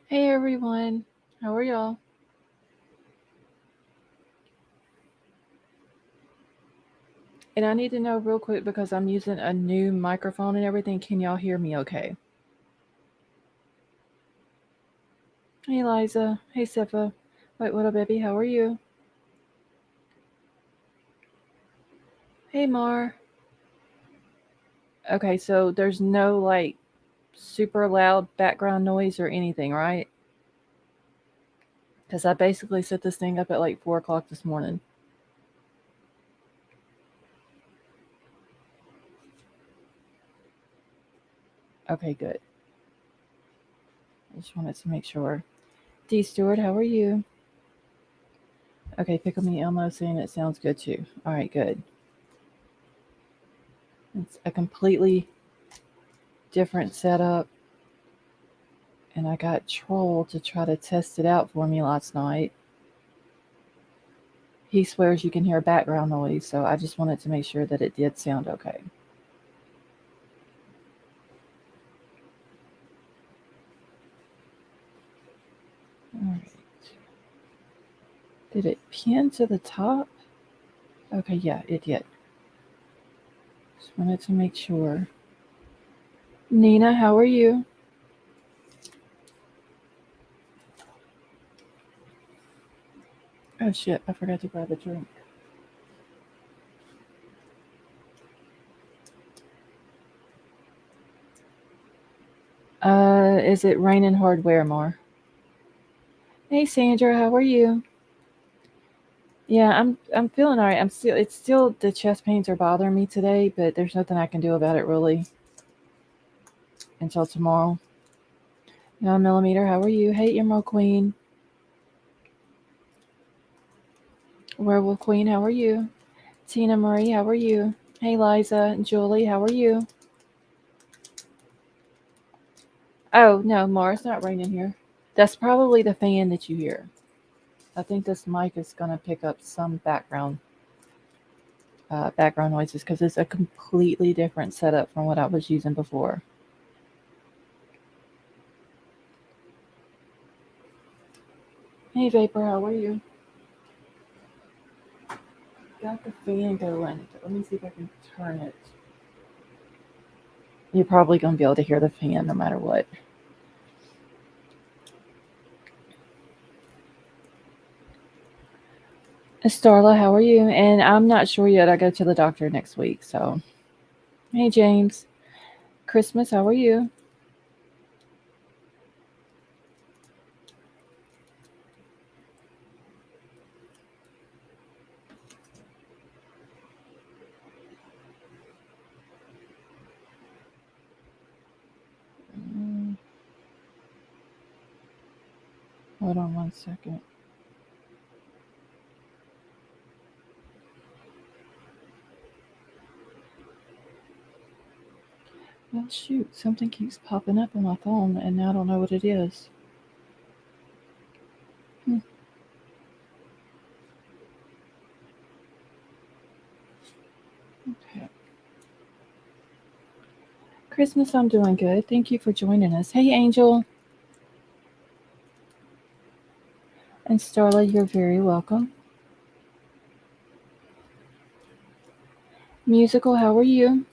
Hey everyone, how are y'all? And I need to know real quick because I'm using a new microphone and everything. Can y'all hear me okay? Hey Liza, hey Sifa. Wait, what up, baby? How are you? Hey Mar. Okay, so there's no like super loud background noise or anything, right? Because I basically set this thing up at like 4 o'clock this morning. Okay, good. I just wanted to make sure. D Stewart, how are you? Okay, Pickle Me Elmo saying it sounds good too. All right, good. It's a completely different setup, and I got Troll to try to test it out for me last night. He swears you can hear background noise, so I just wanted to make sure that it did sound okay. All right. Did it pin to the top? Okay, yeah, it did. Just wanted to make sure. Nina, how are you? Oh shit, I forgot to grab a drink. Is it raining hardware more? Hey Sandra, how are you? Yeah, I'm feeling alright. It's still the chest pains are bothering me today, but there's nothing I can do about it really until tomorrow. 9mm, how are you? Hey Emerald Queen. Werewolf Queen, how are you? Tina Marie, how are you? Hey Liza and Julie, how are you? Oh no, Mar, it's not raining here. That's probably the fan that you hear. I think this mic is gonna pick up some background noises because it's a completely different setup from what I was using before. Hey Vapor, how are you? Got the fan going. Let me see if I can turn it. You're probably gonna be able to hear the fan no matter what. Starla, how are you? And I'm not sure yet. I go to the doctor next week, so. Hey James. Christmas, how are you? Mm, hold on 1 second. Well, shoot, something keeps popping up on my phone, and now I don't know what it is. Hmm, okay. Christmas, I'm doing good. Thank you for joining us. Hey, Angel and Starla, you're very welcome. Musical, how are you?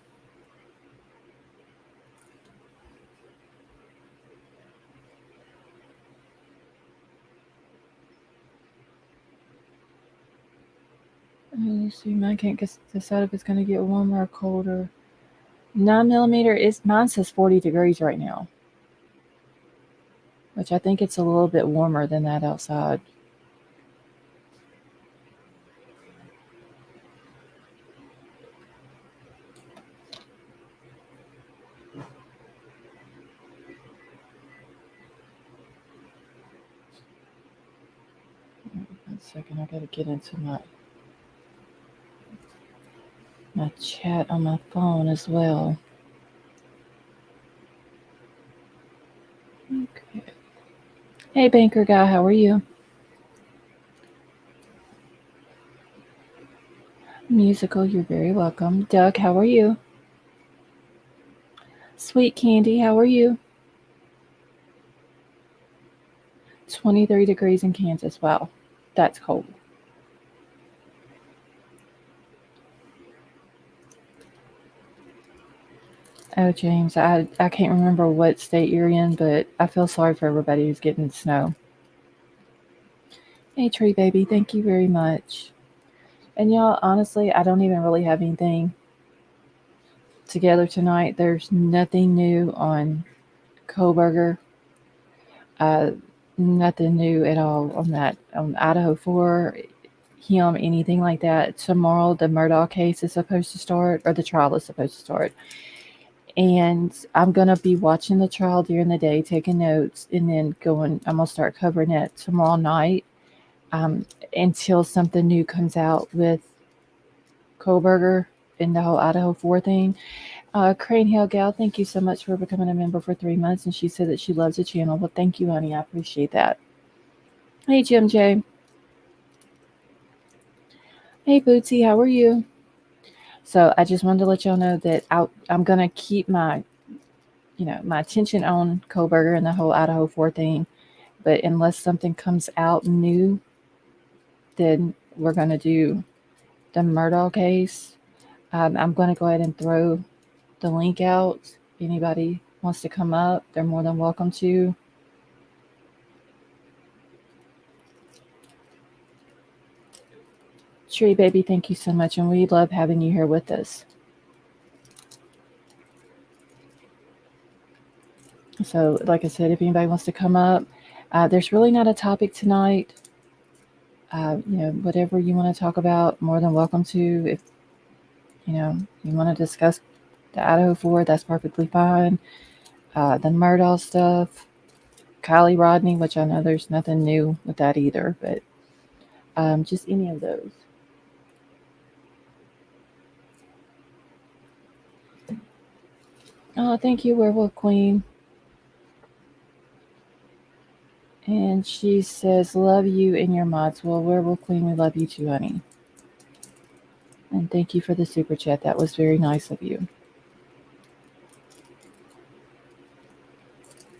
Let me see. I can't decide if it's going to get warmer or colder. 9mm is mine says 40 degrees right now, which I think it's a little bit warmer than that outside. One second, I gotta get into my chat on my phone as well. Okay. Hey, banker guy, how are you? Musical, you're very welcome. Doug, how are you? Sweet Candy, how are you? 23 degrees in Kansas. Wow, that's cold. Oh, James, I can't remember what state you're in, but I feel sorry for everybody who's getting snow. Hey, Tree Baby, thank you very much. And y'all, honestly, I don't even really have anything together tonight. There's nothing new on Kohberger. Uh, Nothing new at all on that on Idaho 4, him, anything like that. Tomorrow, the Murdoch case is supposed to start, or the trial is supposed to start. And I'm gonna be watching the trial during the day, taking notes, and then going. I'm gonna start covering it tomorrow night, um, until something new comes out with Kohberger and the whole Idaho 4 thing. Crane Hill Gal, thank you so much for becoming a member for 3 months, and she said that she loves the channel. Well, thank you, honey. I appreciate that. Hey, Jim J. Hey, Bootsy. How are you? So I just wanted to let y'all know that I'm gonna keep my attention on Kohberger and the whole Idaho 4 thing. But unless something comes out new, then we're gonna do the Murdaugh case. I'm gonna go ahead and throw the link out. Anybody wants to come up, they're more than welcome to. Tree Baby, thank you so much, and we love having you here with us. So, like I said, if anybody wants to come up, there's really not a topic tonight. Whatever you want to talk about, more than welcome to. If you want to discuss the Idaho 4, that's perfectly fine. The Murdaugh stuff, Kylie Rodney, which I know there's nothing new with that either, but just any of those. Oh, thank you, Werewolf Queen. And she says, love you and your mods. Well, Werewolf Queen, we love you too, honey. And thank you for the super chat. That was very nice of you.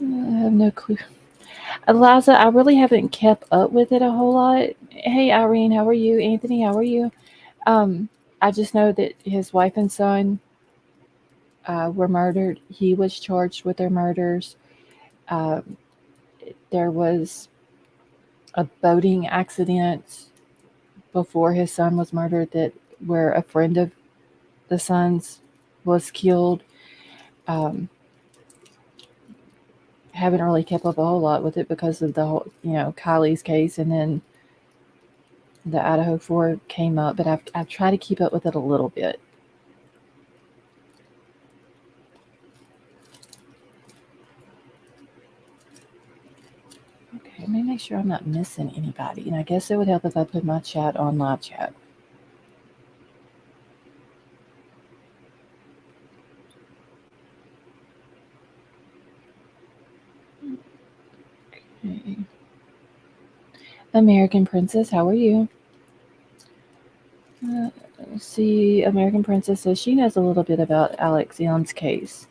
I have no clue. Eliza, I really haven't kept up with it a whole lot. Hey, Irene, how are you? Anthony, how are you? I just know that his wife and son were murdered. He was charged with their murders. Um, there was a boating accident before his son was murdered where a friend of the son's was killed. Um, haven't really kept up a whole lot with it because of the whole, Kylie's case, and then the Idaho 4 came up, but I've tried to keep up with it a little bit. Okay, let me make sure I'm not missing anybody, and I guess it would help if I put my chat on live chat. Okay. American Princess, how are you? Let's see, American Princess says she knows a little bit about Alex Young's case.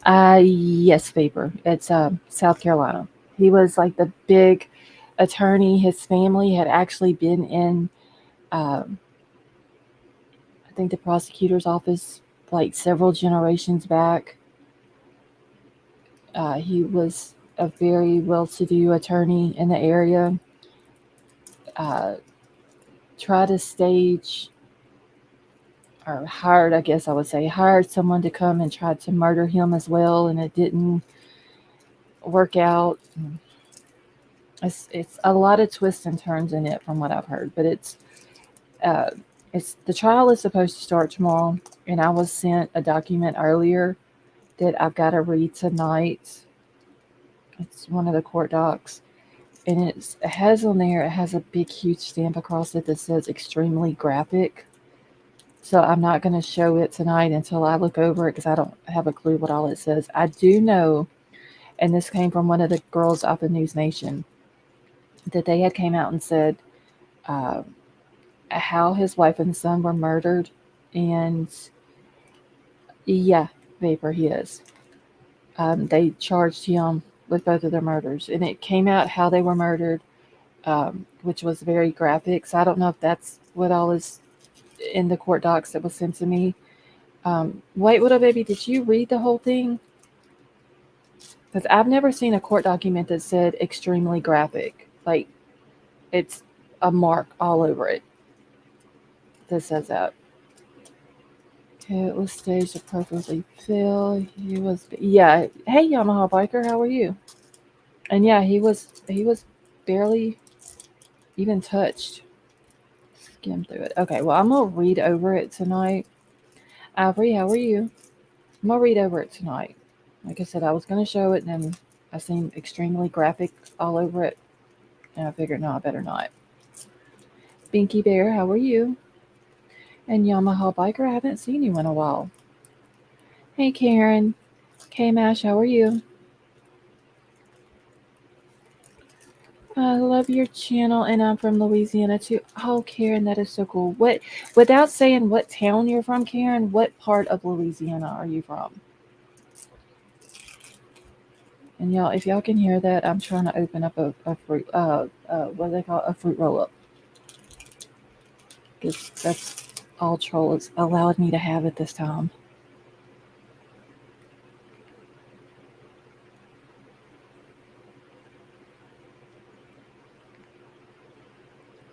Yes, Vapor. It's South Carolina. He was like the big attorney. His family had actually been in, I think, the prosecutor's office like several generations back. He was a very well-to-do attorney in the area. Tried to stage, or hired, I guess I would say, hired someone to come and try to murder him as well, and it didn't work out. It's a lot of twists and turns in it from what I've heard, but it's the trial is supposed to start tomorrow, and I was sent a document earlier that I've got to read tonight. It's one of the court docs, and it has on there, it has a big huge stamp across it that says extremely graphic. So I'm not going to show it tonight until I look over it because I don't have a clue what all it says. I do know, and this came from one of the girls off of News Nation, that they had came out and said how his wife and son were murdered, and yeah, Vapor, he is. They charged him with both of their murders, and it came out how they were murdered, which was very graphic. So I don't know if that's what all is in the court docs that was sent to me. Wait, what up, baby? Did you read the whole thing? Because I've never seen a court document that said extremely graphic. Like, it's a mark all over it that says that. Okay, it was staged to perfectly fill. He was, yeah. Hey, Yamaha biker, how are you? And yeah, he was barely even touched. Skim through it. Okay, well, I'm gonna read over it tonight. Avery, how are you? I'm gonna read over it tonight. Like I said, I was gonna show it, and then I seen extremely graphic all over it, and I figured, no, I better not. Binky Bear, how are you? And Yamaha Biker, I haven't seen you in a while. Hey, Karen. K Mash, how are you? I love your channel, and I'm from Louisiana too. Oh, Karen, that is so cool. What, without saying what town you're from, Karen, what part of Louisiana are you from? And y'all, if y'all can hear that, I'm trying to open up a fruit, what do they call it? A fruit roll up. Because that's all Troll has allowed me to have at this time.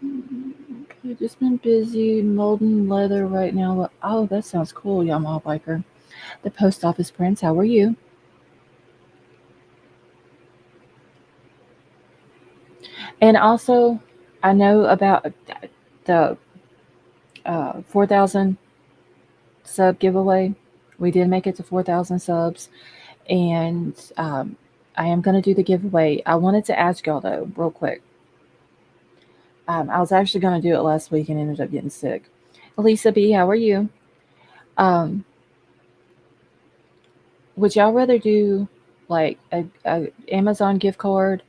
Okay, just been busy molding leather right now. Oh, that sounds cool, Yamaha biker. The post office prince, how are you? And also, I know about the 4,000 sub giveaway. We did make it to 4,000 subs, and I am going to do the giveaway. I wanted to ask y'all though, real quick. I was actually going to do it last week and ended up getting sick. Elisa B, how are you? Um, would y'all rather do like a Amazon gift card,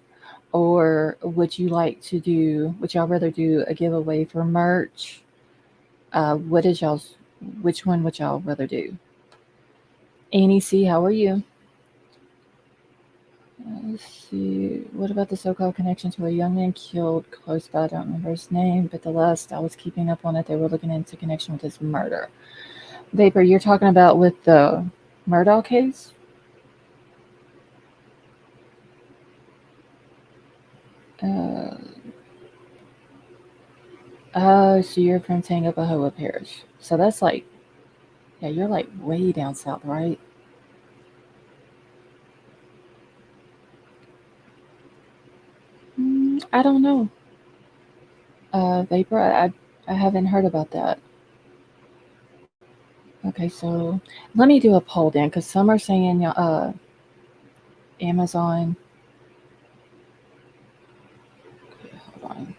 or would y'all rather do a giveaway for merch? What is y'all's, which one would y'all rather do? Annie C, how are you? Let's see. What about the so-called connection to a young man killed close by? I don't remember his name, but the last I was keeping up on it, they were looking into connection with his murder. Vapor, you're talking about with the Murdoch case? Uh, so you're from Tangapahoa Parish. So that's like, yeah, you're like way down south, right? I don't know. Vapor, I haven't heard about that. Okay, so let me do a poll then, because some are saying Amazon. Okay, hold on.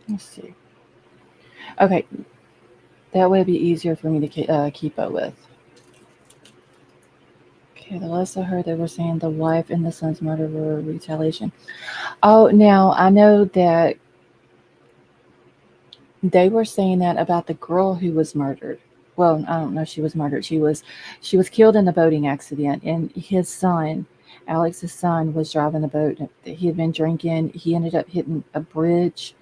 Let's see. Okay, that way it'd be easier for me to keep up with. Okay, the last I heard, they were saying the wife and the son's murder were retaliation. Oh, now I know that they were saying that about the girl who was murdered. Well, I don't know if she was murdered. She was killed in a boating accident, and his son, Alex's son, was driving the boat. He had been drinking. He ended up hitting a bridge,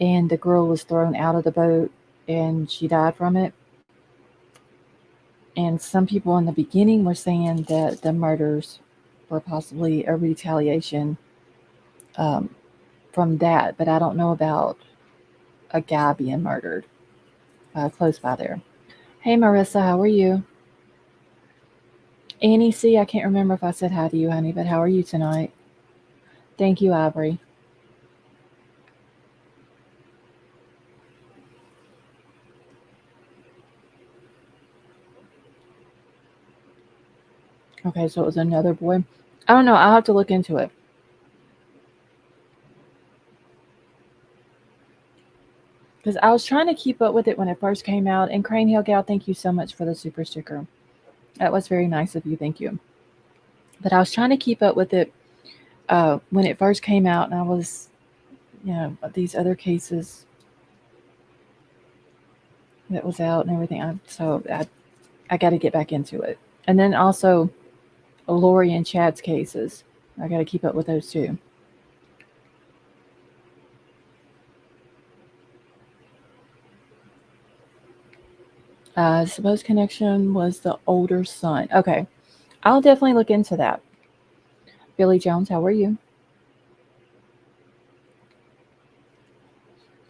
and the girl was thrown out of the boat, and she died from it. And some people in the beginning were saying that the murders were possibly a retaliation um, from that, but I don't know about a guy being murdered close by there. Hey, Marissa, how are you? Annie C, I can't remember if I said hi to you, honey, but how are you tonight? Thank you, Ivory. Okay, so it was another boy. I don't know. I'll have to look into it. Because I was trying to keep up with it when it first came out. And Crane Hill Gal, thank you so much for the super sticker. That was very nice of you. Thank you. But I was trying to keep up with it when it first came out, and I was, these other cases that was out and everything. I got to get back into it. And then also Lori and Chad's cases. I got to keep up with those too. Supposed connection was the older son. Okay, I'll definitely look into that. Billy Jones, how are you?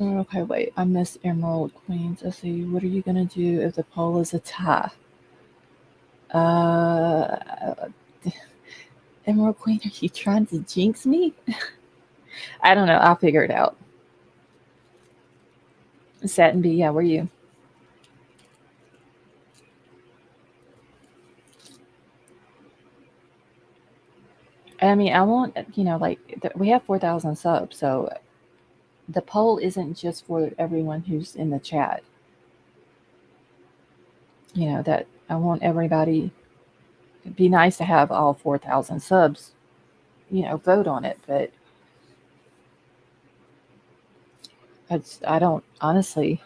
Okay, wait. I missed Emerald Queens. Let's see. What are you gonna do if the poll is a tie? Uh, Emerald Queen, are you trying to jinx me? I don't know. I'll figure it out. Satin B, how are you? I mean, I want, like, we have 4,000 subs, so the poll isn't just for everyone who's in the chat. That I want everybody, it'd be nice to have all 4,000 subs, vote on it, but I don't, honestly,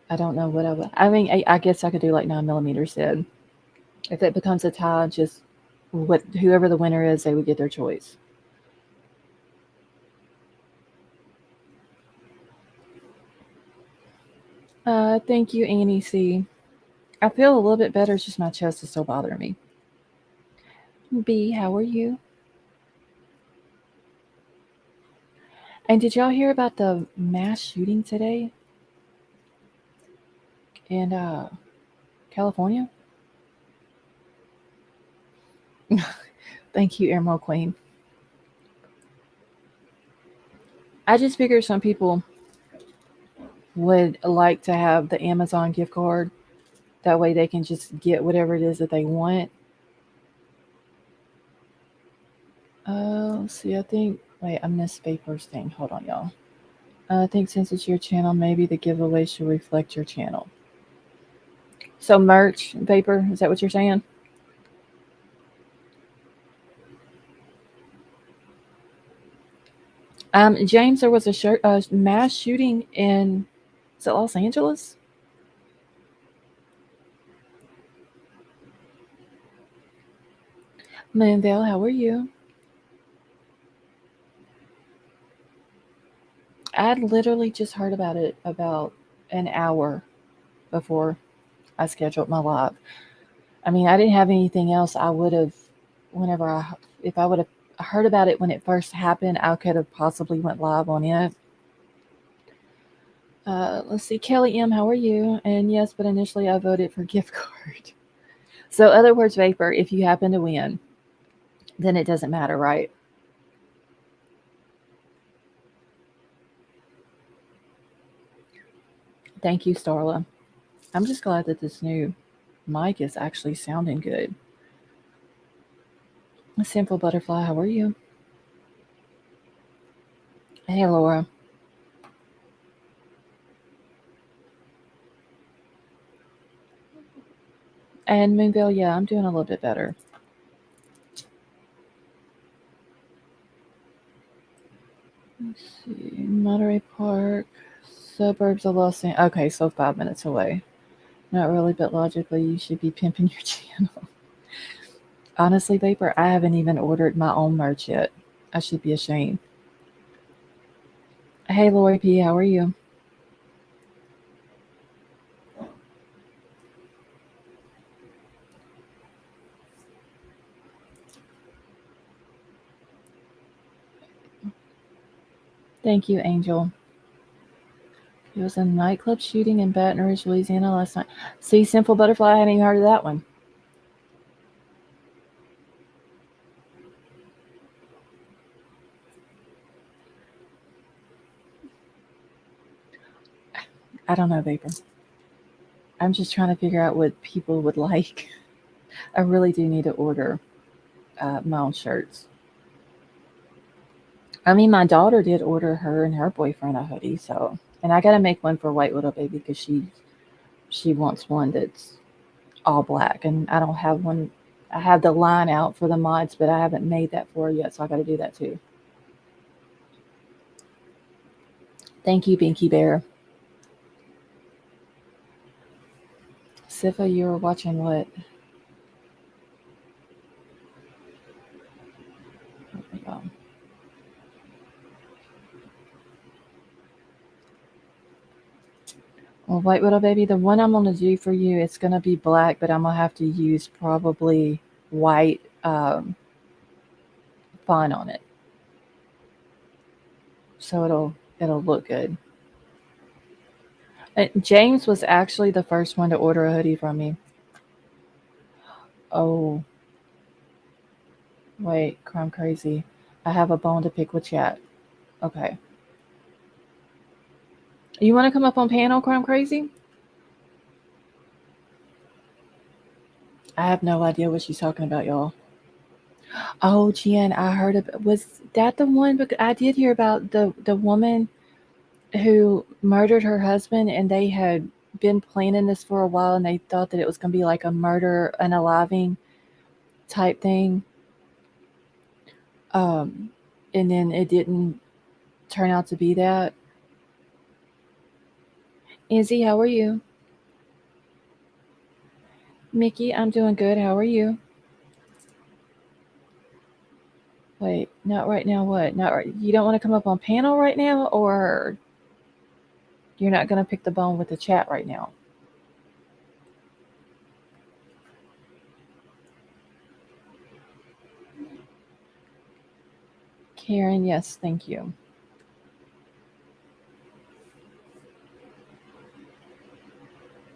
I don't know what I would, I mean, I guess I could do like 9mm said. If it becomes a tie, just whoever the winner is, they would get their choice. Thank you, Annie C. I feel a little bit better. It's just my chest is still bothering me. B, how are you? And did y'all hear about the mass shooting today in California? Thank you, Emerald Queen. I just figured some people would like to have the Amazon gift card. That way they can just get whatever it is that they want. Let's see, I think, wait, I missed Vapor's thing. Hold on, y'all. I think since it's your channel, maybe the giveaway should reflect your channel. So merch, Vapor, is that what you're saying? James, there was a mass shooting in, is it Los Angeles? Mandel, how are you? I literally just heard about it about an hour before I scheduled my live. I mean, I didn't have anything else. I would have, if I would have heard about it when it first happened, I could have possibly went live on it. Let's see, Kelly M, how are you? And yes, but initially I voted for gift card. So, other words, Vapor, if you happen to win, then it doesn't matter, right? Thank you, Starla. I'm just glad that this new mic is actually sounding good. Simple Butterfly, how are you? Hey, Laura. And Moonville, yeah, I'm doing a little bit better. Let's see, Monterey Park, suburbs of Los Angeles. Okay, so 5 minutes away. Not really, but logically, you should be pimping your channel. Honestly, Vapor, I haven't even ordered my own merch yet. I should be ashamed. Hey, Lori P, how are you? Thank you, Angel. It was a nightclub shooting in Baton Rouge, Louisiana last night. See, Simple Butterfly, I hadn't even heard of that one. I don't know, Vapor. I'm just trying to figure out what people would like. I really do need to order my own shirts. I mean, my daughter did order her and her boyfriend a hoodie, so and I gotta make one for White Widow Baby because she wants one that's all black, and I don't have one. I have the line out for the mods, but I haven't made that for her yet, so I got to do that too. Thank you, Binky Bear. Sifa, you were watching what? There we go. Well, White Widow Baby, the one I'm gonna do for you, it's gonna be black, but I'm gonna have to use probably white font on it, so it'll look good. James was actually the first one to order a hoodie from me. Oh, wait, Crime Crazy. I have a bone to pick with chat. Okay. You want to come up on panel, Crime Crazy? I have no idea what she's talking about, y'all. Oh, Jen, I heard of. Was that the one? Because I did hear about the woman who murdered her husband, and they had been planning this for a while, and they thought that it was going to be like a murder unaliving type thing. Um, and then it didn't turn out to be that. Izzy, how are you? Mickey, I'm doing good. How are you? Wait, not right now. What? Not right. You don't want to come up on panel right now, or you're not going to pick the bone with the chat right now? Karen, yes, thank you.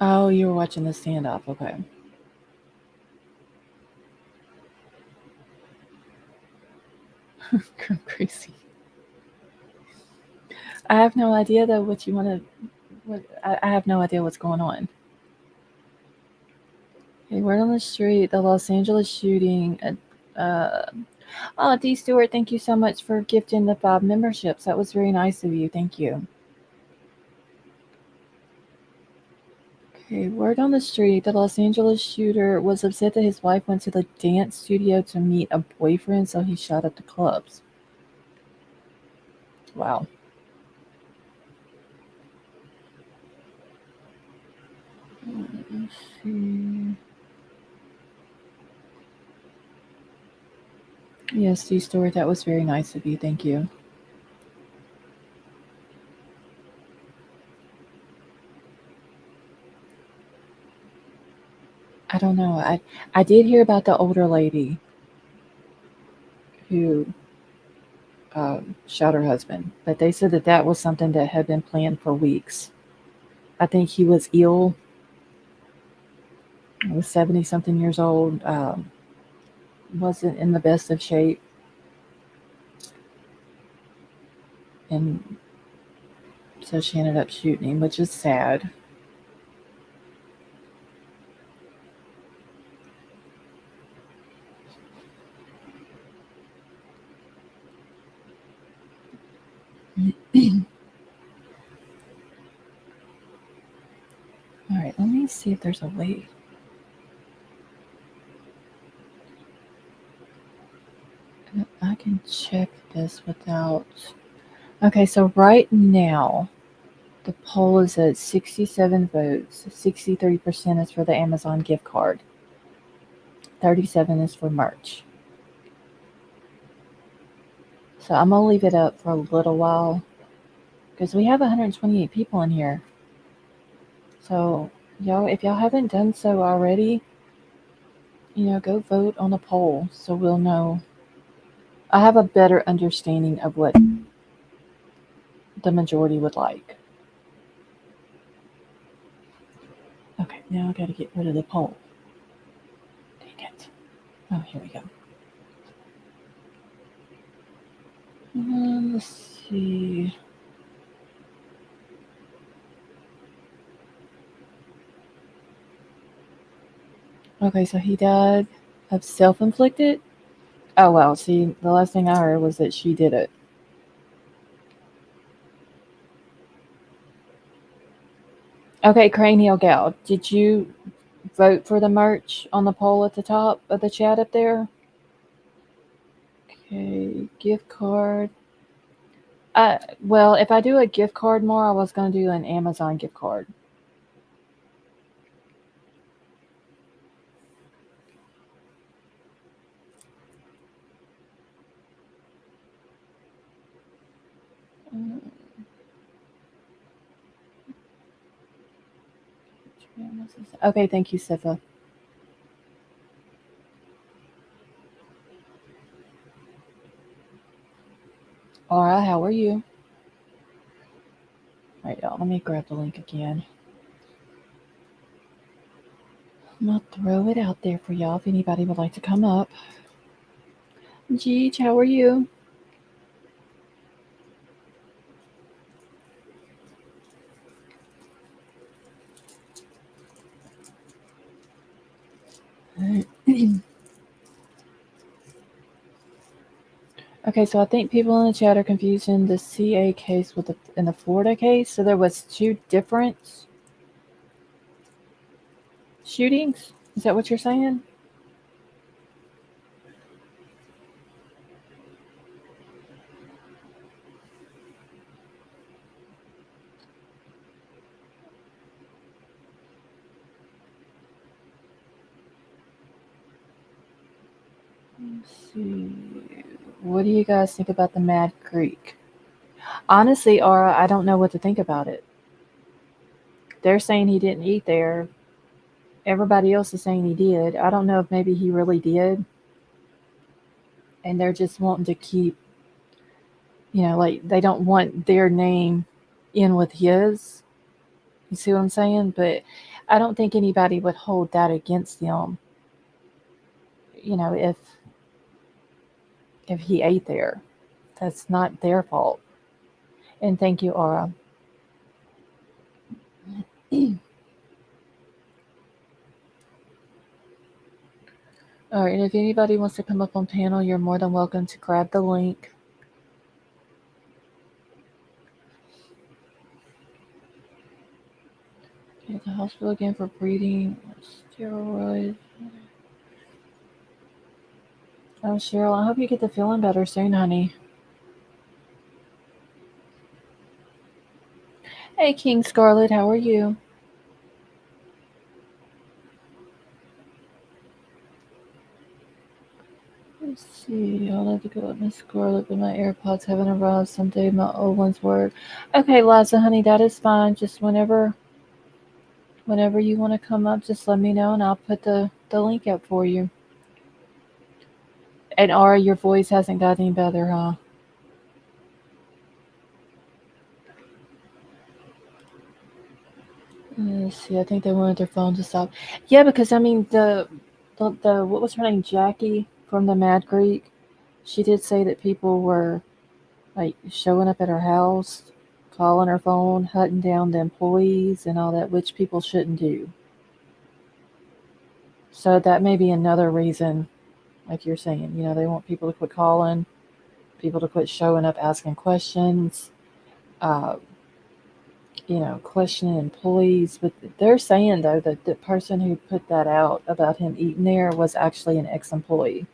Oh, you were watching the standoff. Okay. I'm crazy. I have no idea though what you want to. What I have no idea what's going on. Hey, word on the street, the Los Angeles shooting. Oh, D Stewart, thank you so much for gifting the 5 memberships. That was very nice of you. Thank you. Okay, word on the street, the Los Angeles shooter was upset that his wife went to the dance studio to meet a boyfriend, so he shot up the clubs. Wow. Let's see. Yes, D Stewart, that was very nice of you. Thank you. I don't know. I did hear about the older lady who shot her husband, but they said that that was something that had been planned for weeks. I think he was ill. He was 70 something years old. Wasn't in the best of shape, and so she ended up shooting him, which is sad. All right, let me see if there's a way. I can check this without. Okay, so right now the poll is at 67 votes. 63% is for the Amazon gift card. 37 is for merch. So I'm gonna leave it up for a little while because we have 128 people in here. So y'all, if y'all haven't done so already, go vote on the poll so we'll know. I have a better understanding of what the majority would like. Okay, now I gotta get rid of the poll. Dang it. Oh, here we go. Let's see. Okay, so he died of self-inflicted. Oh well, see, the last thing I heard was that she did it. Okay, Cranial Gal, did you vote for the merch on the poll at the top of the chat up there? Okay, gift card. Well, if I do a gift card more, I was gonna do an Amazon gift card. Mm, Okay, thank you, Sifa. Aura, how are you? All right, y'all, let me grab the link again. I'm gonna throw it out there for y'all if anybody would like to come up. Jeej, how are you? Okay, so I think people in the chat are confusing the CA case with the Florida case. So there was two different shootings. Is that what you're saying? Let's see. What do you guys think about the Mad Creek? Honestly, Aura, I don't know what to think about it. They're saying he didn't eat there. Everybody else is saying he did. I don't know if maybe he really did. And they're just wanting to keep, like they don't want their name in with his. You see what I'm saying? But I don't think anybody would hold that against them. If he ate there, that's not their fault. And thank you, Aura. All right, and if anybody wants to come up on panel, you're more than welcome to grab the link. Okay, the hospital again for breeding steroids. Oh, Cheryl, I hope you get the feeling better soon, honey. Hey, King Scarlet, how are you? Let's see. I'll have to go with Miss Scarlet, but my AirPods haven't arrived. Someday my old ones work. Okay, Liza, honey, that is fine. Just whenever you want to come up, just let me know, and I'll put the link up for you. And Ara, your voice hasn't got any better, huh? Let's see. I think they wanted their phone to stop. Yeah, because I mean the what was her name, Jackie from the Mad Greek. She did say that people were like showing up at her house, calling her phone, hunting down the employees, and all that, which people shouldn't do. So that may be another reason, like you're saying, they want people to quit calling, people to quit showing up asking questions, uh, questioning employees. But they're saying, though, that the person who put that out about him eating there was actually an ex employee.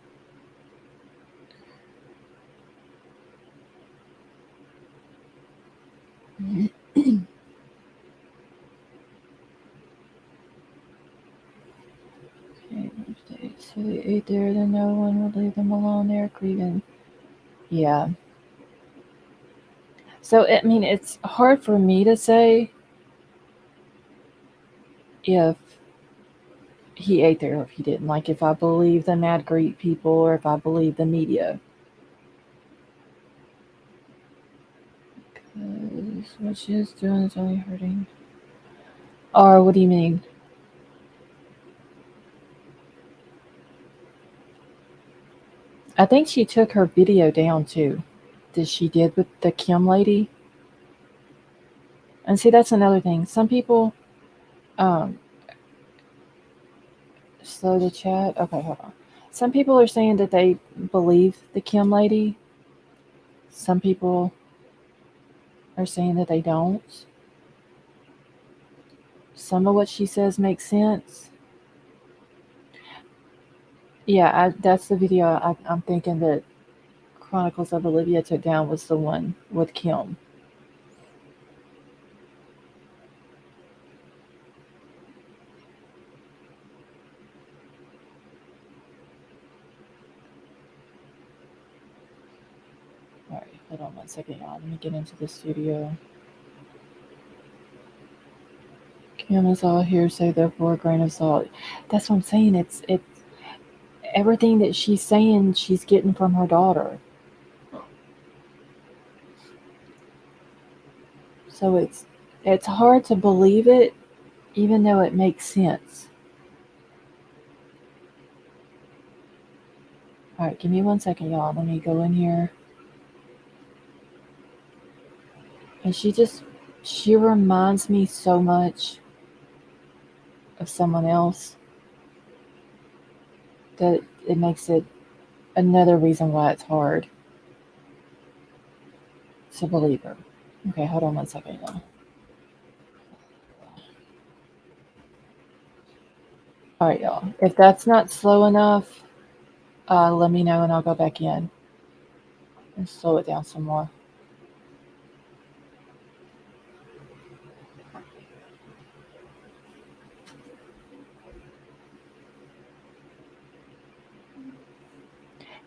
Okay, so they ate there, then no one would leave them alone there grieving. Yeah. So, I mean, it's hard for me to say if he ate there or if he didn't. Like, if I believe the Mad Greek people or if I believe the media. Because what she is doing is only hurting. Or what do you mean? I think she took her video down too. That she did with the Kim lady. And see, that's another thing. Some people, um, slow the chat. Okay, hold on. Some people are saying that they believe the Kim lady. Some people are saying that they don't. some of what she says makes sense. Yeah, that's the video I'm thinking that Chronicles of Olivia took down was the one with Kim. All right, hold on 1 second, y'all. Let me get into the studio. Kim is all hearsay, therefore a grain of salt. That's what I'm saying. It's everything that she's saying she's getting from her daughter. So it's hard to believe it, even though it makes sense. All right, give me 1 second, y'all. Let me go in here. And she reminds me so much of someone else that it makes it another reason why it's hard to believe her. Okay, hold on 1 second, y'all. All right, y'all. If that's not slow enough, let me know and I'll go back in and slow it down some more.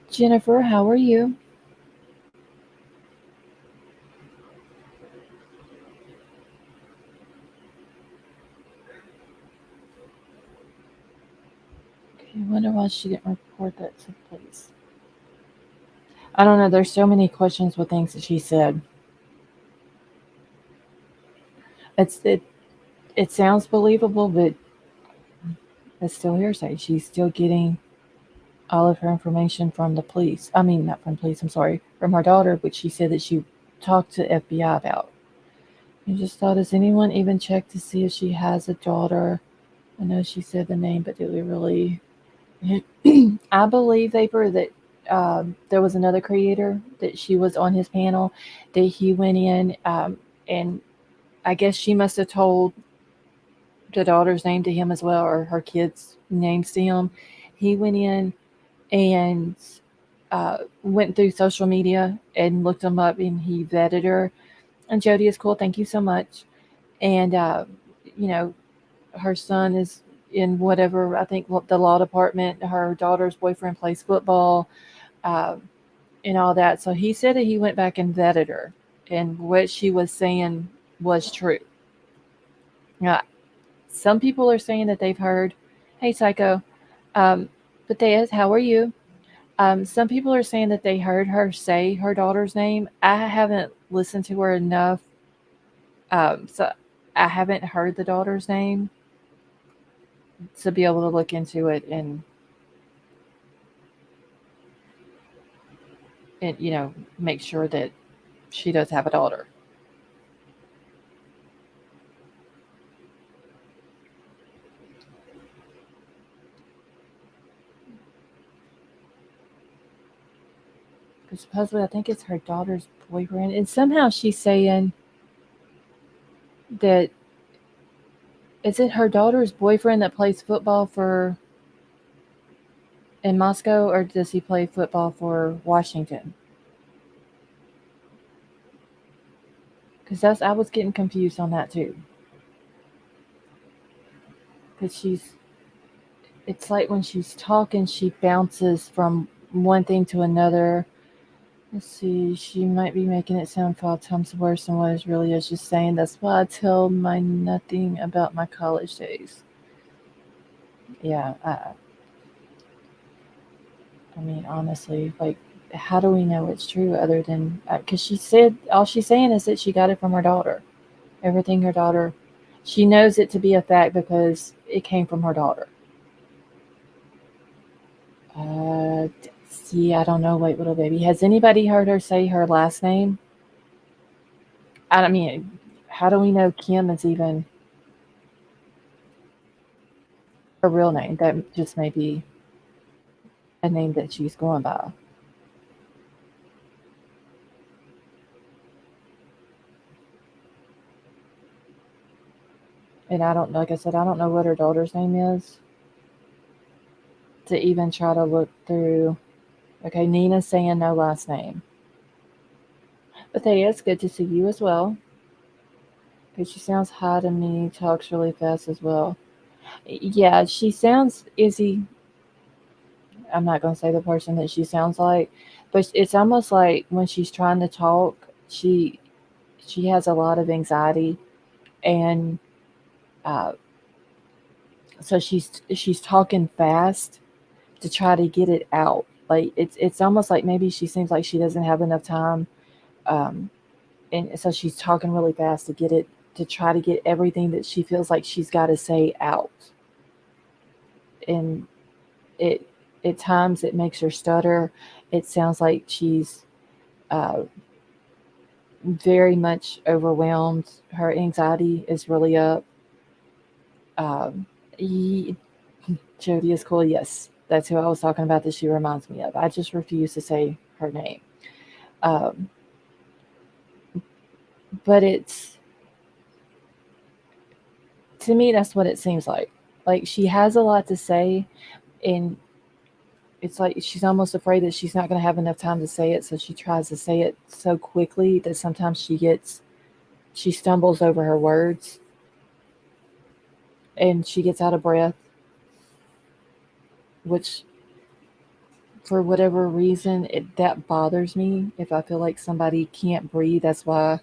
Jennifer, how are you? Okay, I wonder why she didn't report that to police. I don't know. There's so many questions with things that she said. It sounds believable, but it's still hearsay. She's still getting all of her information from the police. I mean, not from police. I'm sorry, from her daughter, which she said that she talked to FBI about. I just thought, has anyone even checked to see if she has a daughter? I know she said the name, but did we really? I believe, Vapor, that there was another creator that she was on his panel, that he went in, and I guess she must have told the daughter's name to him as well, or her kids' names to him. He went in and went through social media and looked them up, and he vetted her. And Jody is cool. Thank you so much. And you know, her son is in whatever, I think the law department. Her daughter's boyfriend plays football, uh, and all that. So he said that he went back and vetted her, and what she was saying was true. Now, some people are saying that they've heard, "Hey, Psycho," but how are you? Some people are saying that they heard her say her daughter's name. I haven't listened to her enough, so I haven't heard the daughter's name to be able to look into it and make sure that she does have a daughter. Because supposedly I think it's her daughter's boyfriend, and somehow she's saying that, is it her daughter's boyfriend that plays football for in Moscow, or does he play football for Washington? Because I was getting confused on that too. Because it's like when she's talking, she bounces from one thing to another. Let's see, she might be making it sound 5 times worse than what it really is. Just saying, that's why I tell my nothing about my college days. Yeah, I mean, honestly, like, how do we know it's true other than because she said all she's saying is that she got it from her daughter. Everything her daughter, she knows it to be a fact because it came from her daughter. Uh, see, I don't know. Wait, little baby, has anybody heard her say her last name? I mean, how do we know Kim is even her real name? That just may be a name that she's going by. And I don't, like I said, I don't know what her daughter's name is to even try to look through. Okay, Nina's saying no last name. But hey, it's good to see you as well. Because she sounds high to me, talks really fast as well. Yeah, she sounds Izzy. I'm not going to say the person that she sounds like, but it's almost like when she's trying to talk, she she has a lot of anxiety, and uh, so she's talking fast to try to get it out. Like it's almost like maybe she seems like she doesn't have enough time, um, and so she's talking really fast to get it to try to get everything that she feels like she's got to say out, and it at times it makes her stutter. It sounds like she's uh, very much overwhelmed. Her anxiety is really up. Um, ye- Jody is cool. Yes, that's who I was talking about that she reminds me of. I just refuse to say her name. Um, but it's to me that's what it seems like. Like she has a lot to say, and it's like she's almost afraid that she's not going to have enough time to say it, so she tries to say it so quickly that sometimes she stumbles over her words and she gets out of breath, which for whatever reason that bothers me. If I feel like somebody can't breathe, that's why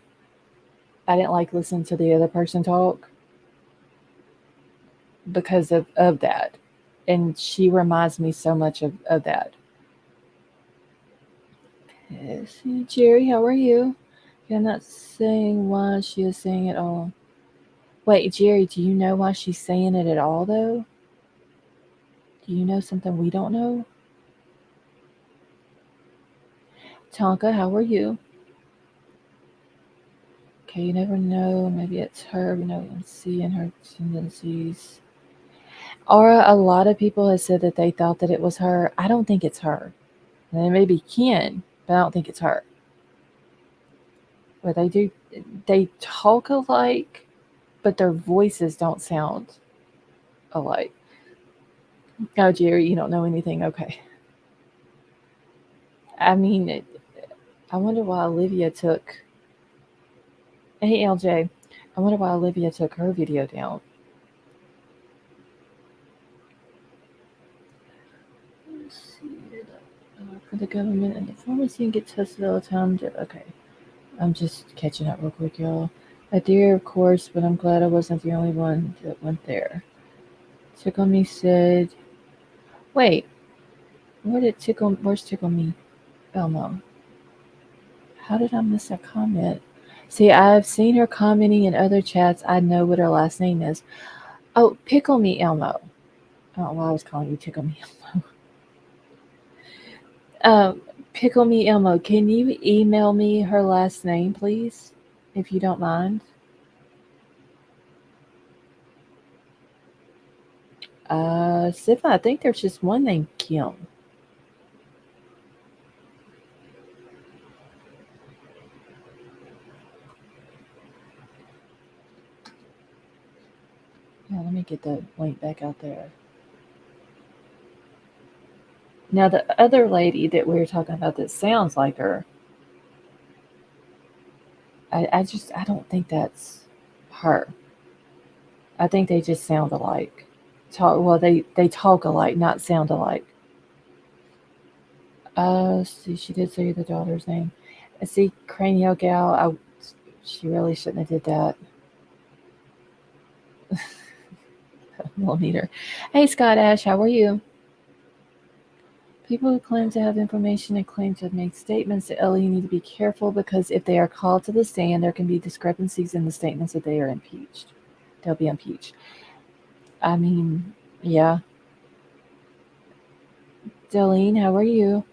I didn't like listening to the other person talk because of that. And she reminds me so much of that. Yes. Jerry, how are you? I'm not saying why she is saying it all. Wait, Jerry, do you know why she's saying it at all, though? Do you know something we don't know? Tonka, how are you? Okay, you never know. Maybe it's her. We know and seeing her tendencies. Aura, a lot of people have said that they thought that it was her. I don't think it's her. And it may be Ken, but I don't think it's her. But they talk alike, but their voices don't sound alike. Oh, Jerry, you don't know anything. Okay. I mean, I wonder why Olivia took. Hey, LJ. I wonder why Olivia took her video down. Let's see. For the government and the pharmacy get tested all the time. Okay. I'm just catching up real quick, y'all. I dare, of course, but I'm glad I wasn't the only one that went there. Tickle Me said, wait, where's Tickle Me? Elmo. How did I miss that comment? See, I've seen her commenting in other chats. I know what her last name is. Oh, Pickle Me Elmo. I don't know why I was calling you Tickle Me Elmo. Pickle Me Elmo, can you email me her last name, please? If you don't mind. Sifa, I think there's just one named Kim. Yeah, let me get the link back out there. Now, the other lady that we were talking about that sounds like her, I don't think that's her. I think they just sound alike. Well, they talk alike, not sound alike. See, she did say the daughter's name. See, Cranial Gal, she really shouldn't have did that. Millimeter. Hey, Scott Ash, how are you? People who claim to have information and claim to have made statements to Ellie need to be careful because if they are called to the stand, there can be discrepancies in the statements that they are impeached. They'll be impeached. I mean, yeah. Delene, how are you?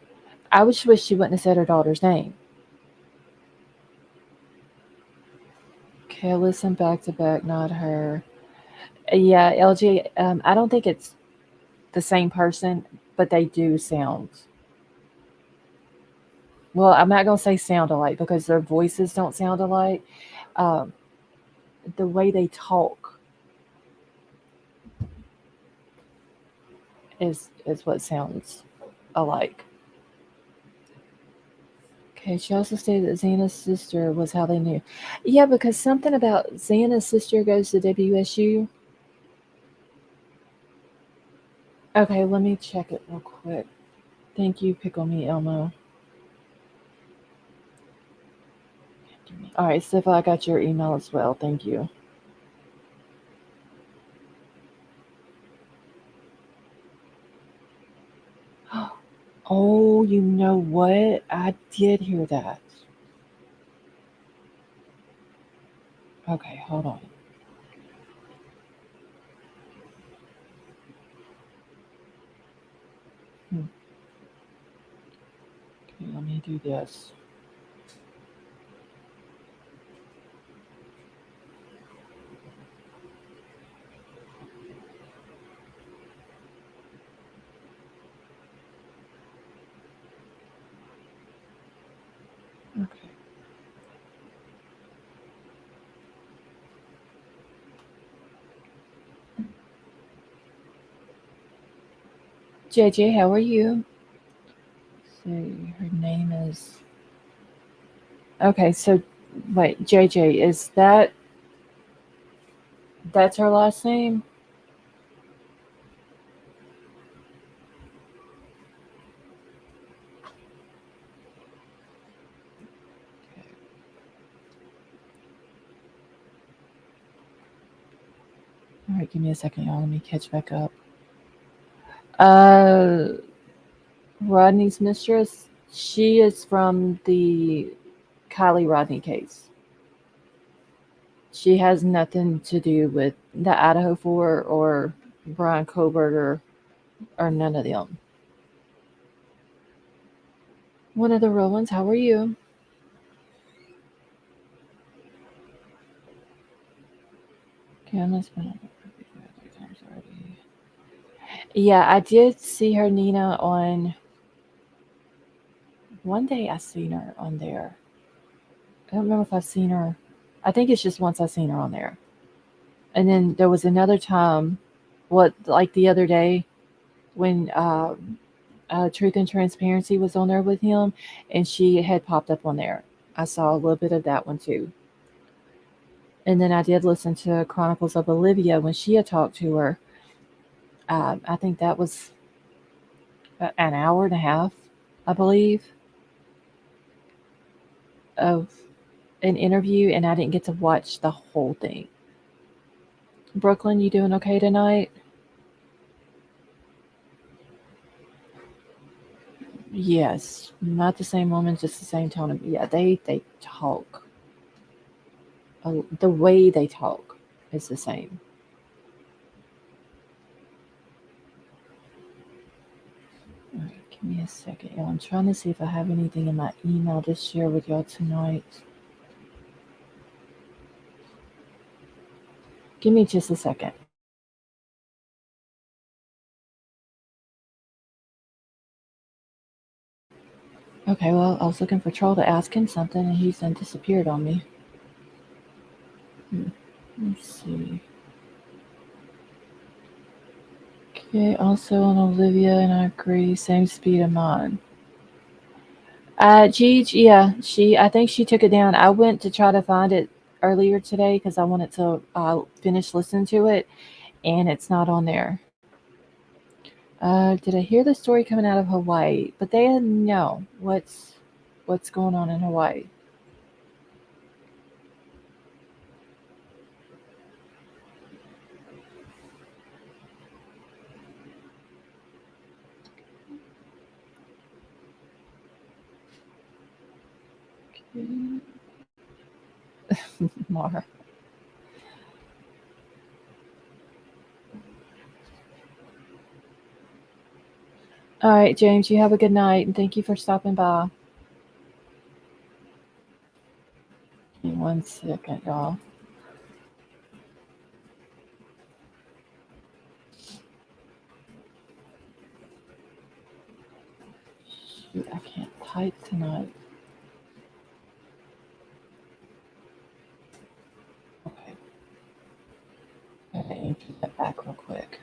I wish she wouldn't have said her daughter's name. Okay, listen back to back, not her. Yeah, LG, I don't think it's the same person, but they do sound. Well, I'm not going to say sound alike because their voices don't sound alike. Um, the way they talk. is what sounds alike. Okay, she also stated that Xana's sister was how they knew. Yeah, because something about Xana's sister goes to WSU. Okay, let me check it real quick. Thank you, Pickle Me Elmo. All right, Sif, I got your email as well. Thank you. Oh, you know what? I did hear that. Okay, hold on. Hmm. Okay, let me do this. Okay. JJ, how are you? So her name is. Okay, so wait, JJ, is that's her last name? All right, give me a second, y'all. Let me catch back up. Uh, Rodney's mistress. She is from the Kylie Rodney case. She has nothing to do with the Idaho Four or Bryan Kohberger or none of them. One of the real ones. How are you? Candace been on the 3 times already. Yeah, I did see her Nina on one day. I seen her on there. I don't remember if I've seen her. I think it's just once I seen her on there. And then there was another time, what like the other day when Truth and Transparency was on there with him, and she had popped up on there. I saw a little bit of that one too. And then I did listen to Chronicles of Olivia when she had talked to her. I think that was an hour and a half, I believe, of an interview, and I didn't get to watch the whole thing. Brooklyn, you doing okay tonight? Yes, not the same woman, just the same tone. Yeah, they talk. The way they talk is the same. All right, give me a second, y'all. I'm trying to see if I have anything in my email to share with y'all tonight. Give me just a second. Okay, well, I was looking for Troll to ask him something, and he's then disappeared on me. Hmm. Let's see. Okay, also on Olivia, and I agree, same speed of mine. Gigi, yeah, I think she took it down. I went to try to find it earlier today because I wanted to finish listening to it, and it's not on there. Did I hear the story coming out of Hawaii? But they didn't know what's going on in Hawaii. More. All right, James, you have a good night, and thank you for stopping by. Give me 1 second, y'all. Shoot, I can't type tonight. Okay, I need to get back real quick.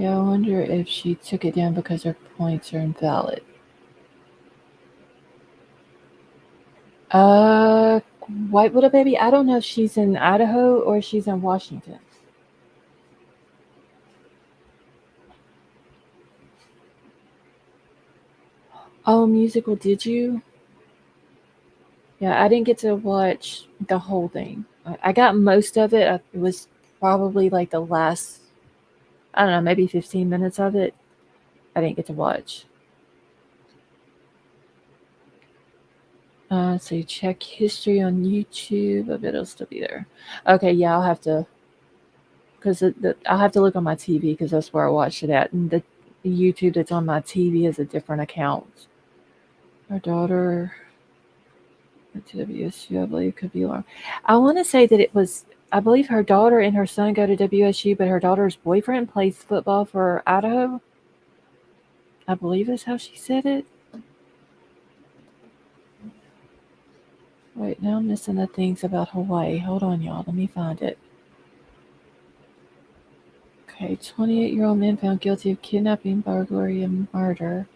Yeah, I wonder if she took it down because her points are invalid. Uh, White Widow Baby? I don't know if she's in Idaho or she's in Washington. Oh, musical, did you? Yeah, I didn't get to watch the whole thing. I got most of it. It was probably like the last, I don't know, maybe 15 minutes of it. I didn't get to watch. So you check history on YouTube. I bet it'll still be there. Okay, yeah, I'll have to, because I'll have to look on my TV because that's where I watched it at. And the YouTube that's on my TV is a different account. Our daughter went to WSU, I believe, could be long. I want to say that it was, I believe her daughter and her son go to WSU, but her daughter's boyfriend plays football for Idaho. I believe is how she said it. Wait, now I'm missing the things about Hawaii. Hold on, y'all. Let me find it. Okay, 28-year-old man found guilty of kidnapping, burglary, and murder.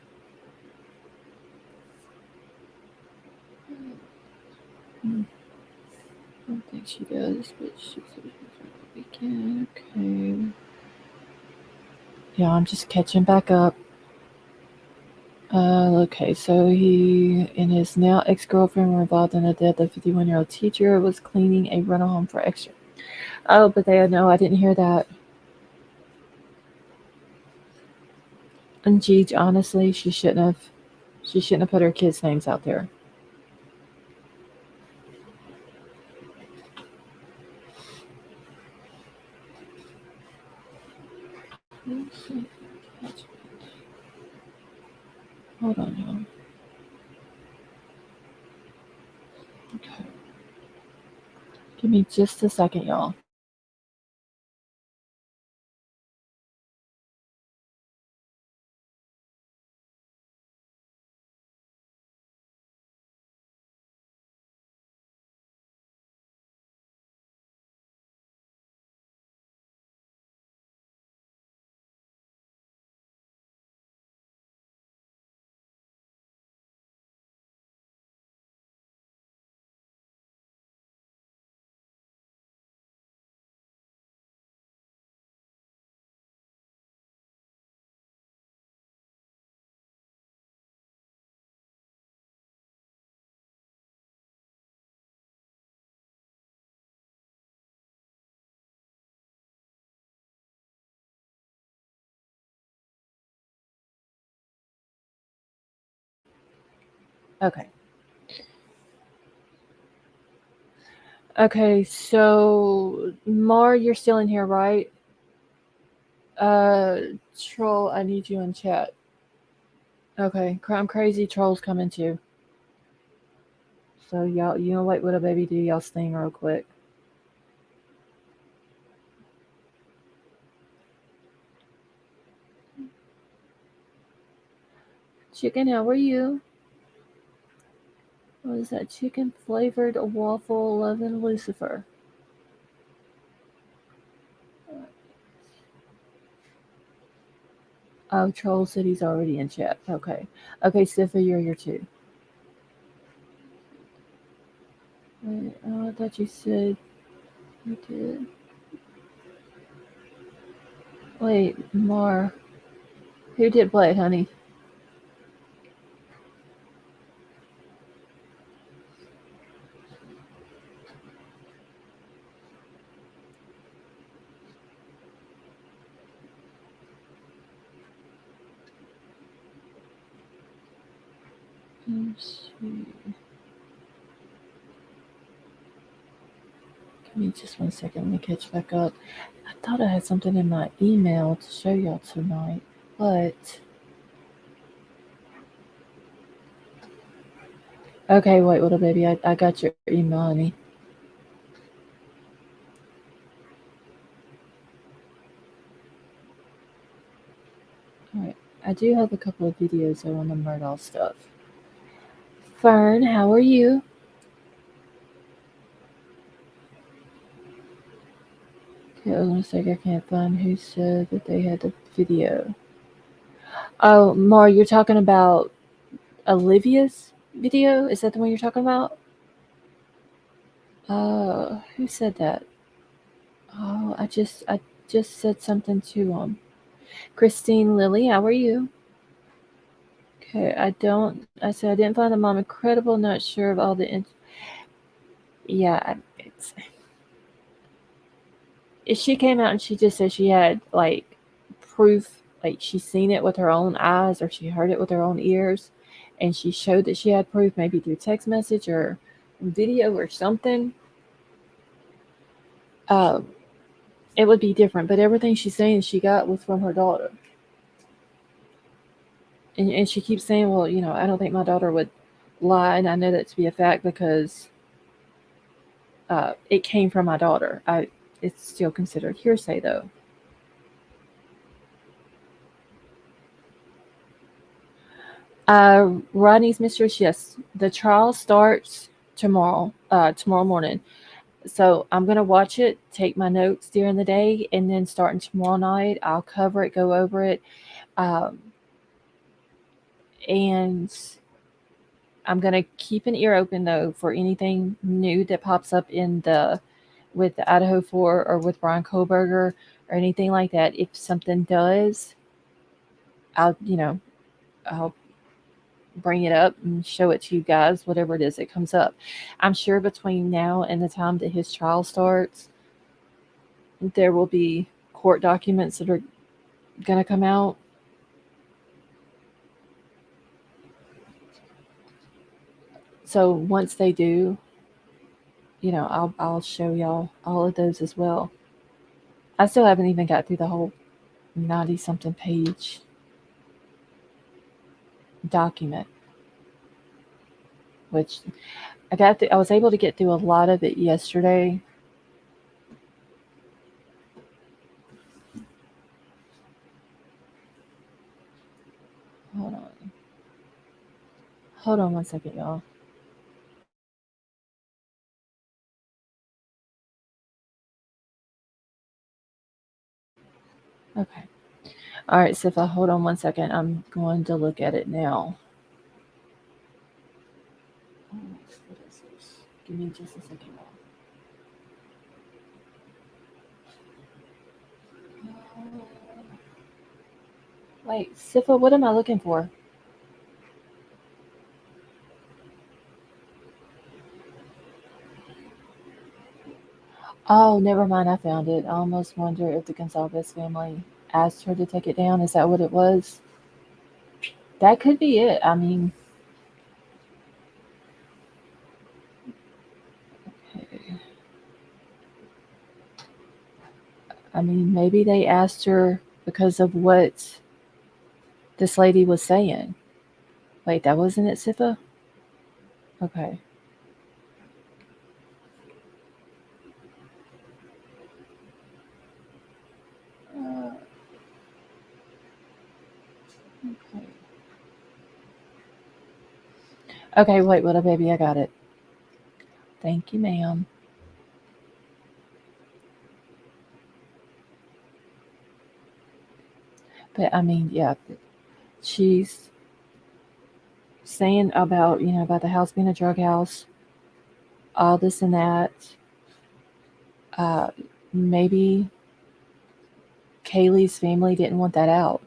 Hmm, I don't think she does, but she said we can. Okay. Yeah, I'm just catching back up. Okay, so he and his now ex-girlfriend were involved in the death of 51-year-old teacher was cleaning a rental home for extra. Oh, but they no, I didn't hear that. And Gee, honestly, she shouldn't have put her kids' names out there. Hold on, y'all. Okay. Give me just a second, y'all. Okay. Okay, so Mar, you're still in here, right? Uh, Troll, I need you in chat. Okay, I'm crazy. Troll's coming too. So y'all, you know what a baby do? Y'all sting real quick. Chicken, how are you? What is that? Chicken flavored waffle 11 Lucifer. Oh, Troll said he's already in chat. Okay. Okay, Sifa, you're here too. Wait, oh, I thought you said you did. Wait, Mar. Who did what, honey? Let's see. Give me just one second. Let me catch back up. I thought I had something in my email to show y'all tonight, but okay. Wait, little baby. I got your email, honey. All right. I do have a couple of videos though on the Murdaugh stuff. Fern, how are you? Okay, I was gonna say I can't find who said that they had the video. Oh, Mar, you're talking about Olivia's video? Is that the one you're talking about? Who said that? Oh, I just said something to him. Christine Lilly, how are you? Okay, I said I didn't find the mom incredible, not sure of all the yeah, it's she came out and she just said she had like proof, like she seen it with her own eyes or she heard it with her own ears, and she showed that she had proof maybe through text message or video or something. Um, it would be different, but everything she's saying she got was from her daughter. And she keeps saying, well, I don't think my daughter would lie, and I know that to be a fact because it came from my daughter. It's still considered hearsay, though. Rodney's mistress, yes, the trial starts tomorrow morning. So I'm gonna watch it, take my notes during the day, and then starting tomorrow night, I'll cover it, go over it, um, and I'm gonna keep an ear open though for anything new that pops up in the with the Idaho 4 or with Bryan Kohberger or anything like that. If something does, I'll bring it up and show it to you guys, whatever it is that comes up. I'm sure between now and the time that his trial starts, there will be court documents that are gonna come out. So once they do, I'll show y'all all of those as well. I still haven't even got through the whole 90 something page document, which I was able to get through a lot of it yesterday. Hold on. Hold on one second, y'all. Okay. All right, so if I hold on one second, I'm going to look at it now. What is this? Give me just a second, y'all. Wait, Sifa, what am I looking for? Oh, never mind. I found it. I almost wonder if the Gonzalez family asked her to take it down. Is that what it was? That could be it. I mean, maybe they asked her because of what this lady was saying. Wait, that wasn't it, Sifa? Okay. Uh, okay. Okay, wait, what a baby. I got it. Thank you, ma'am. But yeah, she's saying about about the house being a drug house, all this and that. Uh, Maybe Kaylee's family didn't want that out,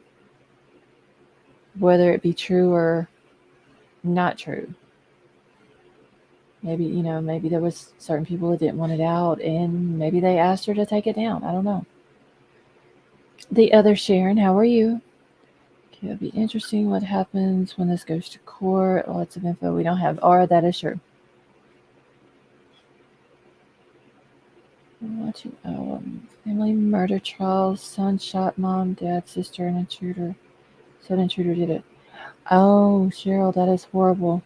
whether it be true or not true. Maybe maybe there was certain people that didn't want it out, and maybe they asked her to take it down. I don't know. The other Sharon, how are you? Okay, it'll be interesting what happens when this goes to court. Lots of info we don't have. Or that is true. Watching family murder trials. Son shot mom, dad, sister, and intruder. Said intruder did it. Oh, Cheryl, that is horrible.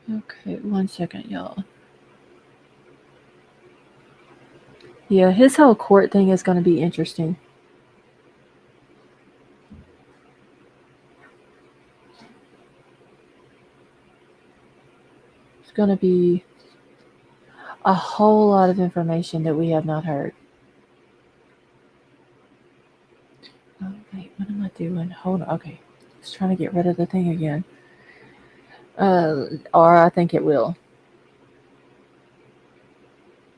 Okay, one second, y'all. Yeah, his whole court thing is going to be interesting. It's going to be a whole lot of information that we have not heard. Oh, wait, what am I doing? Hold on. Okay. It's trying to get rid of the thing again. Or I think it will.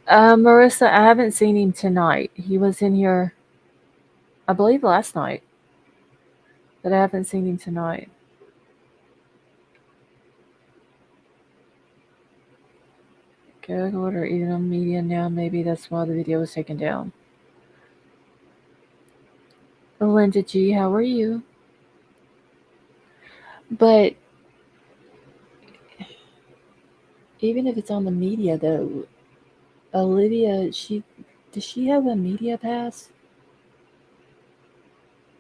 Marissa, I haven't seen him tonight. He was in here, I believe, last night, but I haven't seen him tonight. Gag order even on media now. Maybe that's why the video was taken down. Linda G, how are you? But even if it's on the media, though, Olivia, does she have a media pass?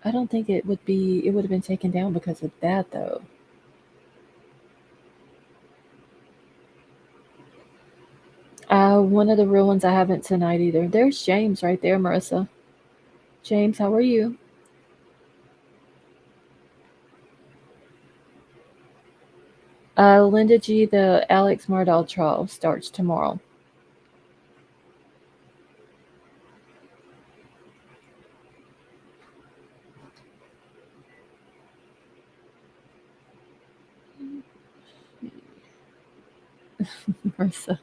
I don't think it would be. It would have been taken down because of that, though. One of the real ones I haven't tonight either. There's James right there, Marissa. James, how are you? Linda G, the Alex Murdaugh trial starts tomorrow. Marissa.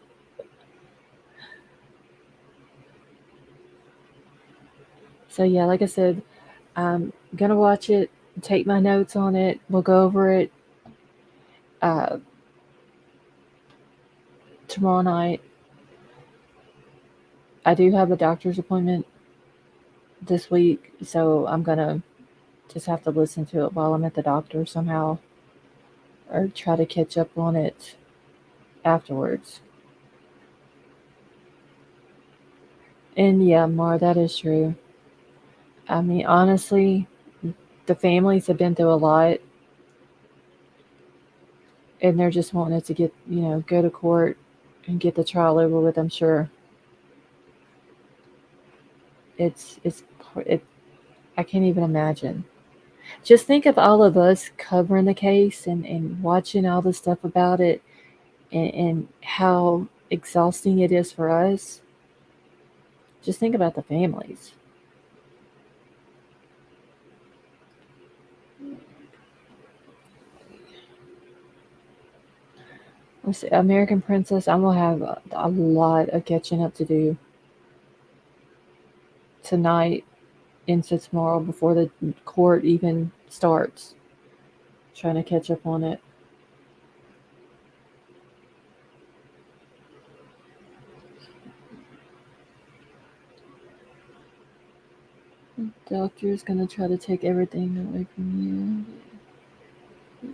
So yeah, like I said, I'm gonna watch it, take my notes on it. We'll go over it uh, tomorrow night. I do have a doctor's appointment this week, so I'm gonna just have to listen to it while I'm at the doctor somehow, or try to catch up on it afterwards. And yeah, Mar, that is true. I mean, honestly, the families have been through a lot, and they're just wanting it to get, go to court and get the trial over with. I'm sure it's it. I can't even imagine. Just think of all of us covering the case and watching all the stuff about it, and how exhausting it is for us. Just think about the families. Let's see, American Princess, I'm gonna have a lot of catching up to do tonight into tomorrow before the court even starts. Trying to catch up on it. The doctor is gonna try to take everything away from you.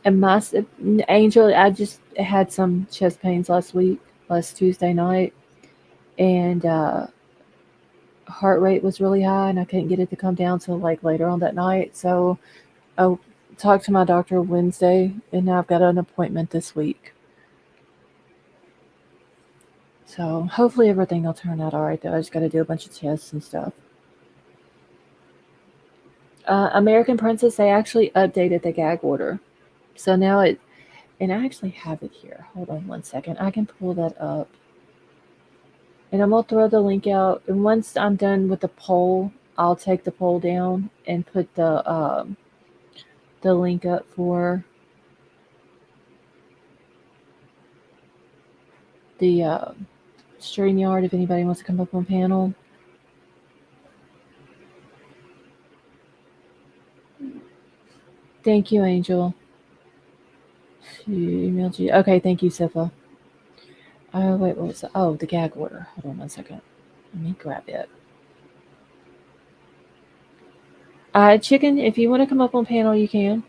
And my Angel, I just had some chest pains last Tuesday night, and heart rate was really high, and I couldn't get it to come down till like later on that night. So I talked to my doctor Wednesday, and now I've got an appointment this week. So hopefully everything will turn out all right. Though I just got to do a bunch of tests and stuff. American Princess, they actually updated the gag order, so now it, and I actually have it here. Hold on one second. I can pull that up. And I'm gonna throw the link out. And once I'm done with the poll, I'll take the poll down and put the link up for the StreamYard if anybody wants to come up on panel. Thank you, Angel. She emailed you. Okay, thank you, Sifa. Wait, what was that? Oh, the gag order. Hold on one second. Let me grab it. Chicken, if you want to come up on panel, you can.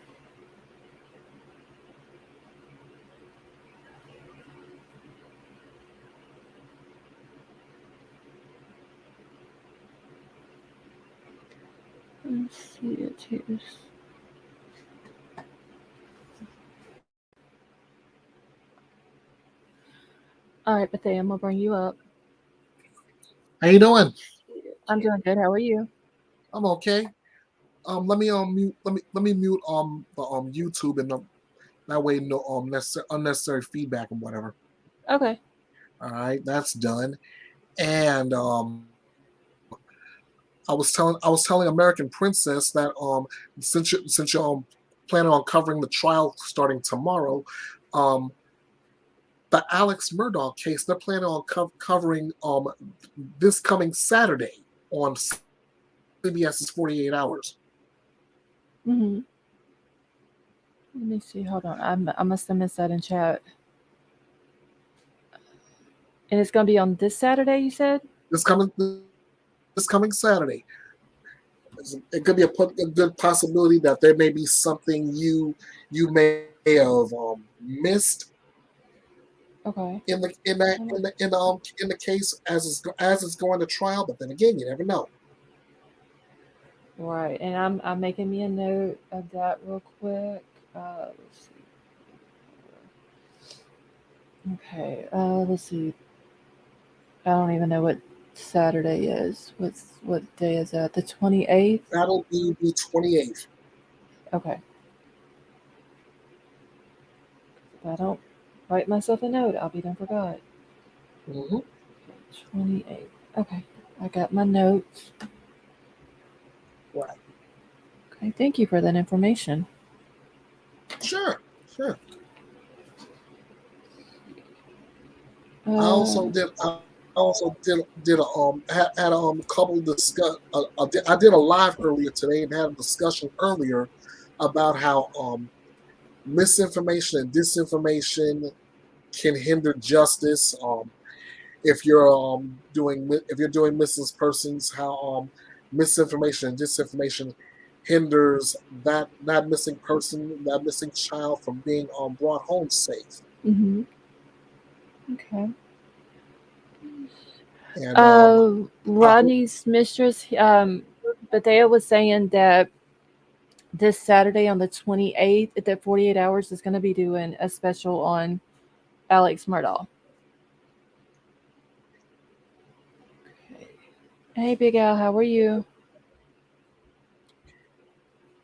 Let's see it here. All right, Bethea, I'm gonna bring you up. How you doing? I'm doing good. How are you? I'm okay. Let me mute the YouTube and That way, no unnecessary feedback and whatever. Okay. All right, that's done. And I was telling American Princess that since you're planning on covering the trial starting tomorrow, um, the Alex Murdaugh case they're planning on covering this coming Saturday on CBS's 48 Hours. Mm-hmm. Let me see. Hold on. I must have missed that in chat. And it's going to be on this Saturday, you said? This coming Saturday. It could be a good possibility that there may be something you may have missed Okay. in the case as it's going to trial. But then again, you never know. Right. And I'm making me a note of that real quick. Let's see. Okay. Let's see. I don't even know what Saturday is. What day is that? The 28th? That'll be the 28th. Okay. If I don't write myself a note, I'll be done forgot. Mm-hmm. 28th. Okay. I got my notes. Right. Okay. Thank you for that information. Sure. Sure. I Uh, also did. I also did a had a couple I did a live earlier today and had a discussion earlier about how misinformation and disinformation can hinder justice. If you're doing missing persons, how misinformation and disinformation hinders that missing person, that missing child from being brought home safe. mm-hmm. Okay. And I hope Rodney's mistress, Bethea was saying that this Saturday on the 28th at the 48 hours is going to be doing a special on Alex Murdaugh. Hey, Big Al, how are you?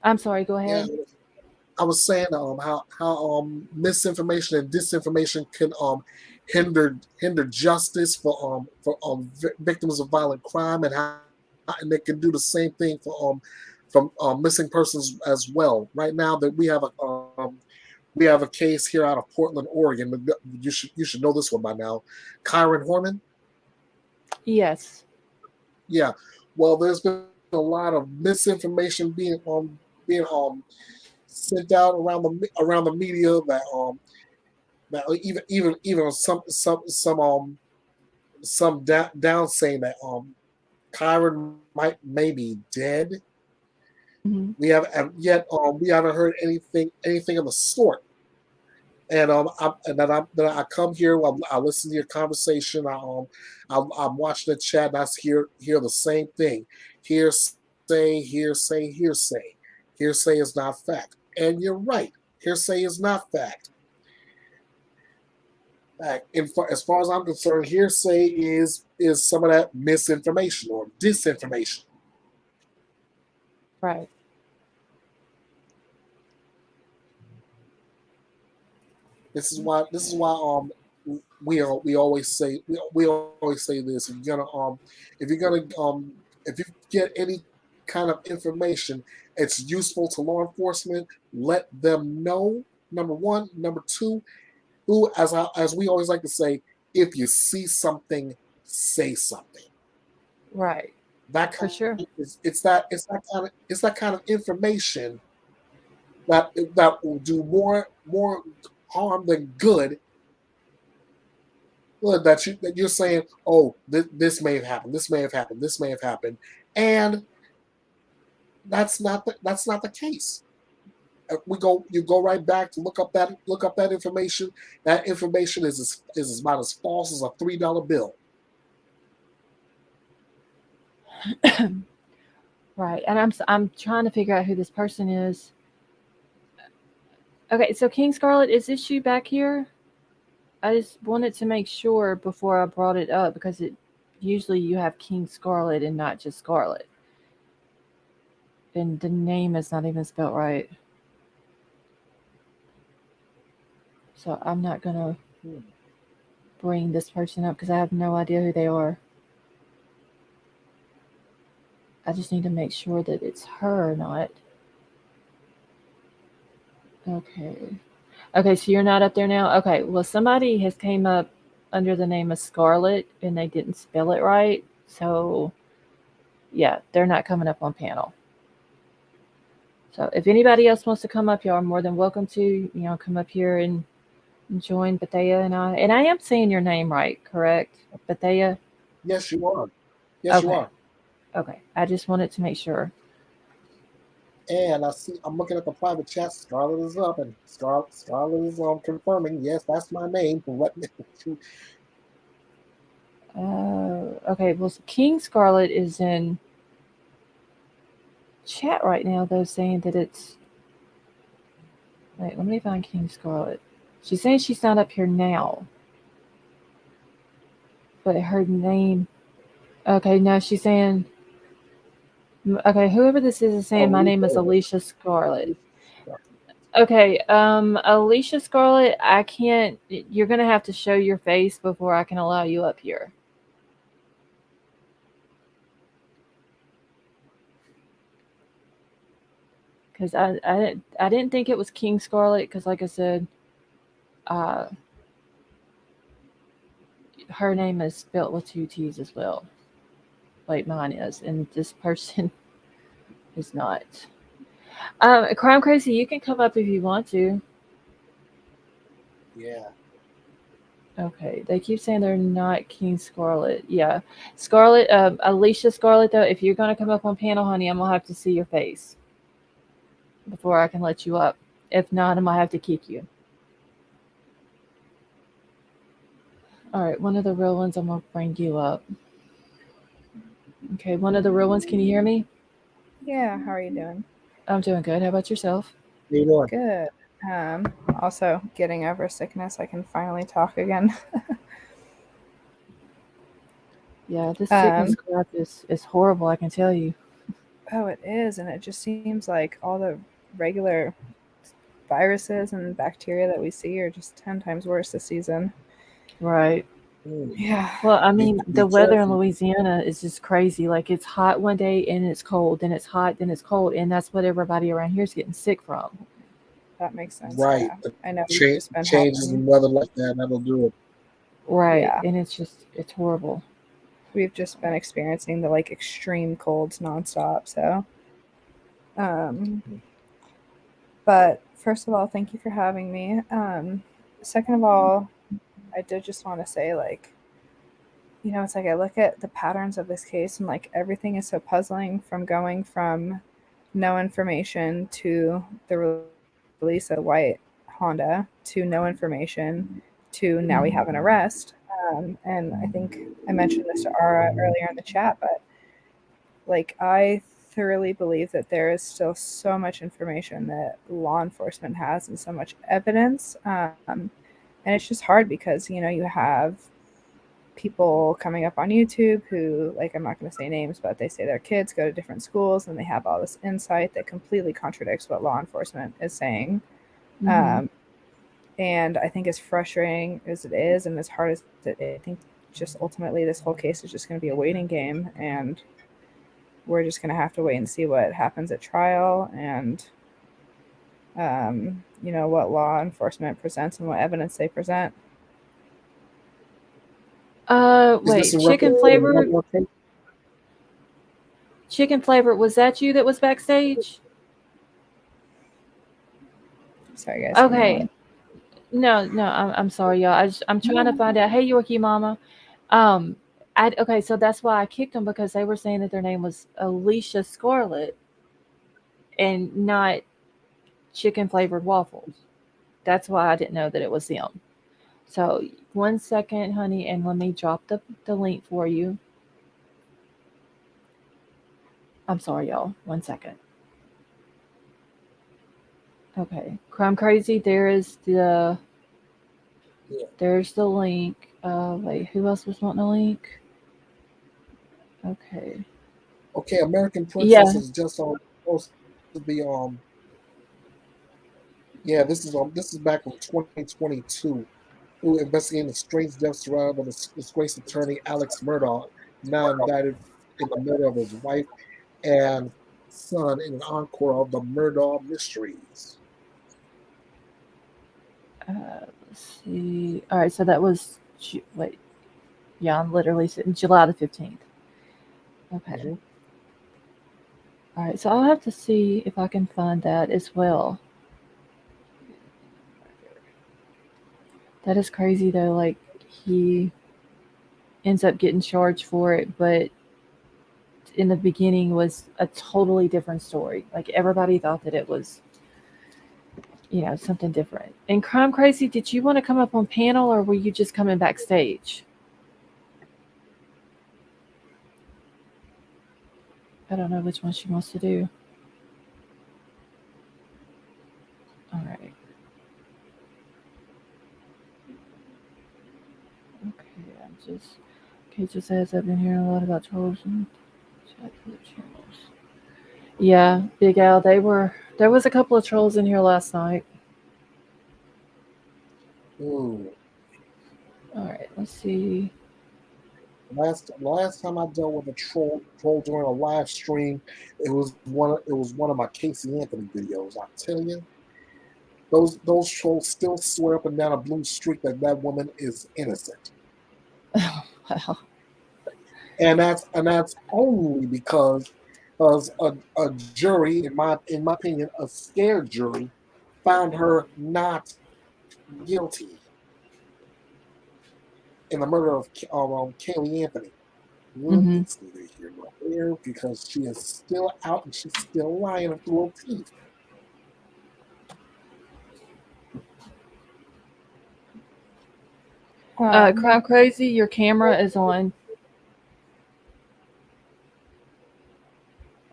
I'm sorry, go yeah, ahead. I was saying how misinformation and disinformation can hinder justice for victims of violent crime, and they can do the same thing from missing persons as well. Right now that we have a case here out of Portland, Oregon. You should know this one by now. Kyron Horman. Yes. Yeah. Well, there's been a lot of misinformation being sent out around the media that even some down saying that Kyron may be dead. Hmm. We haven't heard anything of the sort. And then I come here. I listen to your conversation. I'm watching the chat, and I hear the same thing. Hearsay, hearsay, hearsay. Hearsay is not fact, and you're right. Hearsay is not fact. As far as I'm concerned, hearsay is some of that misinformation or disinformation. Right. This is why we always say this. If you're gonna if you get any kind of information, it's useful to law enforcement. Let them know. Number one, number two. Who, as we always like to say, if you see something, say something. Right. That For kind sure. it's that kind of information that will do more harm than good. Well, that you're saying, oh, this may have happened, this may have happened, this may have happened, and that's not the case. You go right back to look up that information. That information is about as false as a $3 bill. Right. And I'm trying to figure out who this person is. Okay, so King Scarlet, is this you back here? I just wanted to make sure before I brought it up because it usually you have King Scarlet and not just Scarlet. And the name is not even spelled right. So I'm not gonna Hmm. bring this person up because I have no idea who they are. I just need to make sure that it's her or not. Okay. Okay, so you're not up there now? Okay, well somebody has came up under the name of Scarlet and they didn't spell it right. So yeah, they're not coming up on panel. So if anybody else wants to come up, y'all are more than welcome to, come up here and join Bethea and I. And I am saying your name right, correct? Bethea? Yes, you are. Yes, you Okay. are. Okay. I just wanted to make sure. And I see I'm looking at the private chat. Scarlet is up, and Scarlet is confirming. Yes, that's my name. What? Okay, well, King Scarlet is in chat right now, though, saying that it's. Wait, let me find King Scarlet. She's saying she's not up here now, but her name. Okay, no, she's saying. Okay, whoever this is saying my name is Alicia. Alicia Scarlet. Okay, Alicia Scarlet, I can't. You're gonna have to show your face before I can allow you up here. Because I didn't think it was King Scarlet. Because like I said, uh, her name is spelt with two T's as well, like mine is, and this person is not. Crime Crazy, you can come up if you want to. Yeah. Okay, they keep saying they're not King Scarlet. Yeah, Scarlet, Alicia Scarlet. Though, if you're gonna come up on panel, honey, I'm gonna have to see your face before I can let you up. If not, I might have to kick you. All right, one of the real ones, I'm gonna bring you up. Okay, one of the real ones. Can you hear me? Yeah, how are you doing? I'm doing good. How about yourself? How you doing? Good. Also getting over sickness, I can finally talk again. Yeah, this sickness um, crap is horrible. I can tell you. oh, it is, and it just seems like all the regular viruses and bacteria that we see are just 10 times worse this season. Right. Hmm. Yeah. Well, I Be mean, be the weather in careful. Louisiana is just crazy. Like it's hot one day and it's cold, then it's hot, then it's cold, and that's what everybody around here is getting sick from. That makes sense. Right. Yeah, I know we've Cha- just been changes having, in weather like that. That'll do it. Right. yeah, And it's horrible. we've just been experiencing the like extreme colds nonstop. So, um, but first of all, thank you for having me. Second of all, I did just want to say, like, it's like I look at the patterns of this case and like everything is so puzzling from going from no information to the release of the white Honda to no information to now we have an arrest. And I think I mentioned this to Ara earlier in the chat, but like I thoroughly believe that there is still so much information that law enforcement has and so much evidence. And it's just hard because, you have people coming up on YouTube who, like, I'm not going to say names, but they say their kids go to different schools and they have all this insight that completely contradicts what law enforcement is saying. Hmm. Um, and I think as frustrating as it is and as hard as it is, I think just ultimately this whole case is just going to be a waiting game. And we're just going to have to wait and see what happens at trial and, what law enforcement presents and what evidence they present. Is this Wait, a record? chicken flavor. Was that you that was backstage? Sorry, guys, give me Okay. one. No, no, I'm sorry, y'all. I'm trying to find out. Hey, Yorkie Mama. Um, okay, so that's why I kicked them because they were saying that their name was Alicia Scarlet and not chicken flavored waffles. That's why I didn't know that it was them. So 1 second, honey, and let me drop the link for you. I'm sorry, y'all. 1 second. Okay, Crime Crazy. Yeah. There's the link. Wait, who else was wanting a link? Okay. Okay. American Yeah, Princess is just supposed to be Yeah, this is back from 2022. Who investigating the strange death surrounding the disgraced attorney Alex Murdaugh, now indicted in the murder of his wife and son in an encore of the Murdaugh mysteries. Let's see. All right, so that was wait. Yeah, I'm literally sitting July the 15th. Okay. Mm-hmm. All right, so I'll have to see if I can find that as well. That is crazy though. Like he ends up getting charged for it, but in the beginning was a totally different story. Like everybody thought that it was, something different. And Crime Crazy, did you want to come up on panel or were you just coming backstage? I don't know which one she wants to do. All right. Okay, just as I've been hearing a lot about trolls and chat group channels. Yeah, Big Al, there was a couple of trolls in here last night. Ooh. All right, let's see. Last time I dealt with a troll during a live stream, it was one of my Casey Anthony videos. I tell you, those trolls still swear up and down a blue streak that that woman is innocent, Wow. and that's only because a jury, in my opinion, a scared jury, found her not guilty in the murder of Kaylee Anthony. Well, Mm-hmm. it's neither here nor there because she is still out and she's still lying through her teeth. Um, Crime Crazy, your camera is on.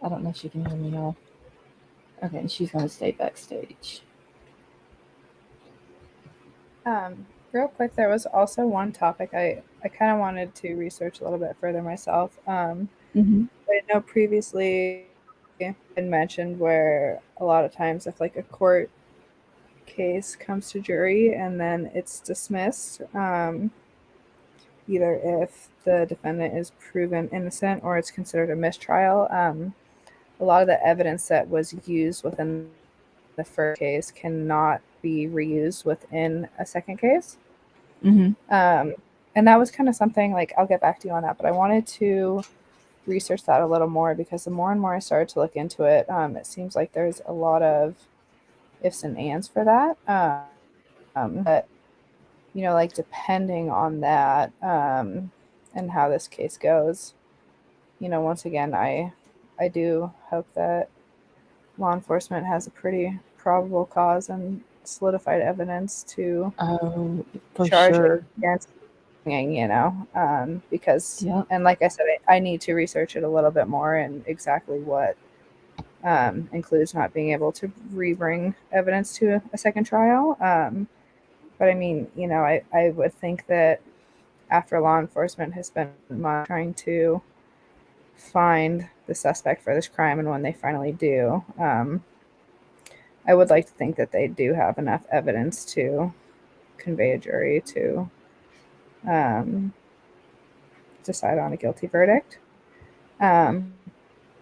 I don't know if she can hear me, y'all. Okay, and she's gonna stay backstage. Real quick, there was also one topic I kind of wanted to research a little bit further myself. Mm-hmm. I know previously been mentioned where a lot of times if like a court case comes to jury and then it's dismissed, either if the defendant is proven innocent or it's considered a mistrial, a lot of the evidence that was used within the first case cannot be reused within a second case. Mm-hmm. And that was kind of something like I'll get back to you on that, but I wanted to research that a little more because the more and more I started to look into it, it seems like there's a lot of ifs and ands for that. But like depending on that and how this case goes, once again, I do hope that law enforcement has a pretty probable cause and solidified evidence to Oh, for charge sure. against because Yep. and like I said, I need to research it a little bit more and exactly what includes not being able to rebring evidence to a second trial. But I mean, I would think that after law enforcement has spent months trying to find the suspect for this crime, and when they finally do, I would like to think that they do have enough evidence to convey a jury to um, decide on a guilty verdict. Um,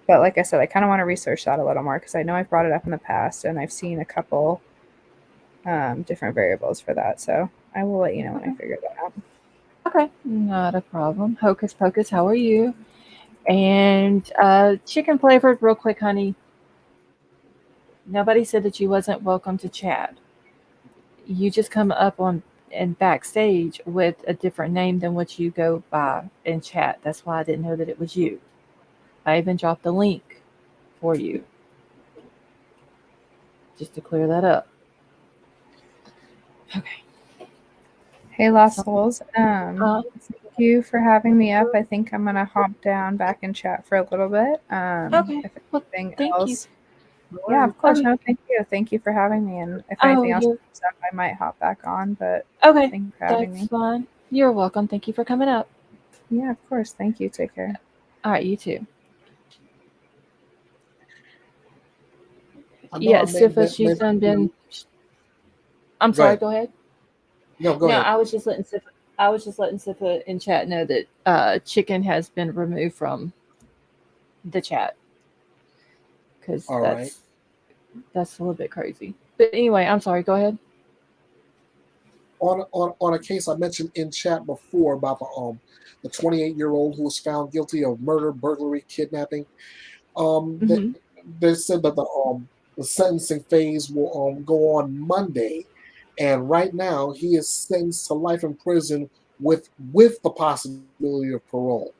but like I said, I kind of want to research that a little more because I know I've brought it up in the past and I've seen a couple different variables for that. So I will let you know when I figure that out. Okay, not a problem. Hocus Pocus, how are you? And chicken flavored, real quick, honey. Nobody said that you wasn't welcome to chat. You just come up on and backstage with a different name than what you go by in chat. That's why I didn't know that it was you. I even dropped the link for you just to clear that up. Okay. Hey, Lost Souls. Uh, Thank you for having me up. I think I'm gonna hop down back and chat for a little bit. okay. If Well, anything thank you. else, yeah, of course. Okay. No, thank you. Thank you for having me. And if Oh, anything else you're comes up, I might hop back on. But okay. thank you for having That's me. fine. You're welcome. Thank you for coming up. Yeah, of course. Thank you. Take care. All right, you too. I know Yeah, I Sifa, she's may done been. I'm Go sorry. ahead. Go ahead. No, go No, ahead. I was just letting Sifa in chat know that chicken has been removed from the chat because All right. that's a little bit crazy. But anyway, I'm sorry. Go ahead. On a case I mentioned in chat before about the 28-year-old who was found guilty of murder, burglary, kidnapping. Hmm. They said that the sentencing phase will go on Monday, and right now he is sentenced to life in prison with the possibility of parole.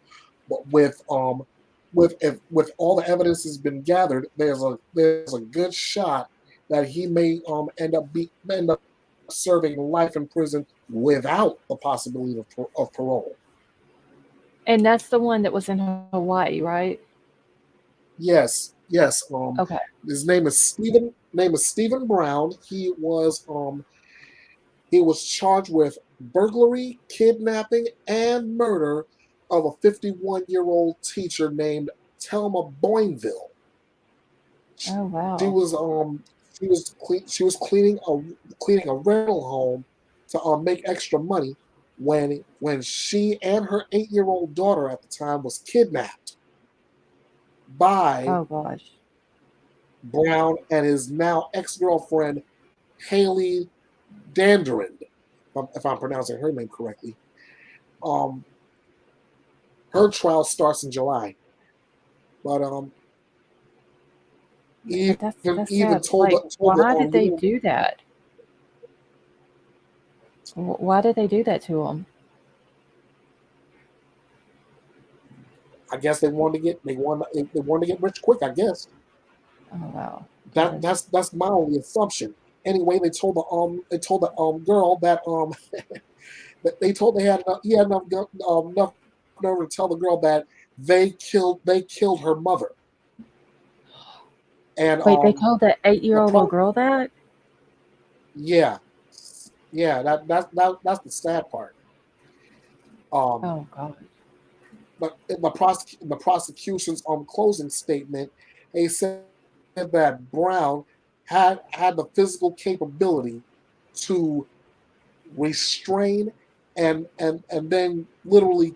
But with all the evidence has been gathered, there's a good shot that he may end up serving life in prison without the possibility of parole. And that's the one that was in Hawaii, right? Yes, yes. Okay. His name is Stephen Brown. He was charged with burglary, kidnapping, and murder of a 51-year-old teacher named Telma Boinville. Oh She wow. was cleaning a rental home to make extra money when she and her 8-year-old daughter at the time was kidnapped by Oh gosh. Brown and his now ex-girlfriend Haley Dandurand, if I'm pronouncing her name correctly. Um, her trial starts in July, but But even that's even sad. told Like, the told the why did they little. do that? Why did they do that to him? I guess they wanted to get rich quick. I guess Oh wow. that Gosh. that's my only assumption. Anyway, they told the girl that he had enough nerve to tell the girl that they killed her mother. And Wait, they told that the 8-year-old little pro girl that? yeah, yeah, that's the sad part. Um, Oh god. but in the prosecution's closing statement, they said that Brown had the physical capability to restrain and then literally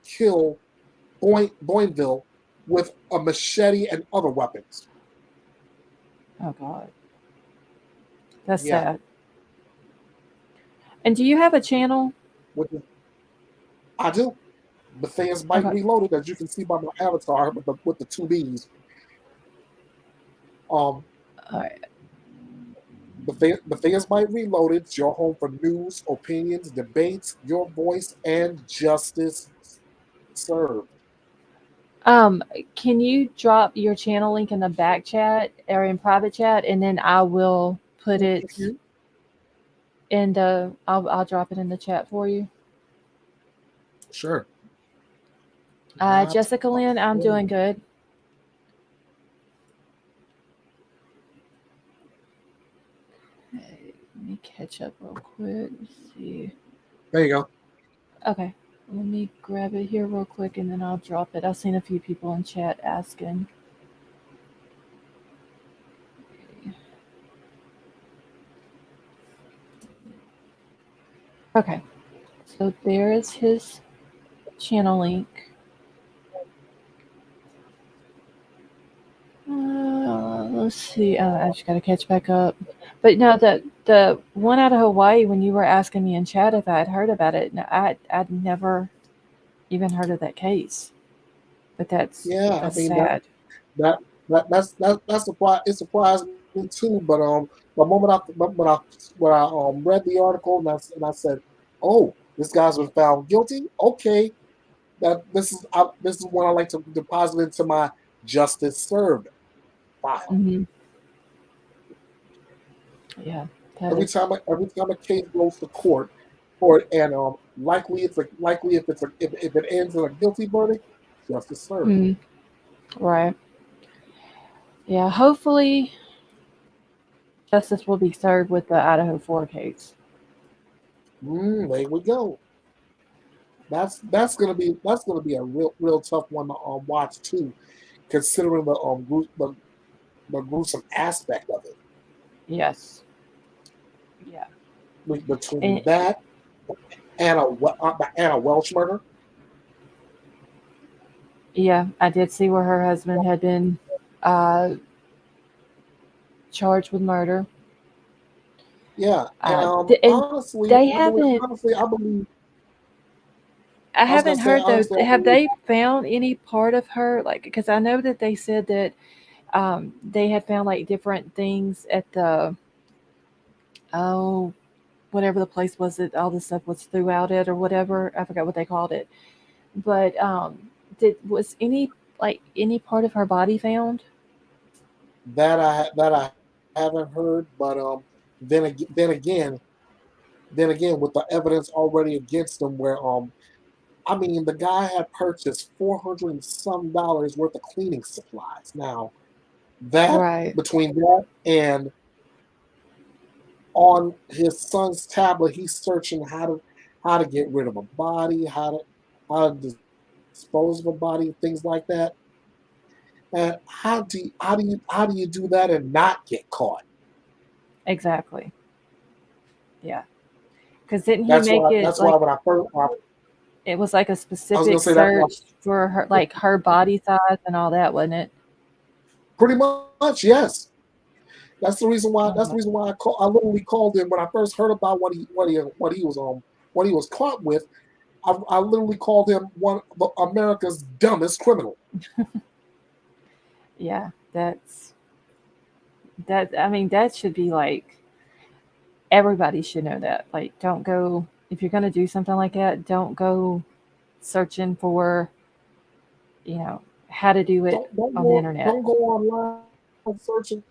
kill Boinville with a machete and other weapons. Oh god. That's Yeah, sad. And do you have a channel? with I do. Matthias Bite Okay. Reloaded, as you can see by my avatar with the two B's. Um, All right. Matthias Bite Reloaded is your home for news, opinions, debates, your voice, and justice served. Um, can you drop your channel link in the back chat or in private chat, and then I will put it Mhm. in the. I'll drop it in the chat for you. Sure. Not Jessica a Lynn, I'm doing problem. good. Okay, let me catch up real quick. Let's see. There you go. Okay, let me grab it here real quick, and then I'll drop it. I've seen a few people in chat asking. Okay, so there is his channel link. Let's see. I just got to catch back up. But no, the one out of Hawaii, when you were asking me in chat if I had heard about it, no, I'd never even heard of that case. But Yeah, I that's mean that sad. that that surprised it surprised me too. But the moment when I read the article and I said, oh, this guy's been found guilty. Okay, this is what I like to deposit into my justice served file. Hmm. Yeah, that Every is. time a case goes to court, and likely if it ends in a guilty verdict, justice served. Mm, right. Yeah. Hopefully, justice will be served with the Idaho 4 case. There we go. That's gonna be a real tough one to watch too, considering the gruesome aspect of it. Yes. Yeah. Between And that and a Welsh murder. yeah, I did see where her husband had been uh, charged with murder. Yeah, and And honestly, they I believe haven't. honestly, I believe I I was gonna haven't say heard though. honestly, I Have believe they found any part of her? Like, because I know that they said that they had found like different things at the oh whatever the place was that all this stuff was throughout it or whatever. I forgot what they called it. But did was any part of her body found? that I haven't heard, but then again, then again, then again, with the evidence already against him, where I mean, the guy had purchased $400 and some worth of cleaning supplies. Now that Right. between that and on his son's tablet, he's searching how to get rid of a body, how to dispose of a body, things like that. And how do you do that and not get caught? Exactly. Yeah. Because didn't he That's make why it that's why like when it was like a I was gonna specific say that's why search for her, like her body size and all that, wasn't it? pretty much yes. That's the reason why. That's Uh, the reason why I literally called him when I first heard about what he was caught with. I literally called him one of America's dumbest criminal. yeah, that. I mean, that should be like everybody should know that. Like, don't go if you're gonna do something like that. Don't go searching for how to do it Don't on the go internet. don't go online searching,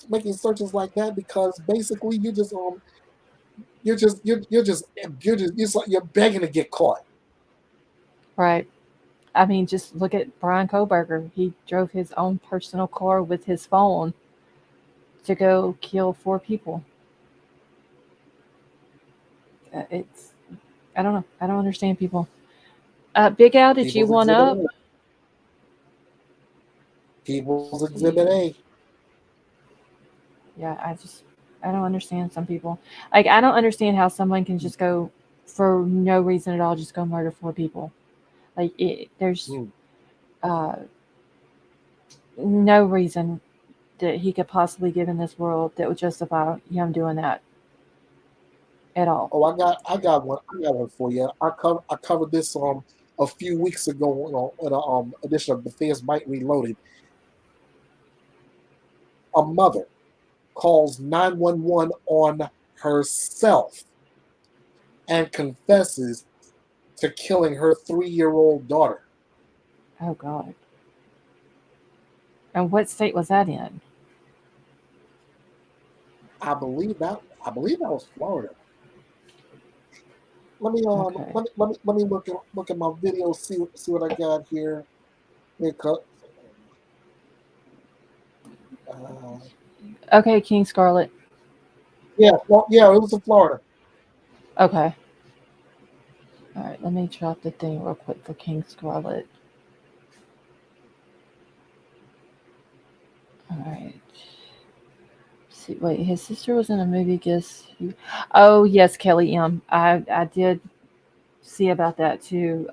making searches like that, because basically you're just like you're begging to get caught. Right. I mean, just look at Brian Kohberger. He drove his own personal car with his phone to go kill four people. It's I don't know. I don't understand people. Big Al, did you People's one Exhibit up? A. People's Exhibit See. A. Yeah, I don't understand some people. Like I don't understand how someone can just go for no reason at all just go murder four people. There's Hmm. uh, no reason that he could possibly give in this world that would justify him doing that at all. Oh, I got one for you. I covered this a few weeks ago on a edition of Bethesda Bite Reloaded. A mother calls 911 on herself and confesses to killing her 3-year-old daughter. Oh God. And what state was that in? I believe that was Florida. Let me Okay. look at my video, see what I got here. Because, uh, Okay, King Scarlet. yeah, well, yeah, it was in Florida. Okay. All right, let me drop the thing real quick for King Scarlet. All right. See, wait, his sister was in a movie. Guess who? Oh yes, Kelly M. I did see about that too.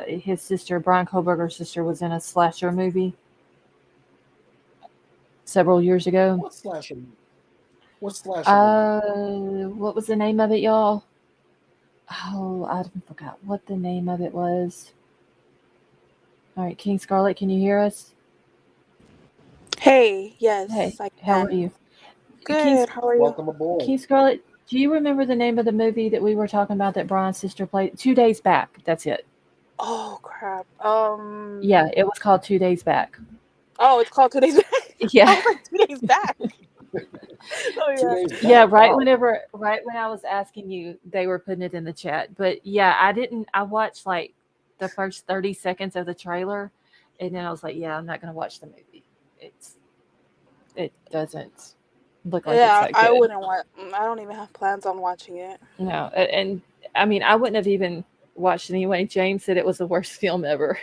His sister, Brian Kohberger's sister, was in a slasher movie several years ago. What slasher movie? What slasher movie? What was the name of it, y'all? Oh, I forgot what the name of it was. All right, King Scarlet, can you hear us? Hey, Hey, yes, I how are can. you? King Good. How are you? Welcome aboard. King Scarlet, do you remember the name of the movie that we were talking about that Brian's sister played? 2 Days Back. That's it. Oh crap. Yeah, it was called 2 Days Back. Oh, it's called 2 days back. I Yeah, was like 2 days back. Oh Two yeah. days yeah. back. Wow. Right when I was asking you, they were putting it in the chat. But yeah, I didn't. I watched like the first 30 seconds of the trailer, and then I was like, yeah, I'm not gonna watch the movie. It doesn't look like it's Yeah, that I good. wouldn't want. I don't even have plans on watching it. No, and I mean, I wouldn't have even watched it anyway. James said it was the worst film ever.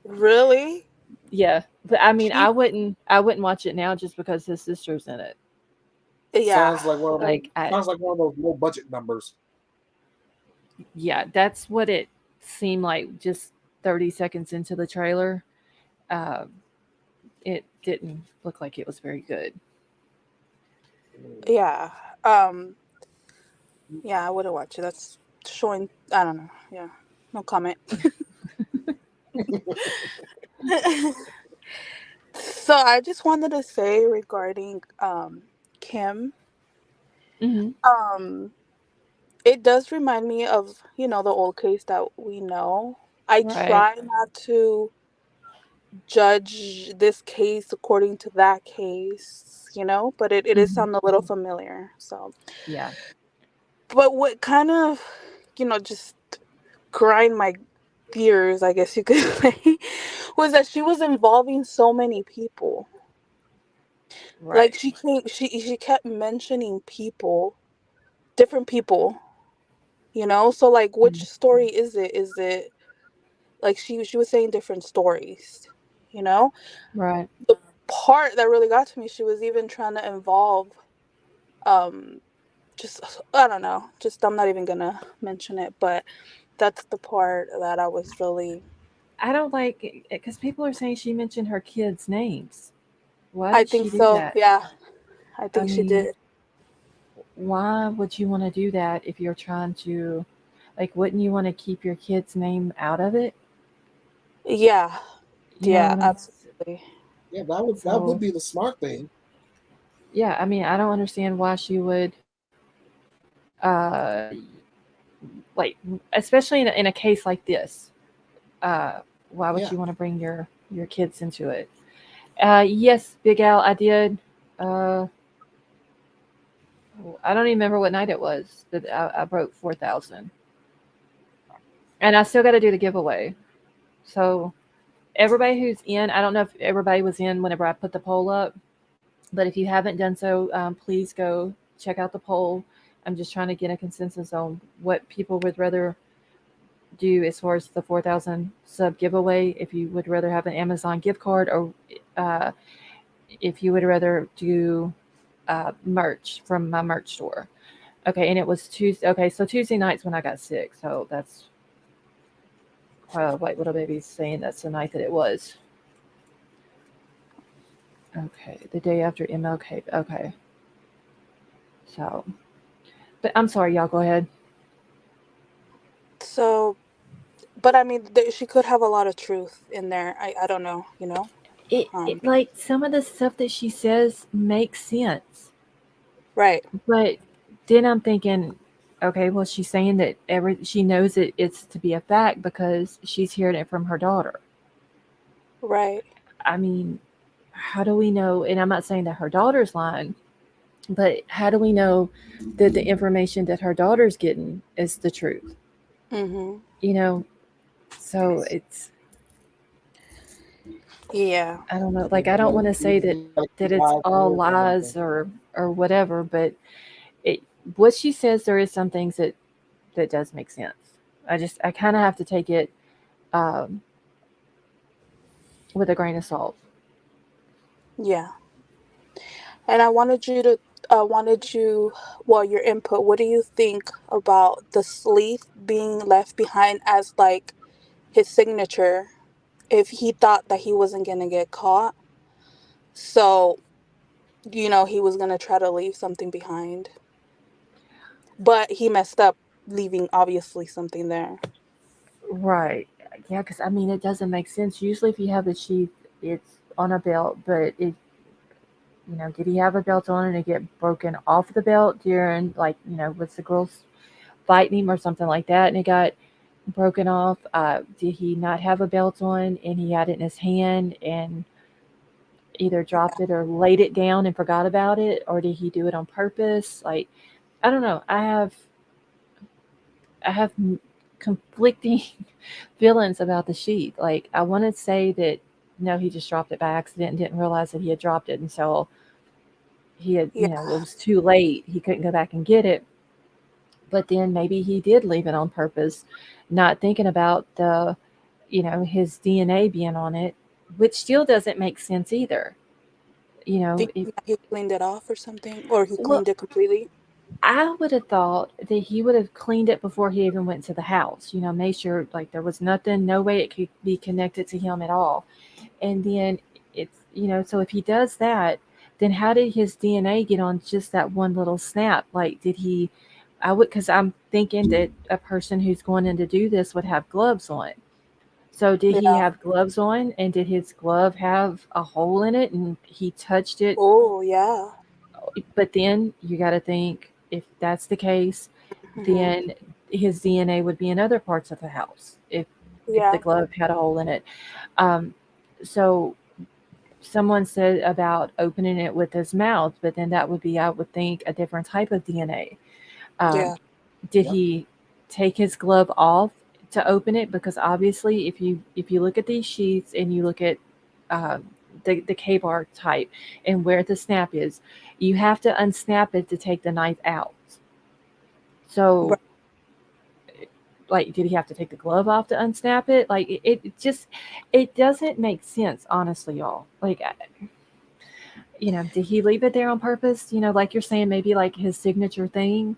Really? Yeah, but I mean, He. I wouldn't watch it now just because his sister's in it. Yeah. Sounds like one of those. Like, Sounds like one of those low budget numbers. yeah, that's what it seemed like just 30 seconds into the trailer. Uh, it didn't look like it was very good. Yeah. Yeah, I wouldn't watch it. That's showing. I don't know. Yeah. No comment. So I just wanted to say regarding Kim, Hmm. um it does remind me of, the old case that we know. I Right. try not to judge this case according to that case, but it is Hmm. sounding a little familiar. So, Yeah. but what kind of, just grind my gears, I guess you could say, was that she was involving so many people. Like Right. she kept mentioning people, different people, So like which Mhm. story is it? Is it like she was saying different stories, you know? Right. The part that really got to me, she was even trying to involve um just I don't know, just I'm not even gonna mention it, but that's the part that I was really I don't like it because people are saying she mentioned her kids' names. Why I did think she do so, that? yeah. I I think she mean, did. why would you want to do that if you're trying to, like, wouldn't you want to keep your kid's name out of it? Yeah. You know Yeah, what I'm absolutely. Yeah, that would so be the smart thing. yeah, I mean, I don't understand why she would uh like especially in a case like this. Uh why would Yeah. you want to bring your kids into it? Yes, Big Al, I did. Uh I don't even remember what night it was that I broke 4,000. And I still got to do the giveaway. So everybody who's in, I don't know if everybody was in whenever I put the poll up, but if you haven't done so, please go check out the poll. I'm just trying to get a consensus on what people would rather do as far as the 4,000 sub giveaway. If you would rather have an Amazon gift card, or uh, if you would rather do merch from my merch store. Okay, and it was Tuesday. Okay, so Tuesday night's when I got sick. So that's White Little Baby's saying that's the night that it was. Okay, the day after MLK. Okay, so, but I'm sorry, y'all. Go ahead. So, but I mean, she could have a lot of truth in there. I don't know, It Um, like some of the stuff that she says makes sense, right, but then I'm thinking, okay, well, she's saying that she knows it's to be a fact because she's hearing it from her daughter. right. I mean, how do we know? And I'm not saying that her daughter's lying, but how do we know that the information that her daughter's getting is the truth? Mm-hmm. You know, so Yeah. I don't know. You Like, I don't gotta, want to you say that gotta keep it's eyes all peeled for lies everything. or whatever, but it what she says, there is some things that does make sense. I kind of have to take it um, with a grain of salt. Yeah. And well, your input. What do you think about the sleeve being left behind as like his signature if he thought that he wasn't gonna get caught? So, he was gonna try to leave something behind, but he messed up leaving obviously something there. Right. Yeah, because I mean, it doesn't make sense. Usually, if you have a sheath, it's on a belt, but did he have a belt on and it get broken off the belt during, like, was the girls fighting him or something like that and it got broken off? Did he not have a belt on and he had it in his hand and either dropped it or laid it down and forgot about it, or did he do it on purpose? Like, I don't know. I have conflicting feelings about the sheath. Like, I want to say that no, he just dropped it by accident and didn't realize that he had dropped it until he had, Yeah. it was too late. He couldn't go back and get it. But then maybe he did leave it on purpose, not thinking about his DNA being on it, which still doesn't make sense either. You know, Thinking that he cleaned it off or something, or he well, cleaned it completely. I would have thought that he would have cleaned it before he even went to the house. You know, made sure like there was nothing, no way it could be connected to him at all. And then it's, you know, so if he does that, then how did his DNA get on just that one little snap? Like, did he? I would, because I'm thinking that a person who's going in to do this would have gloves on. So did he Yeah. have gloves on, and did his glove have a hole in it, and he touched it? Oh, yeah. But then you got to think, if that's the case, Hmm. then his DNA would be in other parts of the house if the Yeah. glove had a hole in it. Um, so someone said about opening it with his mouth, but then that would be, I would think, a different type of DNA. Um, Yeah. did Yep. he take his glove off to open it? Because obviously, if you look at these sheets and you look at um, the K-bar type and where the snap is, you have to unsnap it to take the knife out. So, Right. like, did he have to take the glove off to unsnap it? Like, it just, it doesn't make sense, honestly, y'all. Like, did he leave it there on purpose? Like you're saying, maybe like his signature thing,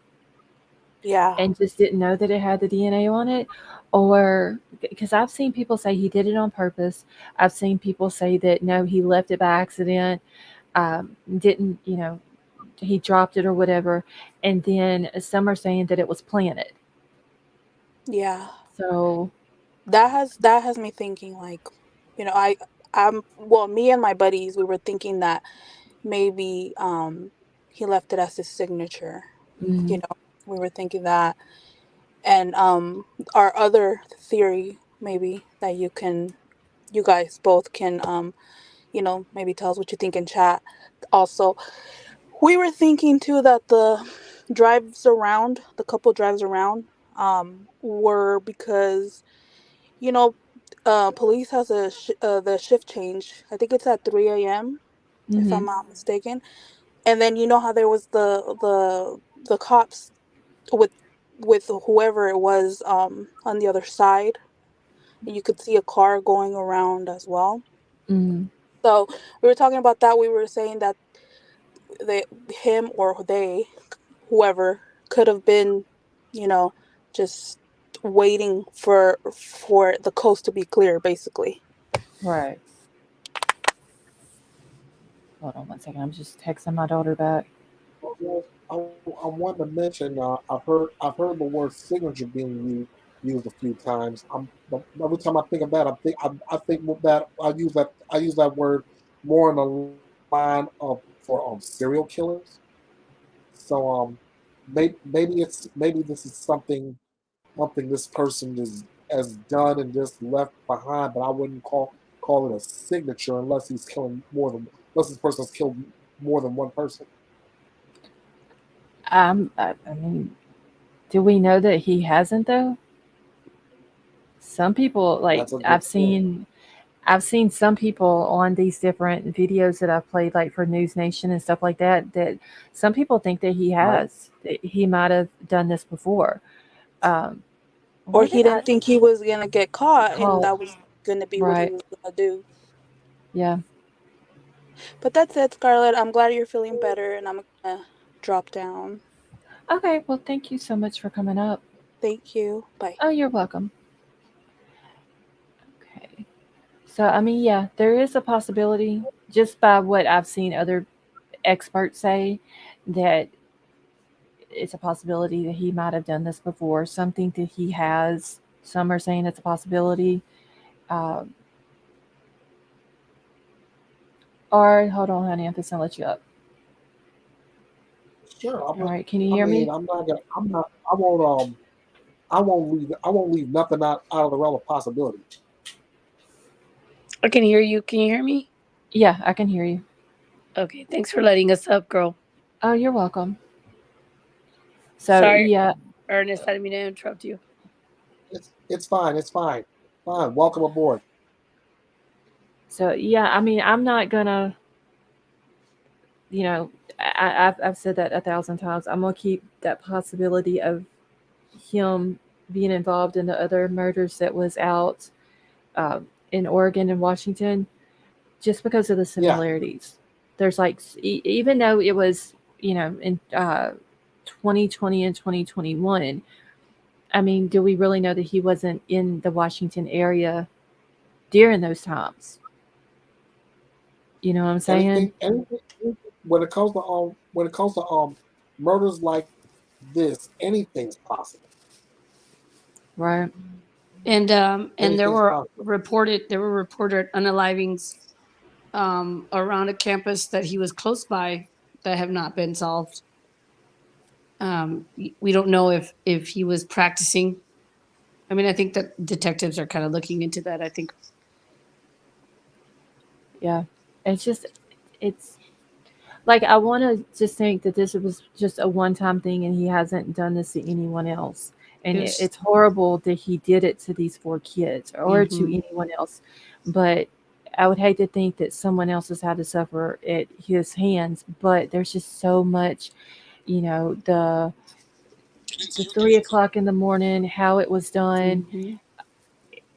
Yeah. and just didn't know that it had the DNA on it? Or because I've seen people say he did it on purpose. I've seen people say that no, he left it by accident, didn't, he dropped it or whatever. And then some are saying that it was planted. Yeah. So, That has me thinking, like, I'm well, me and my buddies, we were thinking that maybe he left it as his signature. You mm, know, we were thinking that. And our other theory, maybe, that you guys both can maybe tell us what you think in chat. Also, we were thinking too that the couple drives around were because, you know police has the shift change. I think it's at 3 a.m., if mm-hmm, I'm not mistaken. And then you know how there was the cops with whoever it was on the other side. You could see a car going around as well. mm, So we were talking about that. We were saying that they him or they, whoever, could have been, you know, just waiting for the coast to be clear, basically. right. Hold on one second. I'm just texting my daughter back. Well, I want to mention. I've heard the word signature being used a few times. Every time I think of that, I think that I use that word more in the line of for serial killers. So maybe this is something this person is has done and just left behind, but I wouldn't call it a signature unless this person's killed more than one person. I mean, do we know that he hasn't though? Some people, like That's a good I've point. seen, I've seen some people on these different videos that I've played, like for News Nation and stuff like that. That some people think that he Right? has, that he might have done this before. Um, Or what he did I didn't think he was gonna get caught, and call? that was gonna be what he Right? was gonna do. Yeah. But that's it, Scarlett. I'm glad you're feeling better, and I'm gonna drop down. Okay. Well, thank you so much for coming up. Thank you. Bye. Oh, you're welcome. Okay. So, I mean, yeah, there is a possibility, just by what I've seen other experts say, that it's a possibility that he might have done this before. Some think that he has. Some are saying it's a possibility. Um, or hold on, honey, I'm just gonna let you up. Sure. All right, can you I hear mean, me? I'm not gonna. I'm not. I won't leave nothing out of the realm of possibility. I can hear you. Can you hear me? Yeah, I can hear you. Okay, thanks for letting us up, girl. Oh, you're welcome. So Sorry, yeah, Ernest, I didn't mean to interrupt you. It's fine. It's fine. Fine. Welcome aboard. I mean, I'm not gonna, you know, I've said that 1,000 times. I'm gonna keep that possibility of him being involved in the other murders that was out in Oregon and Washington, just because of the Yeah. similarities. There's like even though it was in 2020 and 2021. I mean, do we really know that he wasn't in the Washington area during those times? You know what I'm saying? Anything when it comes to murders like this, anything's possible. Right. And Anything's possible. there were reported unalivings around a campus that he was close by that have not been solved. We don't know if he was practicing. I mean, I think that detectives are kind of looking into that. I think. Yeah. It's just it's like I want to just think that this was just a one-time thing and he hasn't done this to anyone else. And It's it's horrible that he did it to these four kids or to hmm anyone else. But I would hate to think that someone else has had to suffer at his hands. But there's just so much, the 3 o'clock in the morning, how it was done, hmm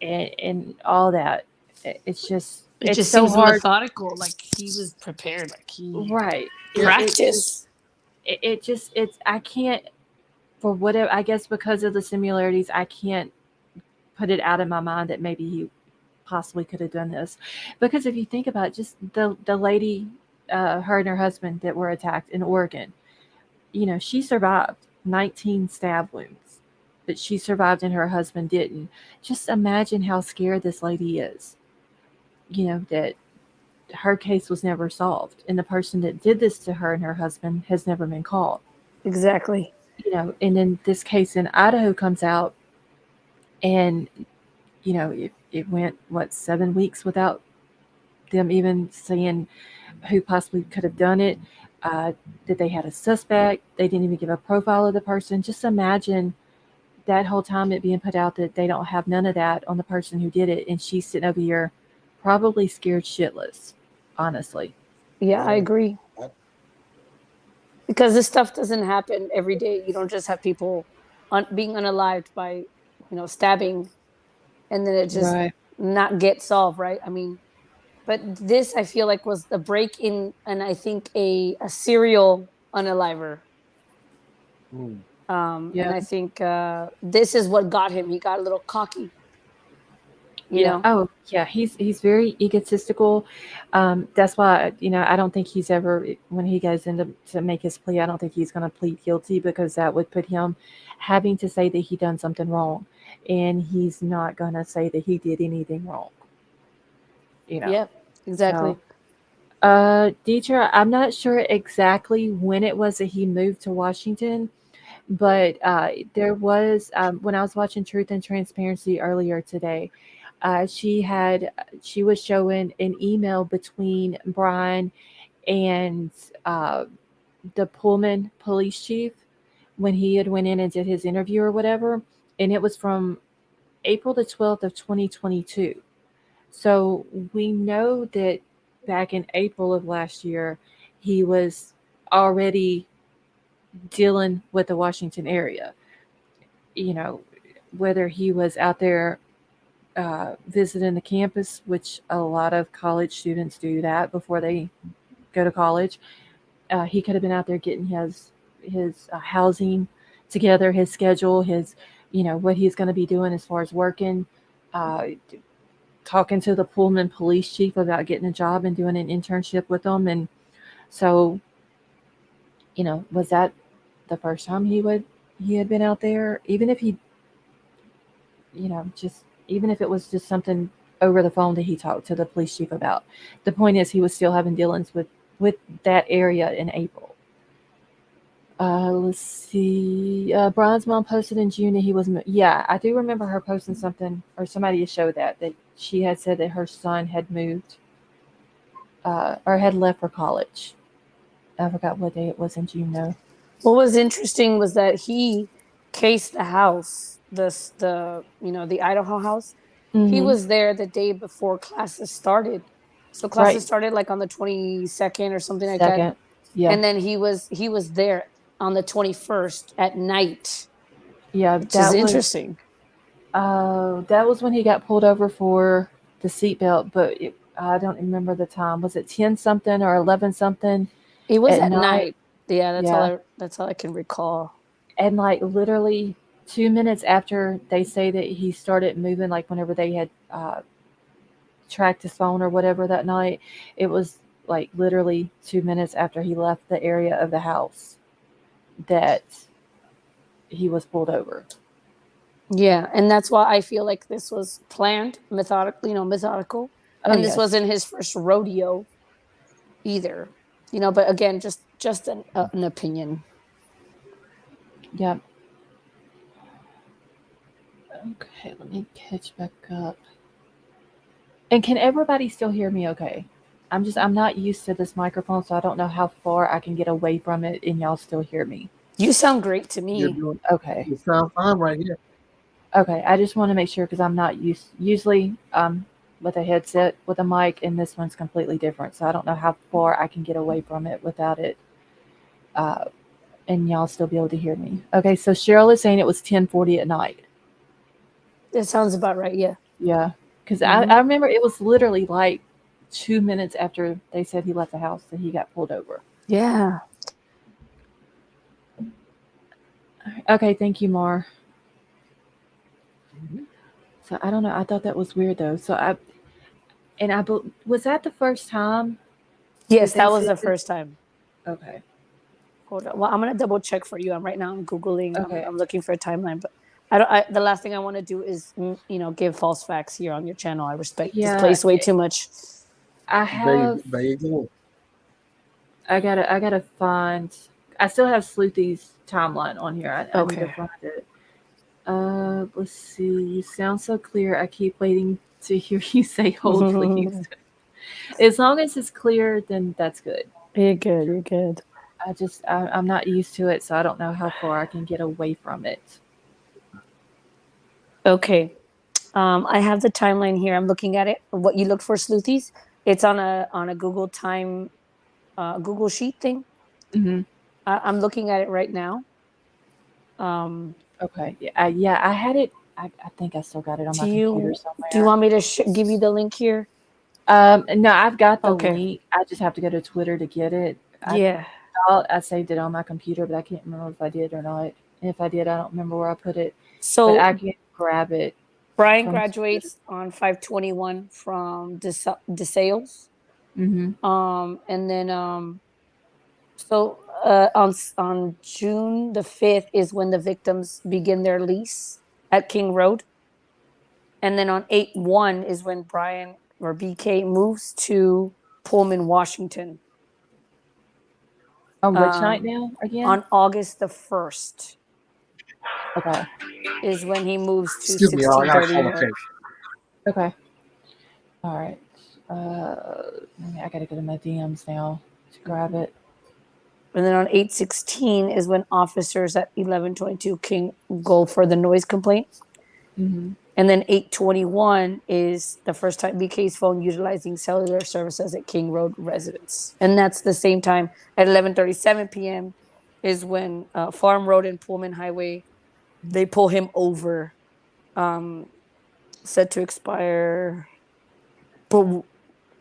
and all that. It's just It it's just so seems hard. methodical, like he was prepared, like he Right. Yeah. practiced. It's I can't, for whatever, I guess because of the similarities, I can't put it out of my mind that maybe he possibly could have done this. Because if you think about it, just the lady, her and her husband that were attacked in Oregon, she survived 19 stab wounds, but she survived and her husband didn't. Just imagine how scared this lady is, that her case was never solved and the person that did this to her and her husband has never been caught. Exactly. And then this case in Idaho comes out, and it went, what, 7 weeks without them even saying who possibly could have done it. uh, that they had a suspect, they didn't even give a profile of the person. Just imagine that whole time it being put out that they don't have none of that on the person who did it, and she's sitting over here probably scared shitless, honestly. Yeah, I Yeah. agree. I- Because this stuff doesn't happen every day. You don't just have people being unalived by, stabbing, and then it just Right. not get solved, right? I mean, but this I feel like was the break in, and I think a serial unaliver. mm. And Yeah. I think this is what got him. He got a little cocky, you Yeah. know. Oh, yeah. He's very egotistical. That's why I don't think he's ever, when he goes into to make his plea, I don't think he's going to plead guilty, because that would put him having to say that he done something wrong, and he's not going to say that he did anything wrong. You know. Yeah, So, exactly. Dietra, I'm not sure exactly when it was that he moved to Washington, but there was, when I was watching Truth and Transparency earlier today, she was showing an email between Bryan and uh, the Pullman police chief when he had went in and did his interview or whatever, and it was from April the 12th of 2022. So we know that back in April of last year, he was already dealing with the Washington area. You know, whether he was out there visiting the campus, which a lot of college students do that before they go to college. He could have been out there getting his housing together, his schedule, his what he's going to be doing as far as working. Uh, Talking to the Pullman police chief about getting a job and doing an internship with them. And so, was that the first time he had been out there? Even if he, just even if it was just something over the phone that he talked to the police chief about. The point is, he was still having dealings with that area in April. Let's see. Brian's mom posted in June that he was. Yeah, I do remember her posting something, or somebody had showed that she had said that her son had moved, or had left for college. I forgot what day it was in June though. What was interesting was that he cased the house, the Idaho house. He Mm-hmm. was there the day before classes started. So classes Right. started like on the 22nd or something like that. Second. Yeah. And then he was there on the 21st at night, Yeah. which is interesting. That was when he got pulled over for the seatbelt. But I don't remember the time. Was it 10 something or 11 something It was at at night? night. Yeah, Yeah. that's all I can recall. And like literally 2 minutes after they say that he started moving, like whenever they had tracked his phone or whatever that night, it was like literally 2 minutes after he left the area of the house that he was pulled over. Yeah, and that's why I feel like this was planned, methodical, Oh, and this yes. wasn't his first rodeo either. But again, just an opinion. Yep. Okay, let me catch back up. And can everybody still hear me okay? I'm not used to this microphone, so I don't know how far I can get away from it and y'all still hear me. You sound great to You're me. doing, Okay. you sound fine right here. Okay, I just want to make sure because I'm not usually with a headset with a mic, and this one's completely different. So I don't know how far I can get away from it without it, uh, and y'all still be able to hear me. Okay, so Cheryl is saying it was 10:40 at night. That sounds about right. Yeah. Yeah, because Mhm. I remember it was literally like 2 minutes after they said he left the house that he got pulled over. Yeah. Okay, thank you, Mar. Mhm. So I don't know. I thought that was weird though. Was that the first time that Yes, they that was said the this? first time. Okay. Hold on. Well, I'm gonna double check for you. Right now I'm googling. I'm, Okay. I'm looking for a timeline, but I don't. The last thing I want to do is give false facts here on your channel. I respect this Yeah, place way too much. I have. There you go. I gotta find. I still have Sleuthy's timeline on here. I need to Okay. find it. Let's see. You sound so clear. I keep waiting to hear you say "hold, please." As long as it's clear, then that's good. You're good. You're good. I'm not used to it, so I don't know how far I can get away from it. Okay. I have the timeline here. I'm looking at it. What you look for, Sleuthies? It's on a Google time, Google sheet thing. Hmm. I'm looking at it right now. Um, Okay. Yeah. I had it. I think I still got it on do my computer you do you somewhere. want me to give you the link here? No, I've got the Okay. link. I just have to go to Twitter to get it. Yeah. I saved it on my computer, but I can't remember if I did or not. And if I did, I don't remember where I put it. But So I can grab it Bryan from Twitter. graduates on 5/21 from DeSales. Mm-hmm. And then so on June the 5th is when the victims begin their lease at King Road. And then on 8/1 is when Bryan or BK moves to Pullman, Washington. On which night Um, now again? on August the 1st Okay. is when he moves to Excuse me, y'all. I got a call 1630 to take. North. Okay. All right. I gotta go to my DMs now to grab it. And then on 8/16 is when officers at 1122 King go for the noise complaint. Mm-hmm. And then 8/21 is the first time BK's phone utilizing cellular services at King Road residence. And that's the same time at 11:37 p.m. is when Farm Road and Pullman Highway, they pull him over, set to expire. But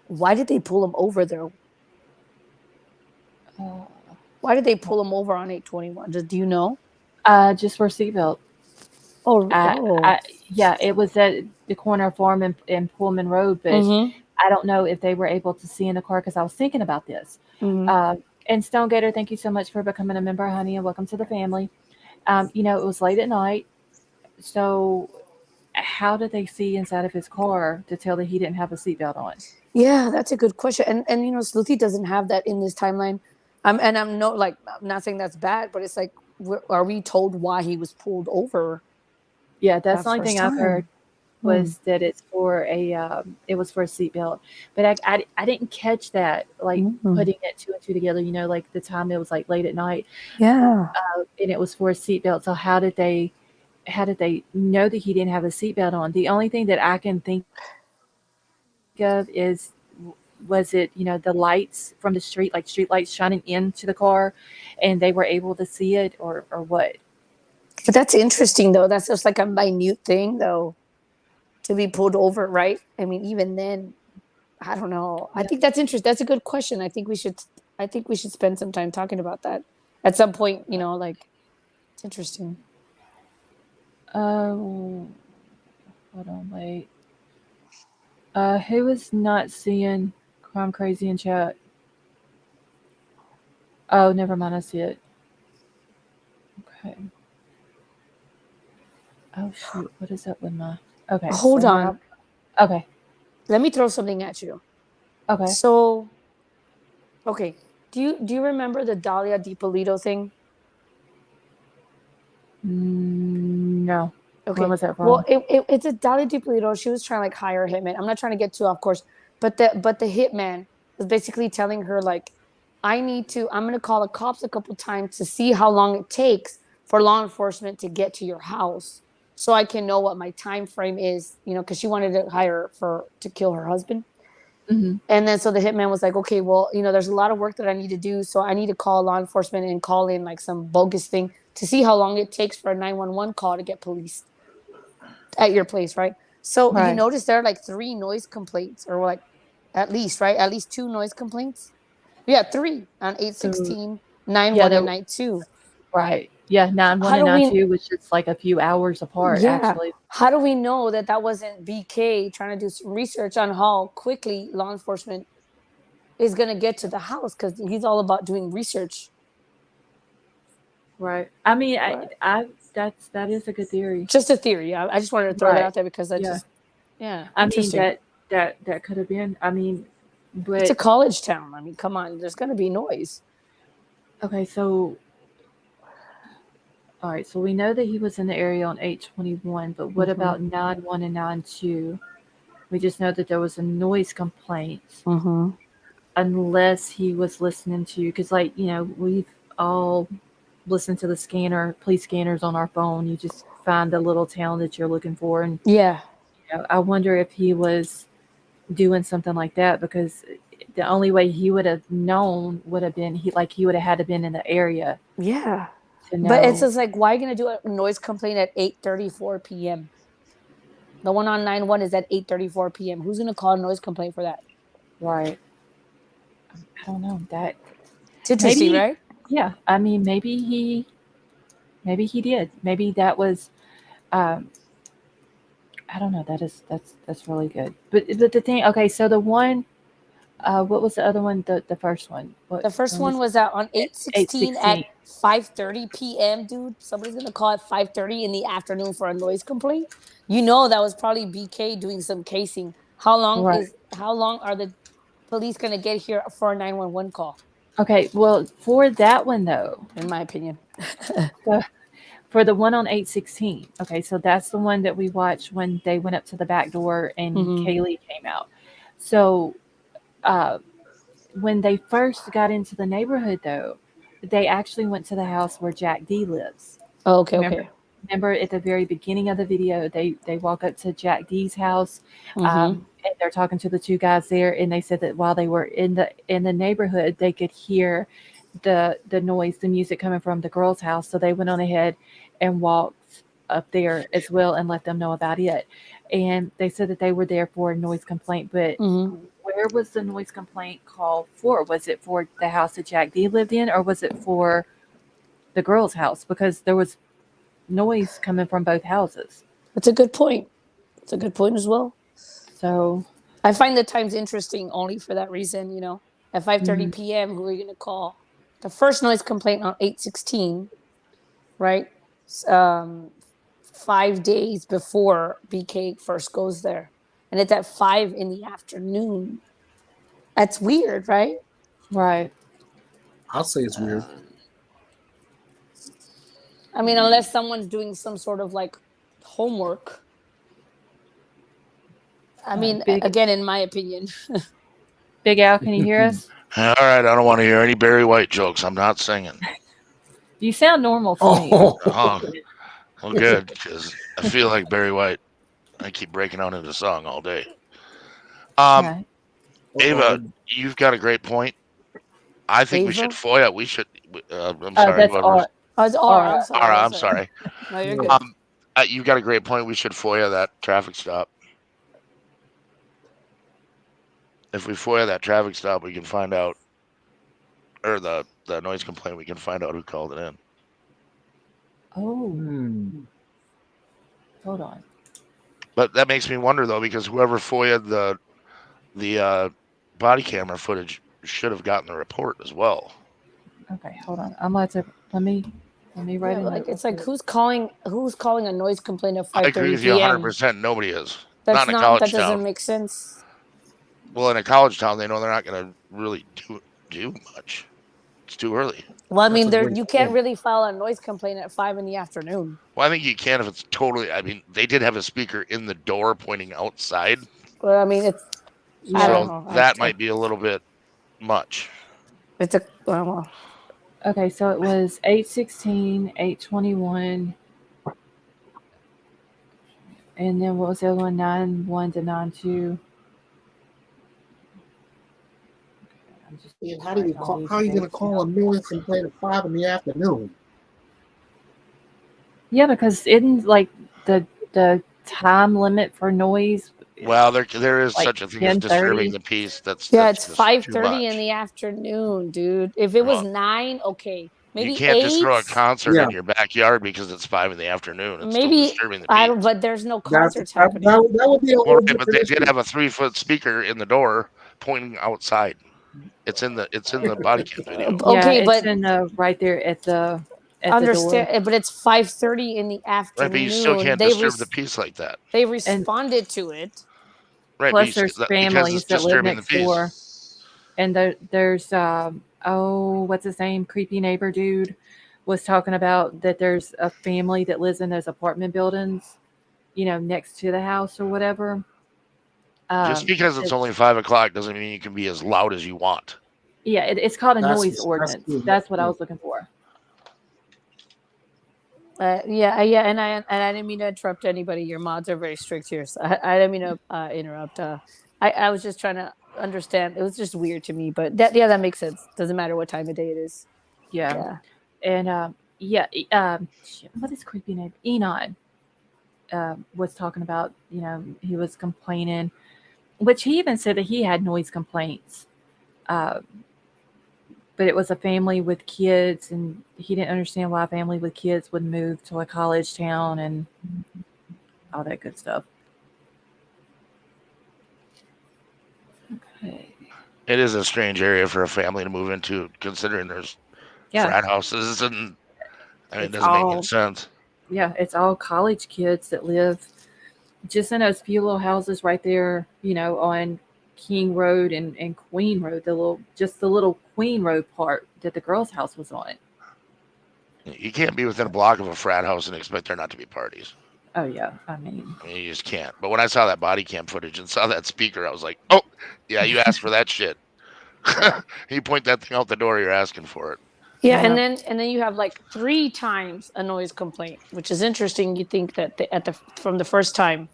why did they pull him over there? Uh, Why did they pull him over on 8/21? Do you know? just for seatbelt. Oh, I, oh. yeah, it was at the corner of Farm and Pullman Road, but Mm-hmm. I don't know if they were able to see in the car because I was thinking about this. Mm-hmm. And Stone Gator, thank you so much for becoming a member, honey, and welcome to the family. It was late at night, so how did they see inside of his car to tell that he didn't have a seatbelt on? Yeah, that's a good question. And Sluti doesn't have that in this timeline. I'm I'm not saying that's bad, but it's like, are we told why he was pulled over Yeah, that's that the only first thing I've heard time? was that it was for a seatbelt. But I didn't catch that, like Mm. putting it two and two together. Like the time it was like late at night, Yeah. and it was for a seatbelt. So how did they know that he didn't have a seatbelt on? The only thing that I can think of is was it the lights from the street, like street lights shining into the car, and they were able to see it, or what? But that's interesting though. That's just like a minute thing though to be pulled over, right? I mean, even then. I don't know. I think that's interesting. That's a good question. I think we should spend some time talking about that at some point. Like it's interesting. Oh, hold on, wait. Who is not seeing Crime Crazy in chat? Oh, never mind. I see it. Okay. Oh shoot, what is up with my? Okay, Hold so on. now. Okay. Let me throw something at you. Okay. So, okay, do you remember the Dahlia DiPolito thing? No. When Okay. was that Well, from? it's a Dahlia DiPolito. She was trying to like hire a hitman. I'm not trying to get too off course, but the hitman was basically telling her like, I'm gonna call the cops a couple times to see how long it takes for law enforcement to get to your house, so I can know what my time frame is. Because she wanted to hire her to kill her husband. Mm-hmm. And then so the hitman was like, okay, well, there's a lot of work that I need to do. So I need to call law enforcement and call in like some bogus thing to see how long it takes for a 911 call to get police at your place, right? So you Right. notice there are like 3 noise complaints, or like at least, right? At least 2 noise complaints. Yeah, 3 on So 816, 9 yeah, 1 there. and 9 2. Right. Yeah, 9-1 How and do we 9-2 was just like a few hours apart, Yeah. actually. How do we know that that wasn't BK trying to do some research on how quickly law enforcement is going to get to the house, because he's all about doing research. Right. I mean, Right. that is a good theory. Just a theory. I just wanted to throw that Right. out there because Yeah. yeah, I mean interesting. that could have been. I mean, It's a but college town. I mean, come on, there's going to be noise. okay. So all right. So we know that he was in the area on 821, but what Mm-hmm. about 9-1 and 9-2? We just know that there was a noise complaint. Mm-hmm. Unless he was listening to, because we've all listened to the police scanners on our phone. You just find the little town that you're looking for, and Yeah. I wonder if he was doing something like that, because the only way he would have known would have been he would have had to been in the area Yeah. to But it's know. just like, why are you going to do a noise complaint at 8:34 p.m.? The one on 9-1 is at 8:34 p.m. Who's going to call a noise complaint for that? Right. I don't know that. It's interesting, Maybe. right? Yeah. I mean, maybe he did. Maybe that was. Um, I don't know. That's really good. But the thing. Okay. So the one. What was the other one? The first one. The first When one was was out on 8/16 at 816? 5:30 p.m., dude. Somebody's going to call at 5:30 in the afternoon for a noise complaint. That was probably BK doing some casing. Right. How long are the police going to get here for a 911 call, Okay. Well, for that one though, in my opinion? the, for the one on 816. Okay, so that's the one that we watched when they went up to the back door and Mm-hmm. Kaylee came out. So uh, when they first got into the neighborhood, though, they actually went to the house where Jack D lives. Oh, okay, Remember, okay. remember at the very beginning of the video, they walk up to Jack D's house, Mm-hmm. and they're talking to the 2 guys there, and they said that while they were in the neighborhood, they could hear the noise, the music coming from the girl's house. So they went on ahead and walked up there as well and let them know about it. And they said that they were there for a noise complaint, but Mm-hmm. where was the noise complaint called for? Was it for the house that Jack D lived in, or was it for the girl's house? Because there was noise coming from both houses. That's a good point. It's a good point as well. So, I find the times interesting only for that reason. At 5:30 mhm, p.m., who are you going to call? The first noise complaint on 8/16, right? Um, 5 days before BK first goes there, and it's at 5 in the afternoon. That's weird, right? right. I'll say it's weird. I mean, unless someone's doing some sort of like homework. I All right. mean, again, in my opinion. Big Al, can you hear us? All right, I don't want to hear any Barry White jokes. I'm not singing. You sound normal to me. Oh, well, good, because I feel like Barry White. I keep breaking out into song all day. Right. Ava, you've got a great point. I think we should Ava? FOIA. We should. I'm sorry. That's What R. was? Oh, it's R. R. I'm sorry. All right, I'm sorry. No, you're good. You've got a great point. We should FOIA that traffic stop. If we FOIA that traffic stop, we can find out, or the noise complaint, we can find out who called it in. Oh, Hmm. hold on. But that makes me wonder though, because whoever FOIA'd the body camera footage should have gotten the report as well. Okay, hold on. I'm going to let me write Yeah, a like note. it's like who's calling a noise complaint at I agree 5:30 with you p.m. 100%. Nobody is. That's Not in a not, that college doesn't town. make sense. Well, in a college town, they know they're not going to really do much. It's too early. Well, I That's mean, a there great you can't point. really file a noise complaint at 5 in the afternoon. Well, I think you can if it's totally. I mean, they did have a speaker in the door pointing outside, Well, I mean, it's I don't so know. that might be a little bit much. It's a well, Okay, so it was 8:16, 8:21, and then what was the other one? 9:1 to 9:2. I'm just And how writing all these are you gonna dates call a down. noise complaint at 5 in the afternoon? Yeah, because isn't like the time limit for noise Well, there is like such a thing as 10:30? disturbing the peace. That's yeah, it's just too 5:30 in much. the afternoon, dude. If it was Well, 9, okay, you maybe can't just 8, throw a concert Yeah, in your backyard because it's 5 in the afternoon. It's still maybe disturbing the I peace. don't. But there's no that's concerts that, happening. that would be a Well, whole right, but different they did issue. have a 3-foot speaker in the door pointing outside. It's in the body cam video. Yeah, Okay, it's but in the right there at the door. understand. But it's 5:30 in the Right, but you still afternoon. can't disturb the peace like that. They And responded to it. Right, but plus there's because it's families that live disturbing the next peace. door. And there's oh, what's his name? Creepy neighbor dude was talking about that there's a family that lives in those apartment buildings, next to the house or whatever. Just because it's only 5 o'clock doesn't mean you can be as loud as you want. Yeah, it's called a noise That's ordinance. true. That's what I was looking for. Yeah, and I didn't mean to interrupt anybody. Your mods are very strict here, so I didn't mean to interrupt. I was just trying to understand. It was just weird to me, but that makes sense. Doesn't matter what time of day it is. Yeah, Yeah, and shit, what is creepy name? Enon was talking about. He was complaining, which he even said that he had noise complaints. Uh, but it was a family with kids, and he didn't understand why a family with kids would move to a college town and all that good stuff. Okay. It is a strange area for a family to move into, considering there's frat houses, and it doesn't make any sense. Yeah, it's all college kids that live just in those few little houses right there, on King Road and Queen Road, the little Queen Road part that the girls' house was on. You can't be within a block of a frat house and expect there not to be parties. Oh yeah, I mean, You just can't. But when I saw that body cam footage and saw that speaker, I was like, oh, yeah, you asked for that shit. You point that thing out the door, you're asking for it. yeah, and then you have like 3 times a noise complaint, which is interesting. You think that from the first time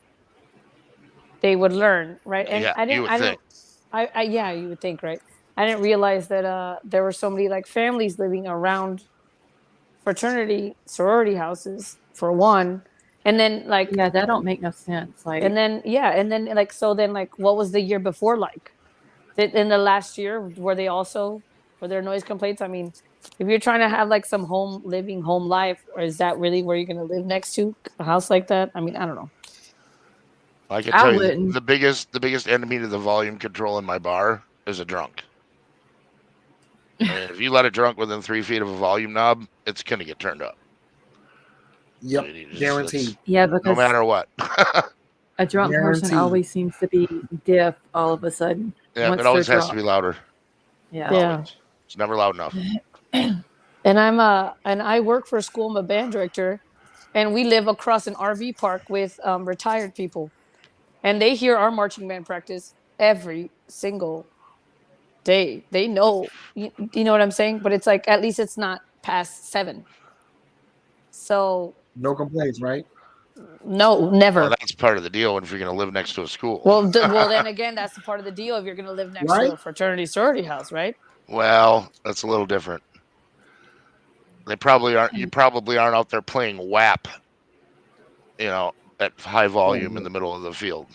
they would learn, right? And Yeah, you would think. yeah, you would think, right? I didn't realize that there were so many like families living around fraternity sorority houses for one, and then like yeah, that don't make no sense. Like, and then like what was the year before like? In the last year were there noise complaints? I mean, if you're trying to have like some home life, or is that really where you're going to live next to a house like that? I mean, I don't know. I can I tell you wouldn't. the biggest enemy to the volume control in my bar is a drunk. I mean, if you let a drunk within 3 feet of a volume knob, it's going to get turned up. Yep, I mean, guaranteed. Yeah, no because matter what. a drunk person Guaranteed. always seems to be deaf all of a sudden. Yeah, once it always they're has to be drunk. louder. Yeah. Always. It's never loud enough. And I work for a school. I'm a band director, and we live across an RV park with retired people, and they hear our marching band practice every single day. They know, you know what I'm saying? But it's like at least it's not past 7. So No complaints, right? no, never. Well, that's part of the deal if you're going to live next to a school. Well, then again, that's the part of the deal if you're going to live next to a fraternity sorority house, right? Well, that's a little different. They probably aren't. You probably aren't out there playing WAP, at high volume in the middle of the field.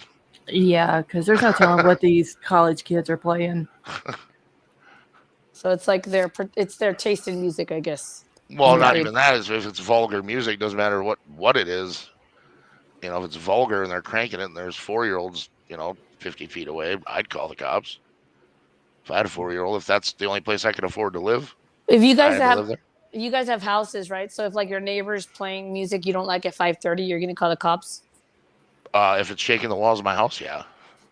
Yeah, because there's no telling what these college kids are playing. So it's like it's their taste in music, I guess. Well, not Right. even that. Is if it's vulgar music, doesn't matter what it is. If it's vulgar and they're cranking it, and there's 4-year-olds, 50 feet away, I'd call the cops. If I had a 4-year-old, if that's the only place I could afford to live, If you I guys had to live have there. you guys have houses, right? So if like your neighbor's playing music you don't like at 5:30, you're gonna call the cops. If it's shaking the walls of my house, yeah.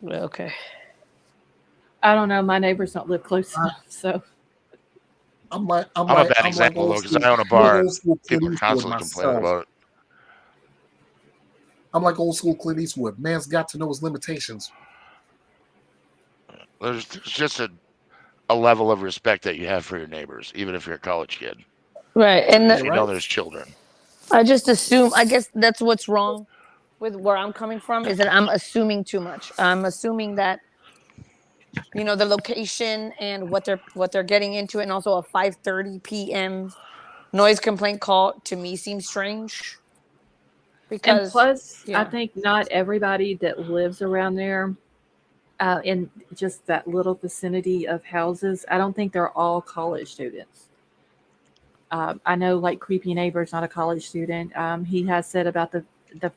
Okay. I don't know. My neighbors don't live close I, enough, so I'm like I'm I'm a like bad I'm like example old though, because school. I own a I'm like bar old and school Clint people are Eastwood constantly complaining myself. about it. I'm like old school Clint Eastwood. Man's got to know his limitations. There's just a level of respect that you have for your neighbors, even if you're a college kid. Right. And Because You're you know right. there's children. I just assume, I guess that's what's wrong with where I'm coming from, is that I'm assuming too much. I'm assuming that the location and what they're getting into, and also a 5:30 p.m. noise complaint call to me seems strange and because plus, I yeah. think not everybody that lives around there, in just that little vicinity of houses, I don't think they're all college students. I know, like Creepy Neighbor's not a college student. He has said about the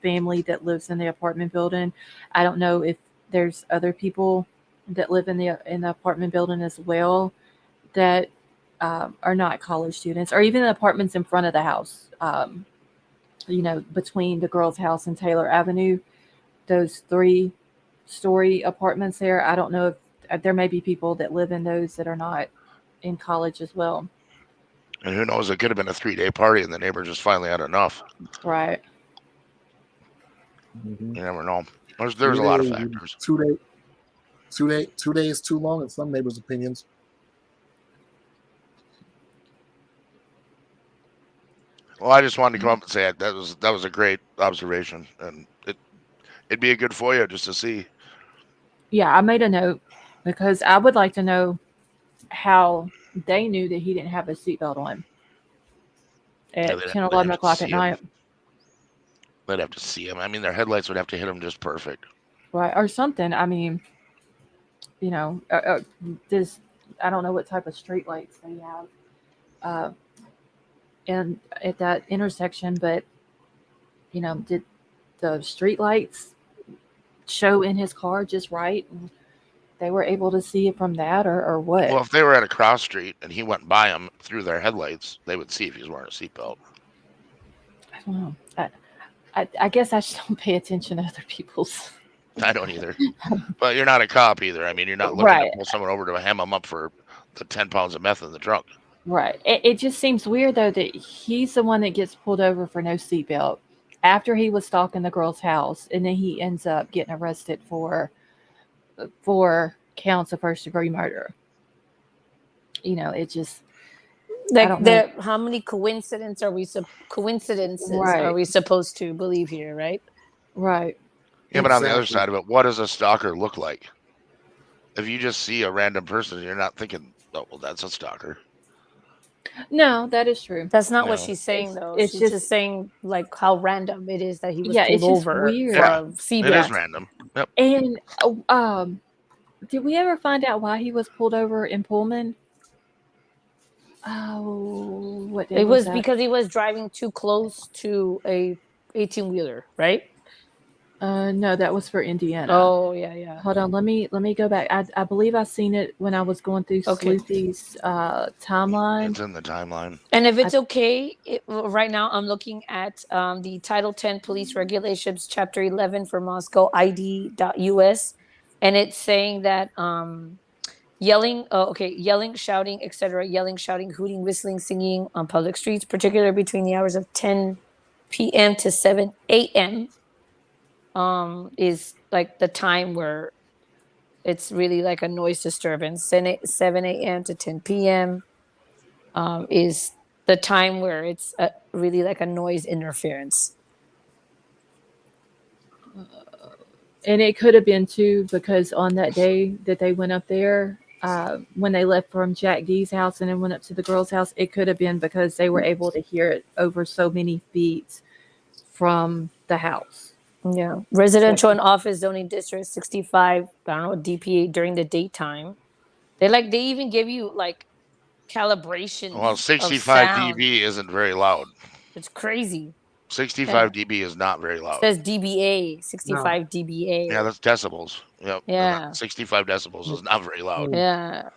family that lives in the apartment building. I don't know if there's other people that live in the apartment building as well that are not college students, or even the apartments in front of the house. Between the girls' house and Taylor Avenue, those 3-story apartments there. I don't know if there may be people that live in those that are not in college as well. And who knows, it could have been a 3-day party and the neighbor just finally had enough. Right. Mm-hmm. You never know. There's 3 a lot of days, factors. 2 days, 2 days too long in some neighbors' opinions. Well, I just wanted to come up and say that was a great observation, and it'd be a good for you just to see. Yeah, I made a note because I would like to know how they knew that he didn't have a seatbelt on Yeah, at 10, they'd 11 have to o'clock at see him. night. They'd have to see him. I mean, their headlights would have to hit him just perfect. Right. Or something. I mean, you know, uh, uh, this, I don't know what type of street lights they have uh, and at that intersection, but, did the street lights show in his car just right? And they were able to see it from that, or what? Well, if they were at a cross street and he went by them through their headlights, they would see if he's wearing a seatbelt. I don't know. I guess I just don't pay attention to other people's. I don't either. But you're not a cop either. I mean, you're not looking Right. to pull someone over to hem them up for the 10 pounds of meth in the trunk. Right. It just seems weird though that he's the one that gets pulled over for no seatbelt after he was stalking the girl's house, and then he ends up getting arrested for 4 counts of first-degree murder. It just I Like don't know. how many coincidences are Right. we supposed to believe here, right? Right. Yeah, but on the other Exactly. side of it, what does a stalker look like? If you just see a random person, you're not thinking, oh, well, that's a stalker. No, that is true. That's not what No. she's saying though. It's She's just just saying like how random it is that he was yeah, pulled it's just over weird. for Yeah, a it seatbelt. is random. Yep. And did we ever find out why he was pulled over in Pullman? Oh, what day It was was that? because he was driving too close to a 18-wheeler, right? No, that was for Indiana. Oh yeah. Hold on, let me go back. I believe I seen it when I was going through Okay. Sleuthy's timeline. It's in the timeline. And if it's okay, right now I'm looking at the Title 10 Police Regulations, Chapter 11 for Moscow ID.us, and it's saying that yelling, yelling, shouting, etc., yelling, shouting, hooting, whistling, singing on public streets, particularly between the hours of 10 p.m. to 7 a.m., is like the time where it's really like a noise disturbance. 7 a.m. to 10 p.m. Is the time where it's really like a noise interference. And it could have been too because on that day that they went up there, when they left from Jack D's house and then went up to the girl's house, it could have been because they were able to hear it over so many feet from the house. Yeah. Residential and office zoning district 65, I don't know, DPA during the daytime. They even give you like calibrations Well, of 65 sound. dB isn't very loud. It's crazy. 65 dB is not very It loud. says DBA, No. 65 DBA. Yeah, that's decibels. Yep. Yeah. 65 decibels is not very loud. Yeah.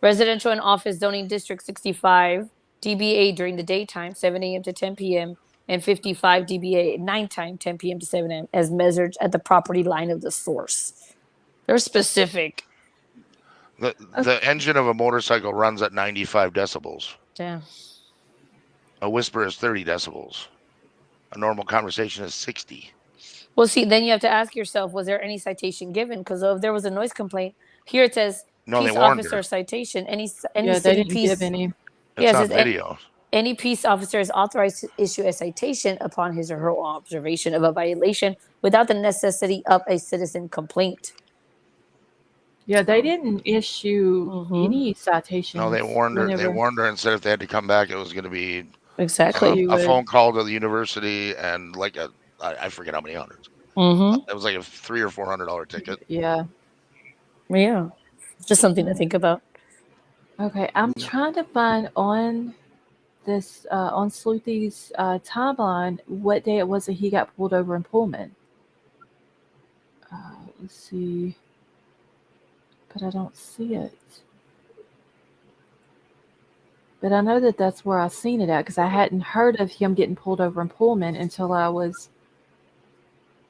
Residential and office zoning district 65, DBA during the daytime, 7 a.m. to 10 p.m., and 55 DBA at nighttime, 10 p.m. to 7 a.m., as measured at the property line of the source. They're specific. The engine of a motorcycle runs at 95 decibels. Yeah. A whisper is 30 decibels. A normal conversation is 60. Well, see, then you have to ask yourself, was there any citation given? Because if there was a noise complaint, here it says No, they peace warned officer her. citation. Any Yeah, they city didn't give peace. any. It's it on says video. any peace officer is authorized to issue a citation upon his or her observation of a violation without the necessity of a citizen complaint. Yeah, they didn't issue any citations. No, they warned her. They warned her and said if they had to come back, it was going to be Exactly. a phone call to the university and like I forget how many hundreds. It was like a $300 or $400 ticket. Yeah. Yeah. Just something to think about. Okay, I'm trying to find on this on Sleuthy's timeline what day it was that he got pulled over in Pullman. Let's see, but I don't see it. But I know that that's where I seen it at because I hadn't heard of him getting pulled over in Pullman until I was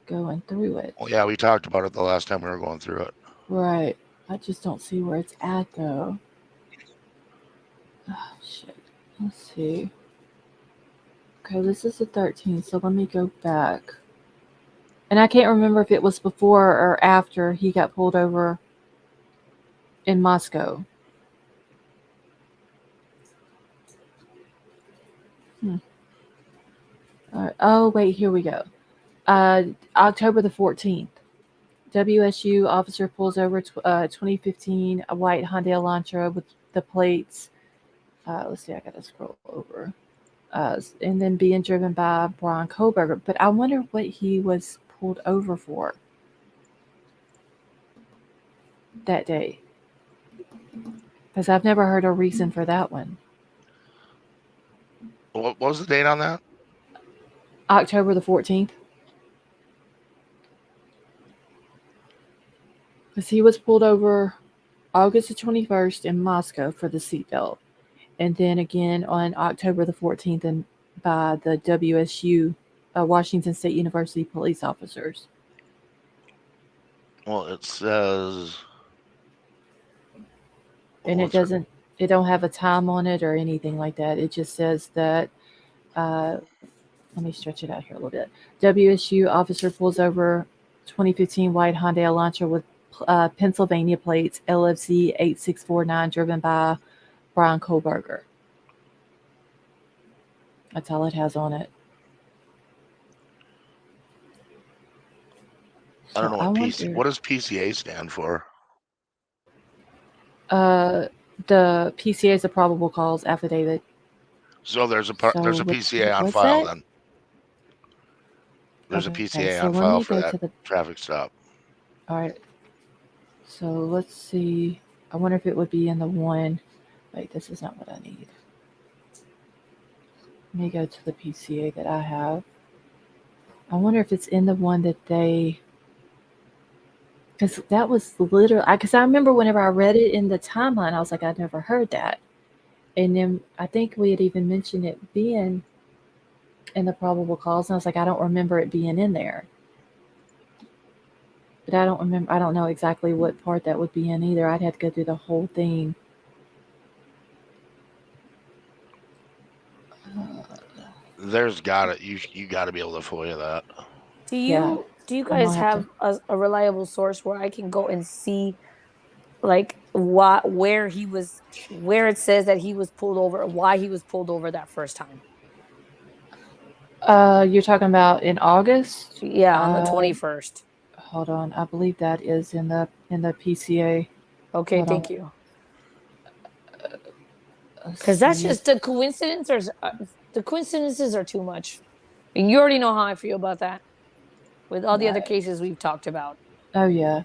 going through it. Well, yeah, we talked about it the last time we were going through it. Right. I just don't see where it's at though. Oh shit. Let's see. Okay, this is the 13th, so let me go back. And I can't remember if it was before or after he got pulled over in Moscow. All right. Oh, wait, here we go. October the 14th. WSU officer pulls over 2015 a white Hyundai Elantra with the plates. Let's see, I gotta scroll over. And then being driven by Bryan Kohberger. But I wonder what he was pulled over for that day. Because I've never heard a reason for that one. What was the date on that? October the 14th. Because he was pulled over August the 21st in Moscow for the seatbelt. And then again on October the 14th and by the WSU, Washington State University police officers. Well, it says... And it don't have a time on it or anything like that. It just says that, let me stretch it out here a little bit. WSU officer pulls over 2015 white Hyundai Elantra with Pennsylvania plates, LFC 8649, driven by Bryan Kohberger. That's all it has on it. I don't know what does PCA stand for? The PCA is a probable cause affidavit. So there's a PCA on file then. There's a PCA on file for that traffic stop. All right. So let's see. I wonder if it would be in the one. Wait, this is not what I need. Let me go to the PCA that I have. I wonder if it's in the one that they... Because that was literally... Because I remember whenever I read it in the timeline, I was like, I'd never heard that. And then I think we had even mentioned it being in the probable cause. And I was like, I don't remember it being in there. But I don't remember. I don't know exactly what part that would be in either. I'd have to go through the whole thing. There's you gotta be able to FOIA that. Do you guys have a reliable source where I can go and see like where it says that he was pulled over, why he was pulled over that first time? You're talking about in August? Yeah, on the 21st. Hold on. I believe that is in the PCA. Okay, thank you. Because that's just the coincidence, or the coincidences are too much. And you already know how I feel about that. with all the other Right. cases we've talked about. Oh yeah.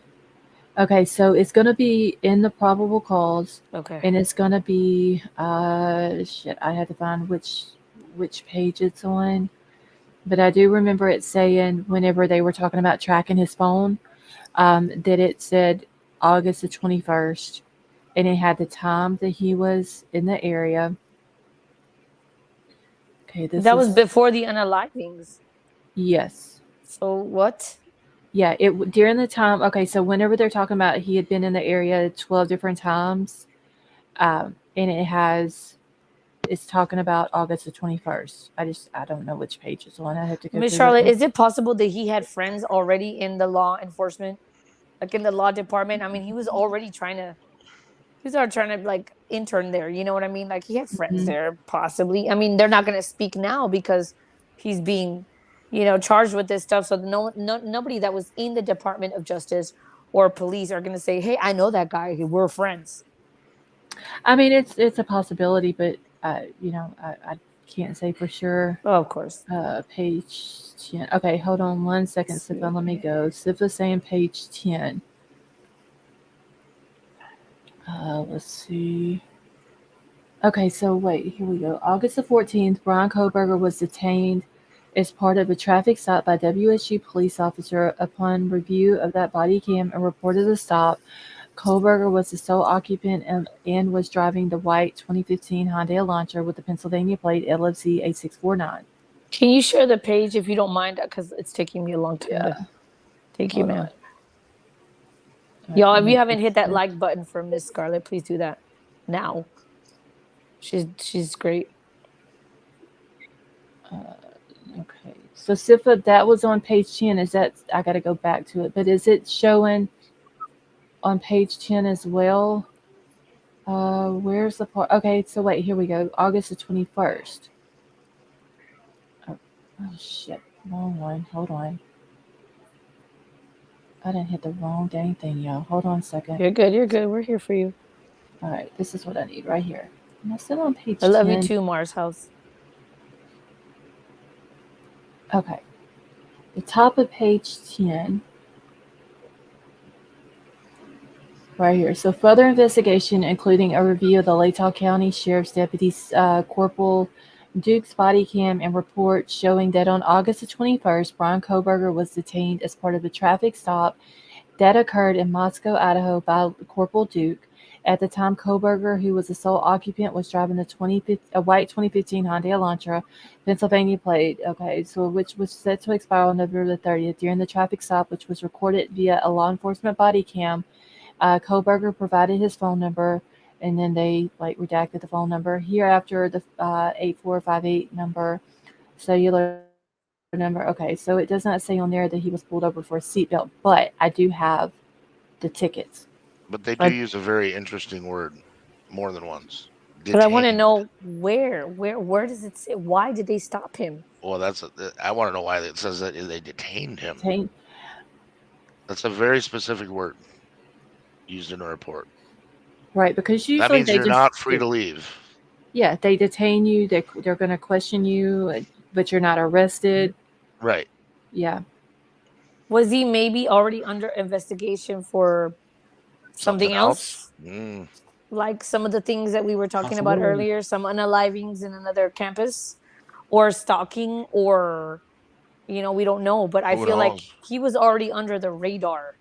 Okay, so it's gonna be in the probable cause, Okay. and it's gonna be shit. I had to find which page it's on, but I do remember it saying whenever they were talking about tracking his phone, that it said August the 21st, and it had the time that he was in the area. Okay, this That was is before the unalivings. yes. So what? Yeah, during the time. Okay, so whenever they're talking about he had been in the area 12 different times, and it's talking about August the 21st. I don't know which page it's on. I have to go Miss through it. Charlotte, is it possible that he had friends already in the law enforcement, like in the law department? I mean, he was already trying to like intern there. You know what I mean? Like he had friends Mhm. there, possibly. I mean, they're not going to speak now because he's being, charged with this stuff. So nobody that was in the Department of Justice or police are going to say, "Hey, I know that guy. We're friends." I mean, it's a possibility, but I can't say for sure. Oh, of course. Page 10. Okay, hold on one second, Let's Sifa. Let me see. go. Sifa's saying page 10. Let's see. Okay, so wait, here we go. August the 14th, Bryan Kohberger was detained as part of a traffic stop by WSU police officer. Upon review of that body cam and reported the stop, Kohberger was the sole occupant and was driving the white 2015 Hyundai Elantra with the Pennsylvania plate LFC 8649. Can you share the page if you don't mind? Because it's taking me a long time to. Yeah, Thank you, hold on. ma'am. All right, Y'all, let if you me haven't get hit that there. like button for Miss Scarlett, please do that now. She's great. Okay, so Sifa, that was on page 10. Is that, I got to go back to it, but is it showing on page 10 as well? Where's the part? Okay, so wait, here we go. August the 21st. Oh, oh shit. Wrong one. Hold on. I didn't hit the wrong dang thing, y'all. Hold on a second. You're good. You're good. We're here for you. All right, this is what I need right here. Am I still on I page love you 10? too, Mars House. Okay. The top of page 10. Right here. So further investigation, including a review of the Latah County Sheriff's Deputy Corporal Duke's body cam and report showing that on August the 21st, Bryan Kohberger was detained as part of a traffic stop that occurred in Moscow, Idaho by Corporal Duke. At the time, Kohberger, who was the sole occupant, was driving a white 2015 Hyundai Elantra, Pennsylvania plate, okay, so which was set to expire on November the 30th. During the traffic stop, which was recorded via a law enforcement body cam, Kohberger provided his phone number, and then they like redacted the phone number. Hereafter, the 8458 number, cellular number. Okay, so it does not say on there that he was pulled over for a seatbelt, but I do have the tickets. But they do But use a very interesting word more than once. I want to Detained. know where does it say? Why did they stop him? Well, I want to know why it says that they detained him. Detain- That's a very specific word used in a report. right, because That usually means they you're just not free to leave. yeah, they detain you. They're going to question you, but you're not arrested. Right. Yeah, Was he maybe already under investigation for Something something else? else? Mm. Like some of the things that we were talking about Possibility. earlier, some unalivings in another campus, or stalking, or we don't know. But I Who feel like knows? he was already under the radar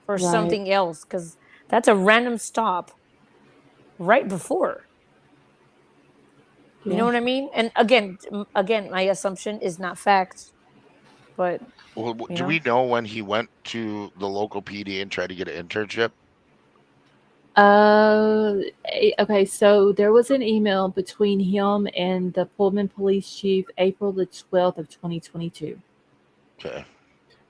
for right. something else because that's a random stop right before. You know Yeah. what I mean? And again, my assumption is not fact, but Well, you do know, we know when he went to the local PD and tried to get an internship? Okay, so there was an email between him and the Pullman police chief April the 12th of 2022. Okay.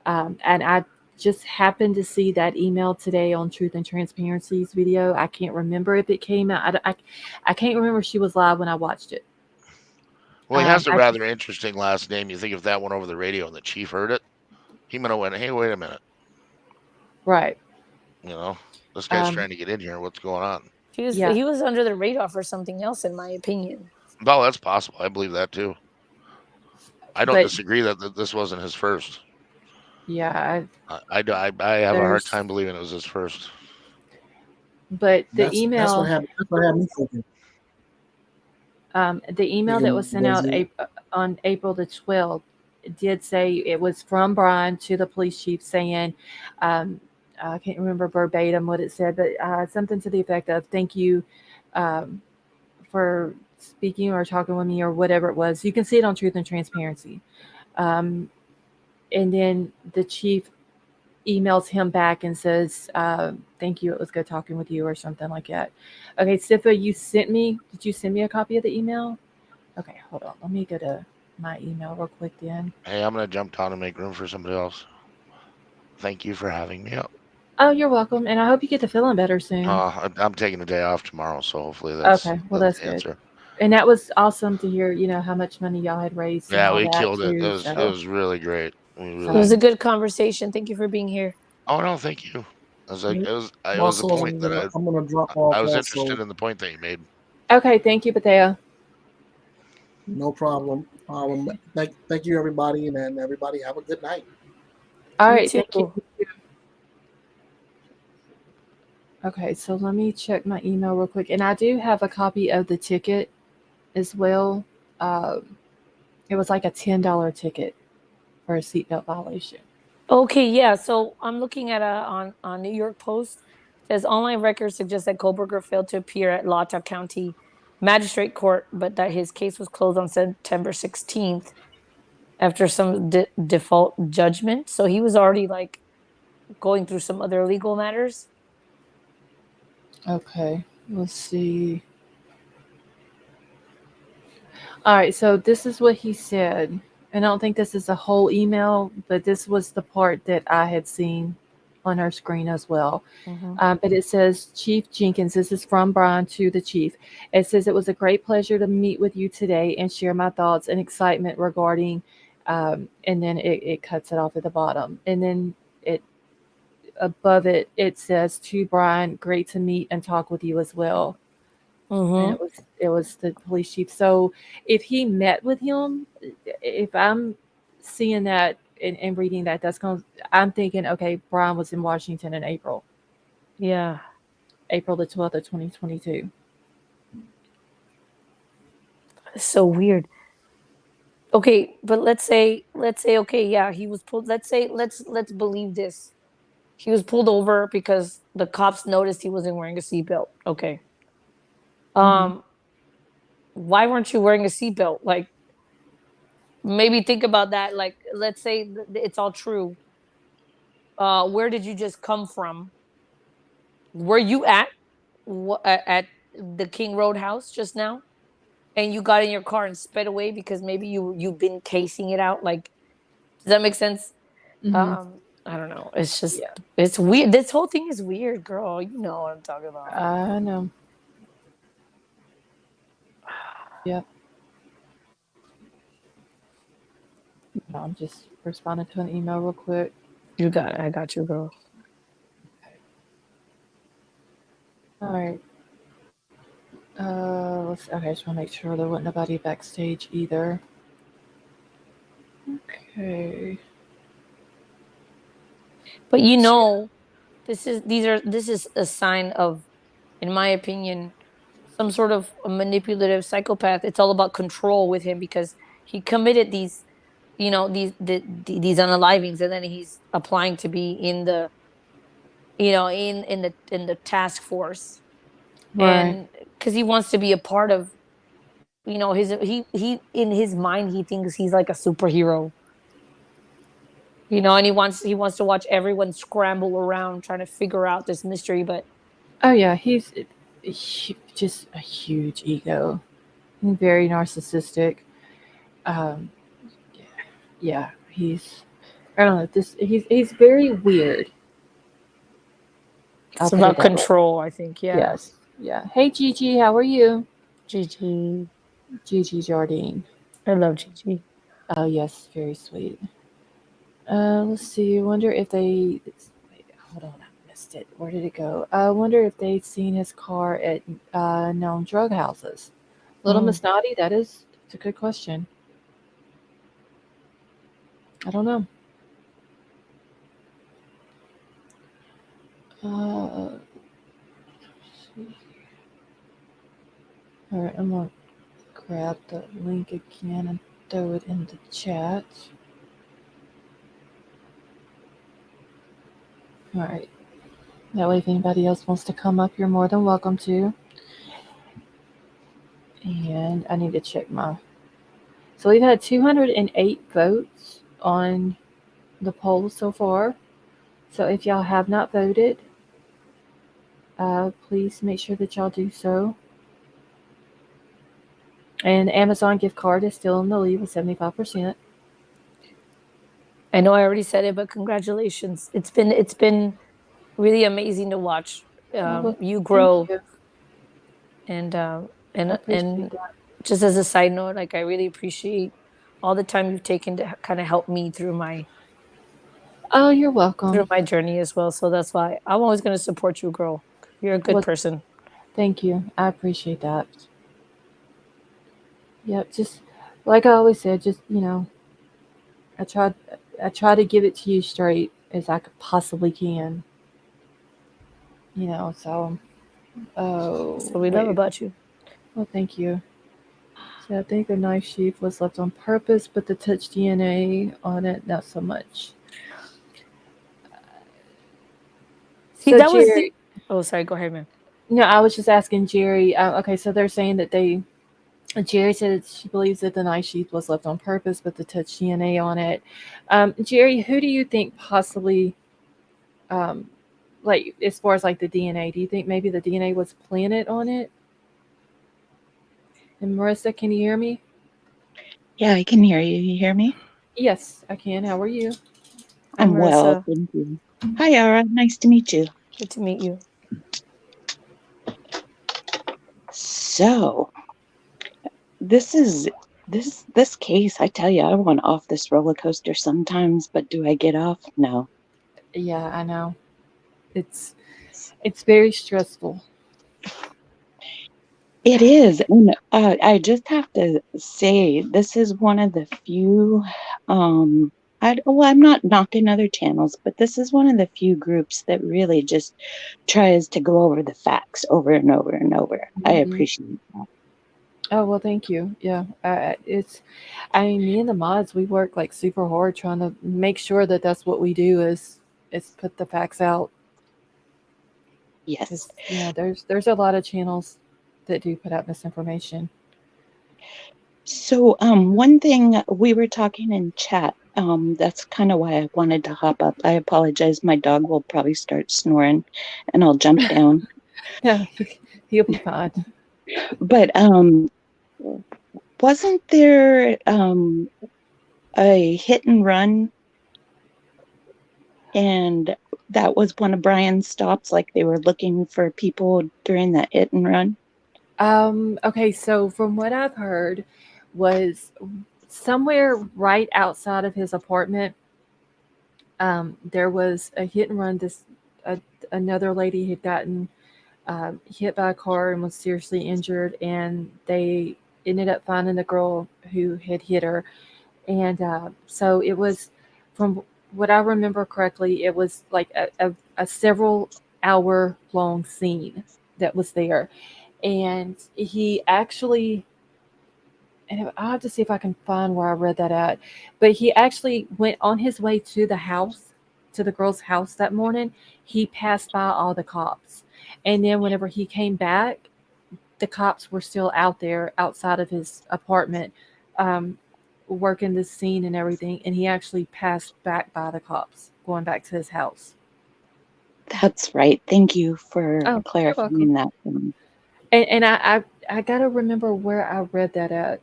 And I just happened to see that email today on Truth and Transparency's video. I can't remember if it came out. I can't remember if she was live when I watched it. Well, he has a I rather interesting last name. You think if that went over the radio and the chief heard it, he might have went, "Hey, wait a minute. Right. You know, this guy's Um, trying to get in here. What's going on?" he was yeah, he was under the radar for something else, in my opinion. Well, that's possible. I believe that too. I don't but disagree that this wasn't his first. Yeah, I have a hard there's, time believing it was his first. but That's what happened. That's what had me thinking. the email that Thinking, was sent was out it? on April the 12th did say it was from Bryan to the police chief saying, um, I can't remember verbatim what it said, but something to the effect of "Thank you um, for speaking or talking with me" or whatever it was. You can see it on Truth and Transparency. Um, and then the chief emails him back and says, "Thank you. It was good talking with you," or something like that. Okay, Sifa, you sent me. Did you send me a copy of the email? Okay, hold on. Let me go to my email real quick then. Hey, I'm gonna jump down and make room for somebody else. Thank you for having me up. Oh, you're welcome, and I hope you get to feeling better soon. I'm taking a day off tomorrow, so hopefully that's Okay, well the that's good. answer. And that was awesome to hear. How much money y'all had raised and Yeah, all we that killed it. too. It So, was really great. We It was really. a so good conversation. Thank you for being here. Oh no, thank you. It was like it was a Also, point that I'm gonna drop off. I was Also, interested in the point that you made. okay. Thank you, Patea. no problem. Thank you, everybody, and then everybody have a good night. All You right, thank you. too. Okay, so let me check my email real quick, and I do have a copy of the ticket as well. Um, it was like a $10 ticket for a seatbelt violation. Okay, yeah. So I'm looking at on New York Post. It says online records suggest that Kohberger failed to appear at Latah County Magistrate Court, but that his case was closed on September 16th after some default judgment. So he was already like going through some other legal matters. Okay, let's see. All right, so this is what he said. And I don't think this is a whole email, but this was the part that I had seen on her screen as well. Mm-hmm. But it says, Chief Jenkins, this is from Bryan to the chief. It says, "It was a great pleasure to meet with you today and share my thoughts and excitement regarding," and then it cuts it off at the bottom. And then it above it says, "To Bryan, great to meet and talk with you as well." And Mm-hmm. it was the police chief. So if he met with him, if I'm seeing that and reading that, I'm thinking, okay, Bryan was in Washington in Yeah. April the 12th of 2022. It's so weird. Okay, but let's say okay, yeah, he was pulled. Let's believe this. He was pulled over because the cops noticed he wasn't wearing a seatbelt. Okay. Hmm. Um, why weren't you wearing a seatbelt? Like maybe think about that. Like let's say it's all true. Where did you just come from? Were you at the King Road house just now? And you got in your car and sped away because maybe you've been casing it out. Like, does that make sense? Hmm. I don't know. It's just Yeah, it's weird. This whole thing is weird, girl. You know what I'm talking about. I know. Yep. I'm just responding to an email real quick. You got it. I got you, girl. All right. Okay, I just want to make sure there wasn't nobody backstage either. Okay. But this is a sign of, in my opinion, some sort of a manipulative psychopath. It's all about control with him because he committed these, these unalivings, and then he's applying to be in the, in the task force, Right. and because he wants to be a part of, his he in his mind he thinks he's like a superhero, and he wants to watch everyone scramble around trying to figure out this mystery, but Oh yeah, he's just a huge ego. Very narcissistic. Um, yeah, he's. I don't know. He's very weird. I'll it's put it about that way. control, I think. Yeah. Yes. Yeah. Hey Gigi, how are you? Gigi. Gigi Jardine. I love Gigi. Oh yes, very sweet. Let's see. I wonder if they. Wait, hold on, I missed it. Where did it go? I wonder if they'd seen his car at known drug houses. Little Mm. Miss Naughty. It's a good question. I don't know. All right, I'm gonna grab the link again and throw it in the chat. All right. That way, if anybody else wants to come up, you're more than welcome to. And I need to check my. So we've had 208 votes on the poll so far. So if y'all have not voted, please make sure that y'all do so. And the Amazon gift card is still in the lead with 75%. I know I already said it, but congratulations. It's been really amazing to watch Well, you thank grow. you. And I appreciate and that. just as a side note, like I really appreciate all the time you've taken to kind of help me Oh, you're welcome. through my journey as well. So that's why I'm always going to support you, girl. You're a good Well, person. thank you. I appreciate that. Yep, just like I always said, just I try I try to give it to you straight as I could possibly can. So oh So we love wait. about you. Well, thank you. So I think the knife sheath was left on purpose, but the touch DNA on it, not so much. See, So that was the. Jerry, Oh, sorry. Go ahead, man. no, I was just asking Jerry. Okay, so they're saying that Jerry said she believes that the knife sheath was left on purpose, but the touch DNA on it. Jerry, who do you think possibly, um, like as far as like the DNA? Do you think maybe the DNA was planted on it? And Marissa, can you hear me? Yeah, I can hear you. You hear me? Yes, I can. How are you? Hi, I'm well, Marissa. thank you. Hi, Yara. Nice to meet you. Good to meet you. So, this is this case, I tell you, I want off this roller coaster sometimes, but do I get off? No. Yeah, I know. It's it's very stressful. It is. And I just have to say, this is one of the few, well, I'm not knocking other channels, but this is one of the few groups that really just tries to go over the facts over and over and over. I Mhm. appreciate that. Oh well, thank you. Yeah, I mean, me and the mods, we work like super hard trying to make sure that that's what we do is put the facts out Yes. because there's a lot of channels that do put out misinformation. So, one thing we were talking in chat, that's kind of why I wanted to hop up. I apologize. My dog will probably start snoring and I'll jump down. Yeah, he'll be fine. But wasn't there a hit and run, and that was one of Bryan's stops, like they were looking for people during that hit and run? Okay, so from what I've heard was somewhere right outside of his apartment, there was a hit and run. Another lady had gotten hit by a car and was seriously injured, and they ended up finding the girl who had hit her. And so it was, from what I remember correctly, it was like a several hour long scene that was there. And he actually, and I'll have to see if I can find where I read that at, but he actually went on his way to the house, to the girl's house that morning. He passed by all the cops. And then whenever he came back, the cops were still out there outside of his apartment, um, working the scene and everything. And he actually passed back by the cops going back to his house. That's right. Thank you for Oh, you're welcome. clarifying that for me. And I gotta remember where I read that at.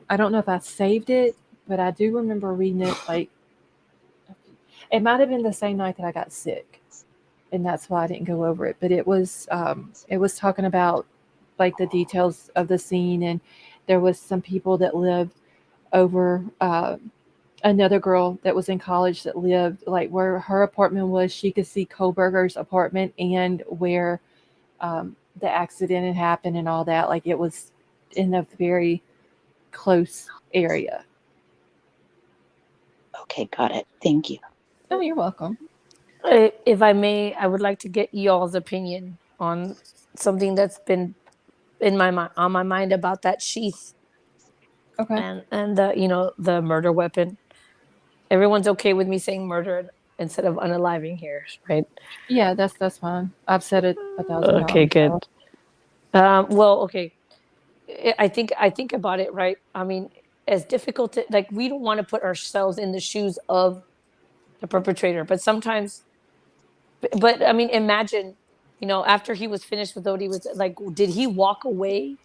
I don't know if I saved it, but I do remember reading it. Like it might have been the same night that I got sick, and that's why I didn't go over it. But it was talking about like the details of the scene, and there was some people that lived over another girl that was in college that lived like where her apartment was. She could see Kohberger's apartment and where um, the accident had happened and all that. Like it was in a very close area. Okay, got it. Thank you. Oh, you're welcome. If I may, I would like to get y'all's opinion on something that's been in my mind on my mind about that sheath Okay. and the the murder weapon. Everyone's okay with me saying murder instead of unaliving here, right? Yeah, that's fine. I've said it 1,000 Okay, times. good. So. Well, okay. I think about it, right? I mean, as difficult to like, we don't want to put ourselves in the shoes of the perpetrator, but sometimes, but I mean, imagine, after he was finished with what he was like, did he walk away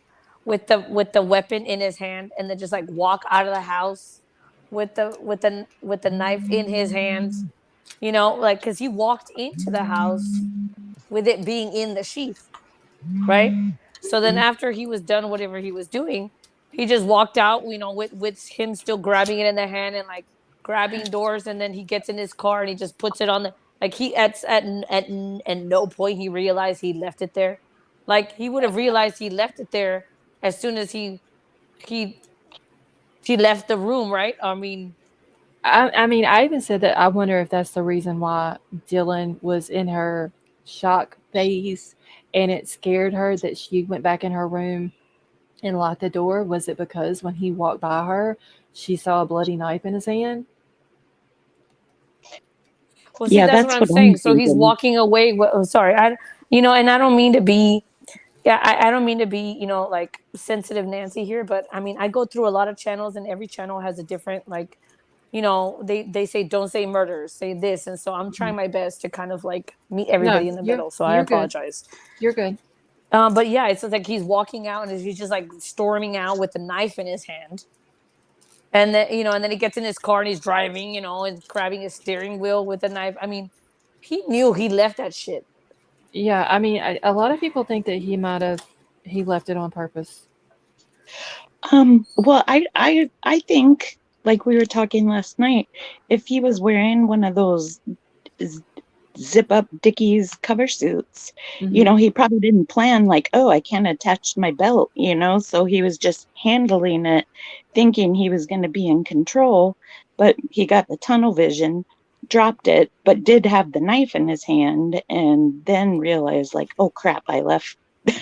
with the weapon in his hand and then just like walk out of the house with the knife in his hand? Like, because he walked into the house with it being in the sheath, right? So then after he was done whatever he was doing, he just walked out, with him still grabbing it in the hand and like grabbing doors, and then he gets in his car and he just puts it on the like he at no point he realized he left it there. Like, he would have realized he left it there as soon as he he left the room, right? I mean, I mean, I even said that I wonder if that's the reason why Dylan was in her shock phase and it scared her that she went back in her room and locked the door. Was it because when he walked by her, she saw a bloody knife in his hand? well, see, Yeah, that's what that's I'm what I'm saying. So he's thinking. walking away. Oh, sorry, and I don't mean to be. Yeah, I don't mean to be, like, sensitive Nancy here, but I mean, I go through a lot of channels and every channel has a different, like, they say don't say murders, say this. And so I'm trying my best to kind of like meet No, everybody in the middle. So I you're good. apologize. You're good. But yeah, it's like he's walking out and he's just like storming out with a knife in his hand. And then he gets in his car and he's driving, and grabbing his steering wheel with a knife. I mean, he knew he left that shit. Yeah, I mean, a lot of people think that he left it on purpose. Well, I think, like we were talking last night, if he was wearing one of those z- zip up Dickies cover suits, Hmm. he probably didn't plan like, oh, I can't attach my belt, so he was just handling it, thinking he was going to be in control, but he got the tunnel vision, dropped it, but did have the knife in his hand, and then realized like, oh crap, I left the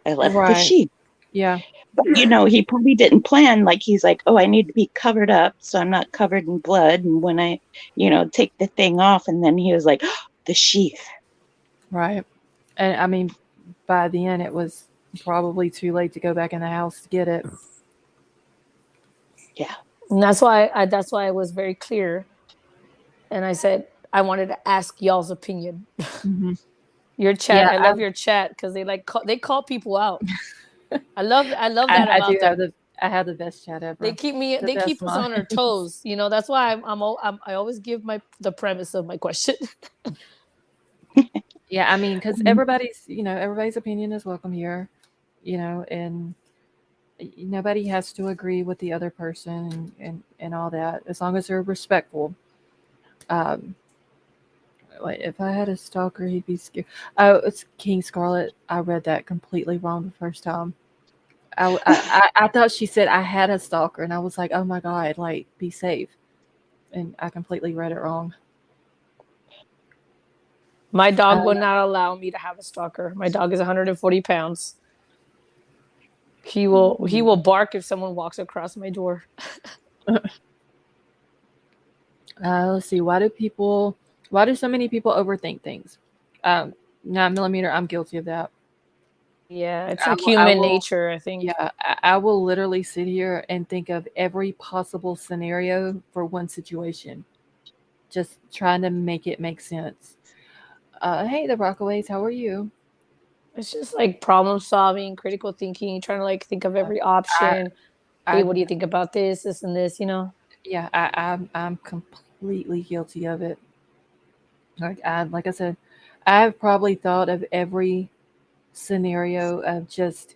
Right. sheath. Yeah. But he probably didn't plan, like, he's like, oh, I need to be covered up so I'm not covered in blood. And when I, take the thing off, and then he was like, oh, the sheath. Right. And I mean, by the end, it was probably too late to go back in the house to get it. Yeah. And that's why I was very clear. And I said I wanted to ask y'all's opinion. Hmm. Your chat, Yeah, I love your chat because they call people out. I love that I do about have them. the best chat They ever. keep me The they keep best us on our minds. toes. That's why I always give the premise of my question. Yeah, I mean, because Um, everybody's opinion is welcome here, and nobody has to agree with the other person and all that, as long as they're respectful. Um, like, if I had a stalker, he'd be scared. Oh, it's King Scarlet. I read that completely wrong the first time. I thought she said I had a stalker, and I was like, oh my god, like, be safe. And I completely read it wrong. My dog Uh, will not allow me to have a stalker. My dog is 140 pounds. He will bark if someone walks across my door. let's see. Why do so many people overthink things? 9 millimeter. I'm guilty of that. Yeah, it's I like will. I human will. nature, I think. Yeah, I will literally sit here and think of every possible scenario for one situation, just trying to make it make sense. Hey, the Rockaways, how are you? It's just like problem solving, critical thinking, trying to like think of Uh, every I, option. Hey, I, what do you think about this and this? yeah, I'm completely guilty of it. Like I said, I've probably thought of every scenario of just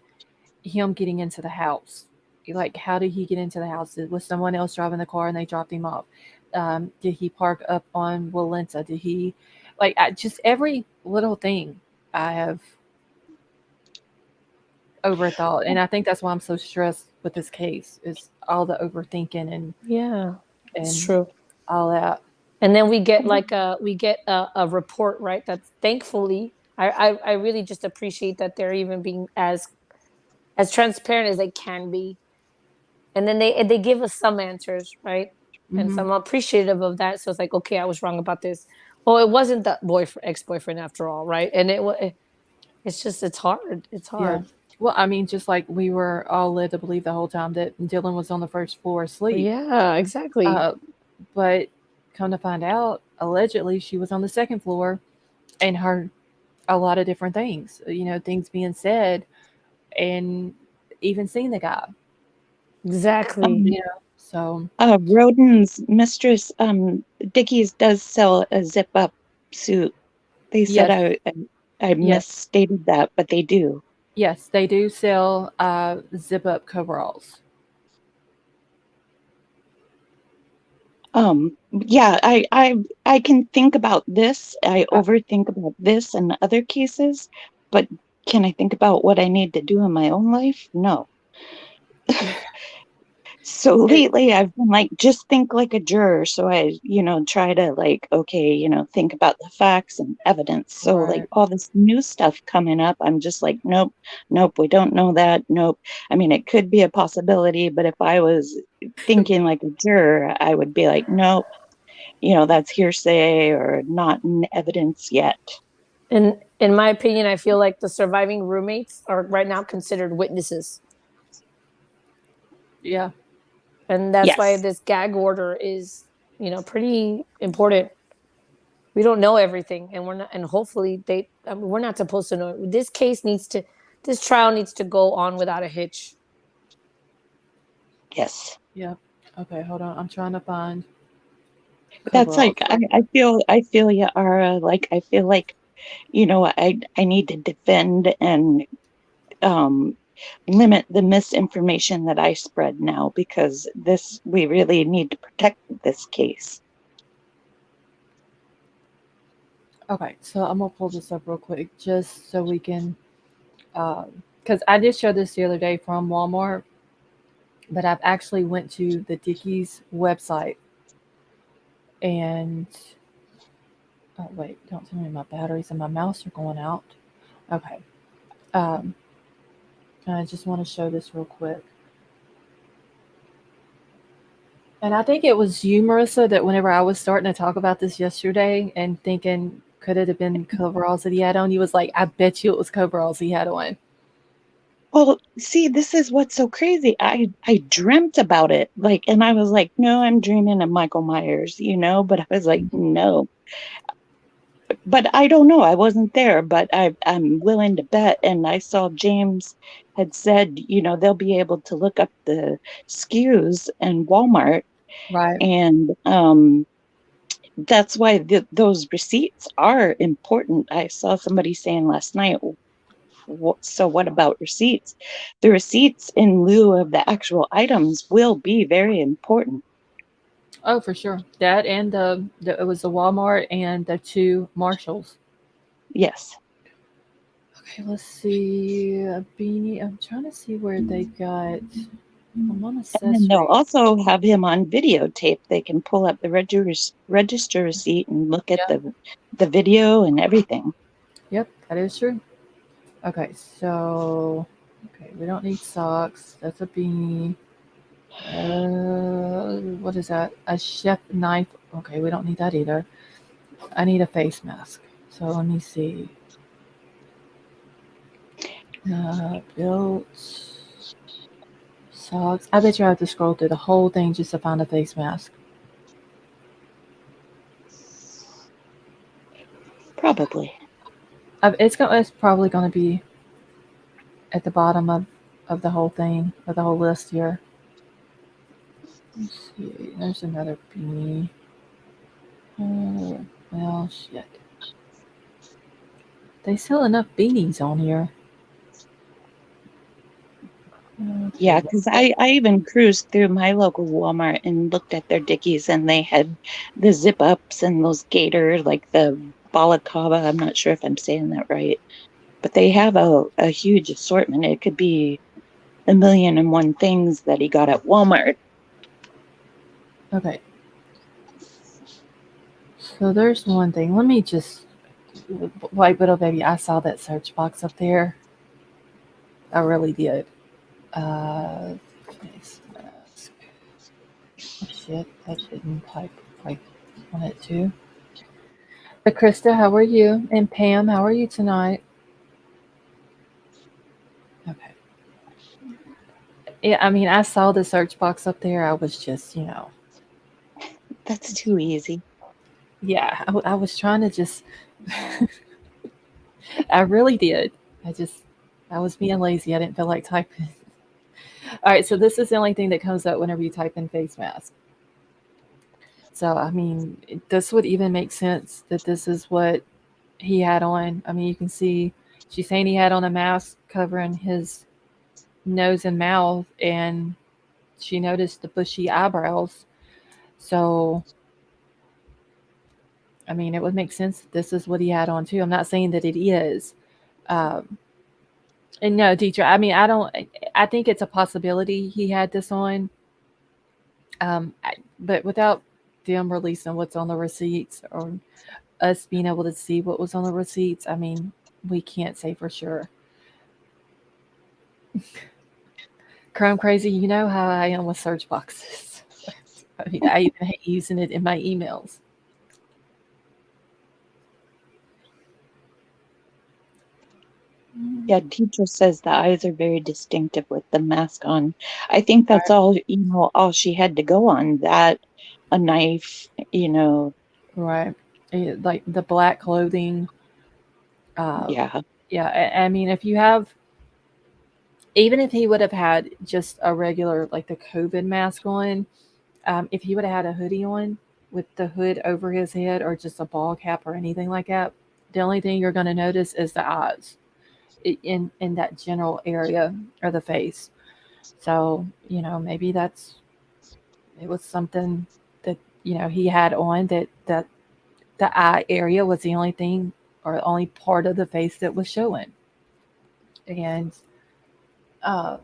him getting into the house. Like, how did he get into the house? Was someone else driving the car and they dropped him off? Did he park up on Walenta? Did he, just every little thing I have overthought, and I think that's why I'm so stressed with this case is all the overthinking and Yeah, it's and true. all that. And then we get like a report, right? That's thankfully I really just appreciate that they're even being as transparent as they can be. And then they give us some answers, right? And so Mm-hmm. I'm appreciative of that. So it's like, okay, I was wrong about this. Oh, it wasn't that boyfriend, ex-boyfriend after all, right? And it's just it's hard. It's Yeah. hard. Well, I mean, just like we were all led to believe the whole time that Dylan was on the first floor asleep. Yeah, exactly. Uh, but come to find out, allegedly she was on the second floor and heard a lot of different things. Things being said, and even seen the guy. Exactly. Um, So Roden's mistress, Dickies does sell a zip-up suit. They said yes, I yes, misstated that, but they do. yes, they do sell zip up coveralls. Yeah, I can think about this. I Uh, overthink about this and other cases, but can I think about what I need to do in my own life? No. So it, lately I've been like, just think like a juror. So I, try to like, okay, think about the facts and evidence. So like right. all this new stuff coming up, I'm just like, nope, nope, we don't know that. Nope. I mean, it could be a possibility, but if I was thinking like a juror, I would be like, nope, that's hearsay or not in evidence yet. And in my opinion, I feel like the surviving roommates are right now considered witnesses. Yeah. And that's why Yes. this gag order is, pretty important. We don't know everything, and we're not, and hopefully we're not supposed to know. This trial needs to go on without a hitch. Yes. Yeah. Okay, hold on. I'm trying to find That's coveralls. like, I feel you are like, I feel like, I need to defend and um, limit the misinformation that I spread now because we really need to protect this case. Okay, so I'm gonna pull this up real quick just so we can, because I did show this the other day from Walmart, but I've actually went to the Dickies website and oh wait, don't tell me my batteries and my mouse are going out. Okay, um, and I just want to show this real quick. And I think it was you, Marissa, that whenever I was starting to talk about this yesterday and thinking, could it have been coveralls that he had on? He was like, I bet you it was coveralls he had on. Well, see, this is what's so crazy. I dreamt about it, like, and I was like, no, I'm dreaming of Michael Myers, but I was like, no. But I don't know. I wasn't there, but I'm willing to bet. And I saw James had said, they'll be able to look up the SKUs in Walmart, Right. and that's why those receipts are important. I saw somebody saying last night, so what about receipts? The receipts in lieu of the actual items will be very important. Oh, for sure. That and it was the Walmart and the two Marshalls. Yes. Okay, let's see. A beanie. I'm trying to see where they got. I'm on And then they'll accessories. also have him on videotape. They can pull up the register receipt and look at Yeah. the video and everything. Yep, that is true. Okay, so we don't need socks. That's a beanie. What is that? A chef knife. Okay, we don't need that either. I need a face mask. So let me see. Built socks. I bet you I have to scroll through the whole thing just to find a face mask. Probably. It's probably going to be at the bottom of the whole thing, of the whole list here. Let's see. There's another beanie. Oh, well, shit. They sell enough beanies on here. Yeah, Okay. because I even cruised through my local Walmart and looked at their Dickies, and they had the zip ups and those gator, like the balaclava. I'm not sure if I'm saying that right, but they have a huge assortment. It could be a million and one things that he got at Walmart. Okay. So there's one thing. Let me just, white widow baby. I saw that search box up there. I really did. Face mask. Oh shit, that didn't type like I wanted to. But Krista, how are you? And Pam, how are you tonight? Okay. Yeah, I mean, I saw the search box up there. I was just, That's too easy. yeah, I was trying to just, I really did. I just, I was being lazy. I didn't feel like typing. All right, so this is the only thing that comes up whenever you type in face mask. So, I mean, this would even make sense that this is what he had on. I mean, you can see she's saying he had on a mask covering his nose and mouth, and she noticed the bushy eyebrows. So, I mean, it would make sense that this is what he had on too. I'm not saying that it is. Um, and no, teacher, I mean, I don't, I think it's a possibility he had this on, but without them releasing what's on the receipts or us being able to see what was on the receipts, I mean, we can't say for sure. Chrome crazy, you know how I am with search boxes. I mean, I even hate using it in my emails. Yeah, teacher says the eyes are very distinctive with the mask on. I think that's all she had to go on. That, a knife, Right. Like the black clothing. Uh, yeah. yeah, I mean, if you have, even if he would have had just a regular, like the COVID mask on, if he would have had a hoodie on with the hood over his head or just a ball cap or anything like that, the only thing you're going to notice is the eyes in that general area or the face. So, maybe it was something that, he had on that the eye area was the only thing or the only part of the face that was showing. And, uh,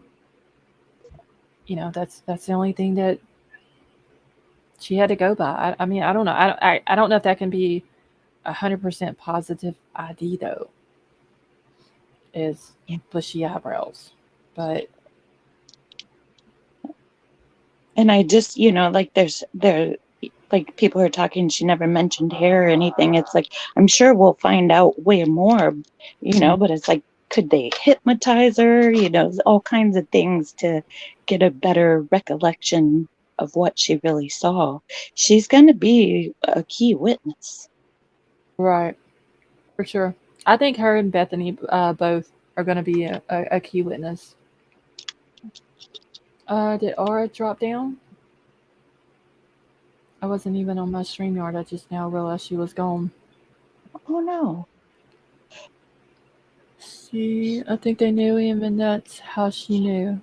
that's the only thing that she had to go by. I mean, I don't know. I don't know if that can be 100% positive ID though, is Yeah. bushy eyebrows. But And I just, like like people are talking, she never mentioned hair or anything. It's like, I'm sure we'll find out way more, but it's like, could they hypnotize her? All kinds of things to get a better recollection of what she really saw. She's going to be a key witness. right, for sure. I think her and Bethany both are going to be a key witness. Did Aura drop down? I wasn't even on my StreamYard. I just now realized she was gone. Oh no. See, I think they knew him, and that's how she knew.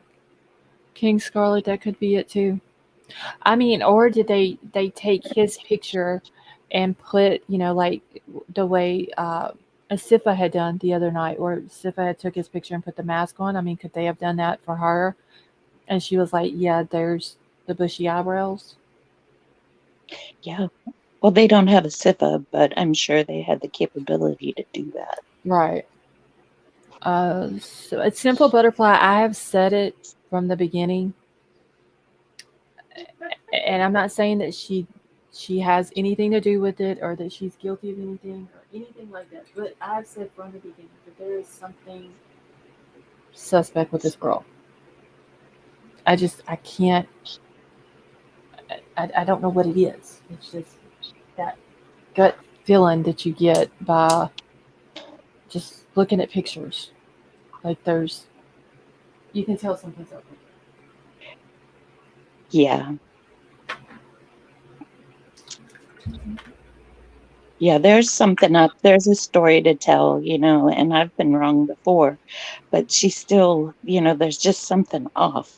King Scarlet, that could be it too. I mean, or did they take his picture and put, like the way Sifa had done the other night, where Sifa had took his picture and put the mask on? I mean, could they have done that for her? And she was like, "Yeah, there's the bushy eyebrows." Yeah. Well, they don't have a SIFA, but I'm sure they had the capability to do that. Right. So it's simple butterfly. I have said it from the beginning, and I'm not saying that she has anything to do with it or that she's guilty of anything or anything like that. But I've said from the beginning that there is something suspect with this girl. I can't. I don't know what it is. It's just that gut feeling that you get by just looking at pictures. Like you can tell something's up. Yeah. Yeah, there's something up. There's a story to tell, and I've been wrong before, but she's still, there's just something off.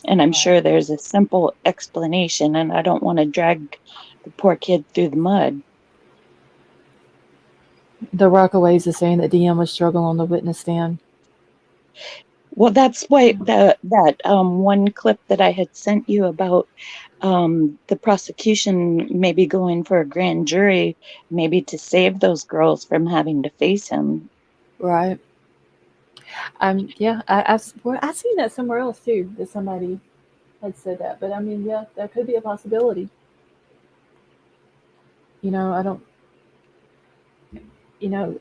And I'm Right. sure there's a simple explanation, and I don't want to drag the poor kid through the mud. The Rockaways is saying that DM was struggling on the witness stand. Well, that's why that one clip that I had sent you about the prosecution maybe going for a grand jury, maybe to save those girls from having to face him. Right. Yeah, I've seen that somewhere else too. That somebody had said that, but I mean, yeah, that could be a possibility. I don't.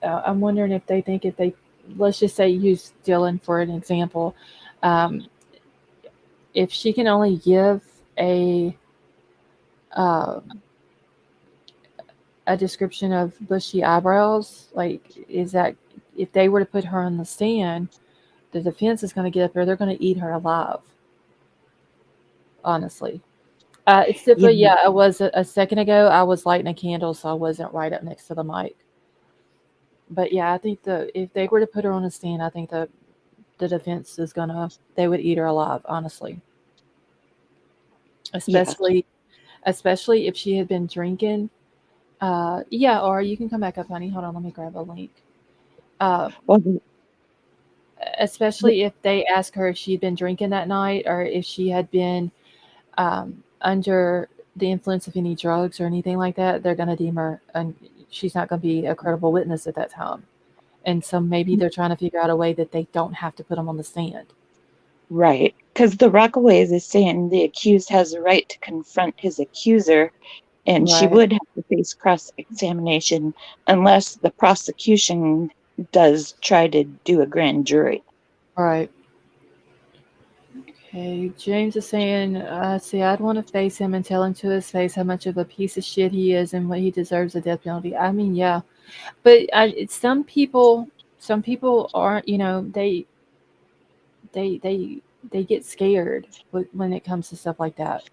I'm wondering if they think if they, let's just say, use Dylan for an example, um, if she can only give a uh, a description of bushy eyebrows, like, is that, if they were to put her on the stand, the defense is going to get up there, they're going to eat her alive. Honestly. Except for, Yeah, yeah, I was a second ago. I was lighting a candle, so I wasn't right up next to the mic. But yeah, I think the if they were to put her on a stand, I think the defense is gonna they would eat her alive. Honestly, yeah. especially especially if she had been drinking. Yeah, or you can come back up, honey. Hold on, let me grab a link. Uh, Well, especially if they ask her if she'd been drinking that night, or if she had been under the influence of any drugs or anything like that, they're going to deem her, and she's not going to be a credible witness at that time. And so maybe they're trying to figure out a way that they don't have to put them on the stand. right. Because the Rockaways is saying the accused has a right to confront his accuser, and she Right, would have to face cross examination unless the prosecution does try to do a grand jury. right. Okay, James is saying, see, I'd want to face him and tell him to his face how much of a piece of shit he is and what he deserves a death penalty. I mean, yeah, but some people aren't, they they get scared when it comes to stuff like that.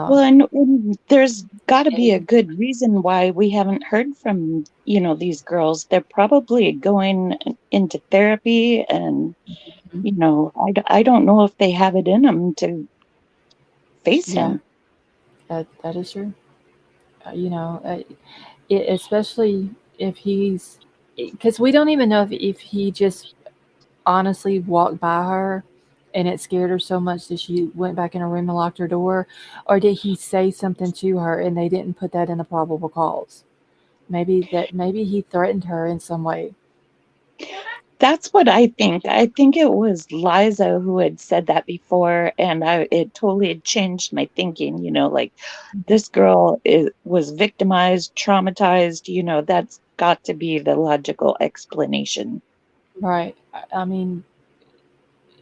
Well, Um, and there's got to be a and, good reason why we haven't heard from, these girls. They're probably going into therapy, and, I don't know if they have it in them to face yeah, him. that is true. Especially if he's, because we don't even know if he just honestly walked by her and it scared her so much that she went back in her room and locked her door, or did he say something to her and they didn't put that in the probable cause? Maybe he threatened her in some way. That's what I think. I think it was Liza who had said that before, and it totally had changed my thinking. Like, this girl was victimized, traumatized. That's got to be the logical explanation. Right. I mean,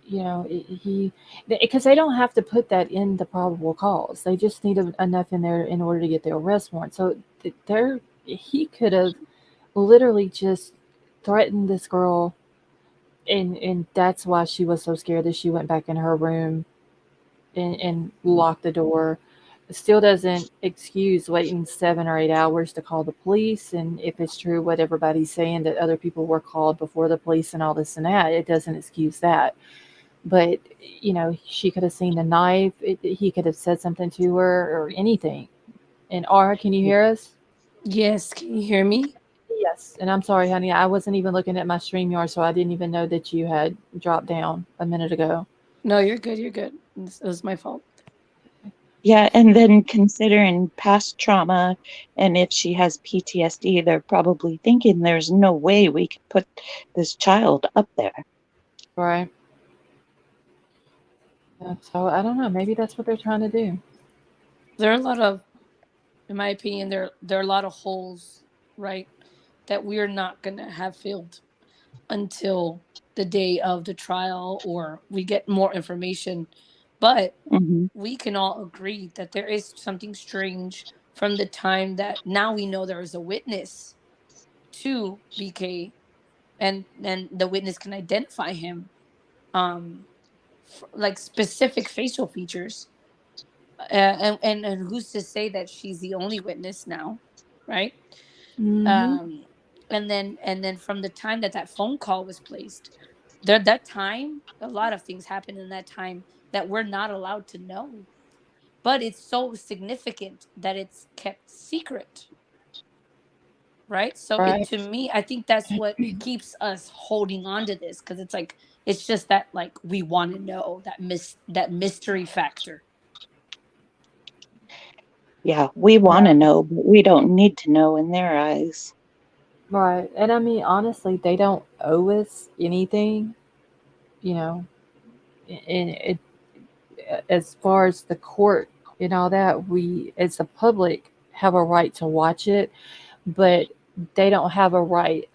he, because they don't have to put that in the probable cause. They just need enough in there in order to get the arrest warrant. So there, he could have literally just threatened this girl, and that's why she was so scared that she went back in her room and locked the door. It still doesn't excuse waiting 7 or 8 hours to call the police. And if it's true what everybody's saying, that other people were called before the police and all this and that, it doesn't excuse that. But she could have seen the knife. He could have said something to her or anything. And Ara, can you hear us? Yes, can you hear me? Yes. And I'm sorry, honey. I wasn't even looking at my StreamYard, so I didn't even know that you had dropped down a minute ago. No, you're good. You're good. It was my fault. Yeah, and then considering past trauma, and if she has PTSD, they're probably thinking there's no way we could put this child up there. Right. Yeah, so I don't know. Maybe that's what they're trying to do. There are a lot of, in my opinion, there are a lot of holes, right, that we're not gonna have filled until the day of the trial or we get more information. But Hmm. we can all agree that there is something strange from the time that now we know there is a witness to BK, and then the witness can identify him, um like specific facial features, and who's to say that she's the only witness now, right? Mm-hmm. um and then from the time that that phone call was placed, there, that time, a lot of things happened in that time that we're not allowed to know, but it's so significant that it's kept secret. right? So it, Right. to me, I think that's what keeps us holding on to this, because it's like it's just that, like, we want to know that mystery factor. Yeah, we want to Yeah. know, but we don't need to know in their eyes. Right. And I mean, honestly, they don't owe us anything, you know, and it, as far as the court and all that, we, as the public, have a right to watch it, but they don't have a right.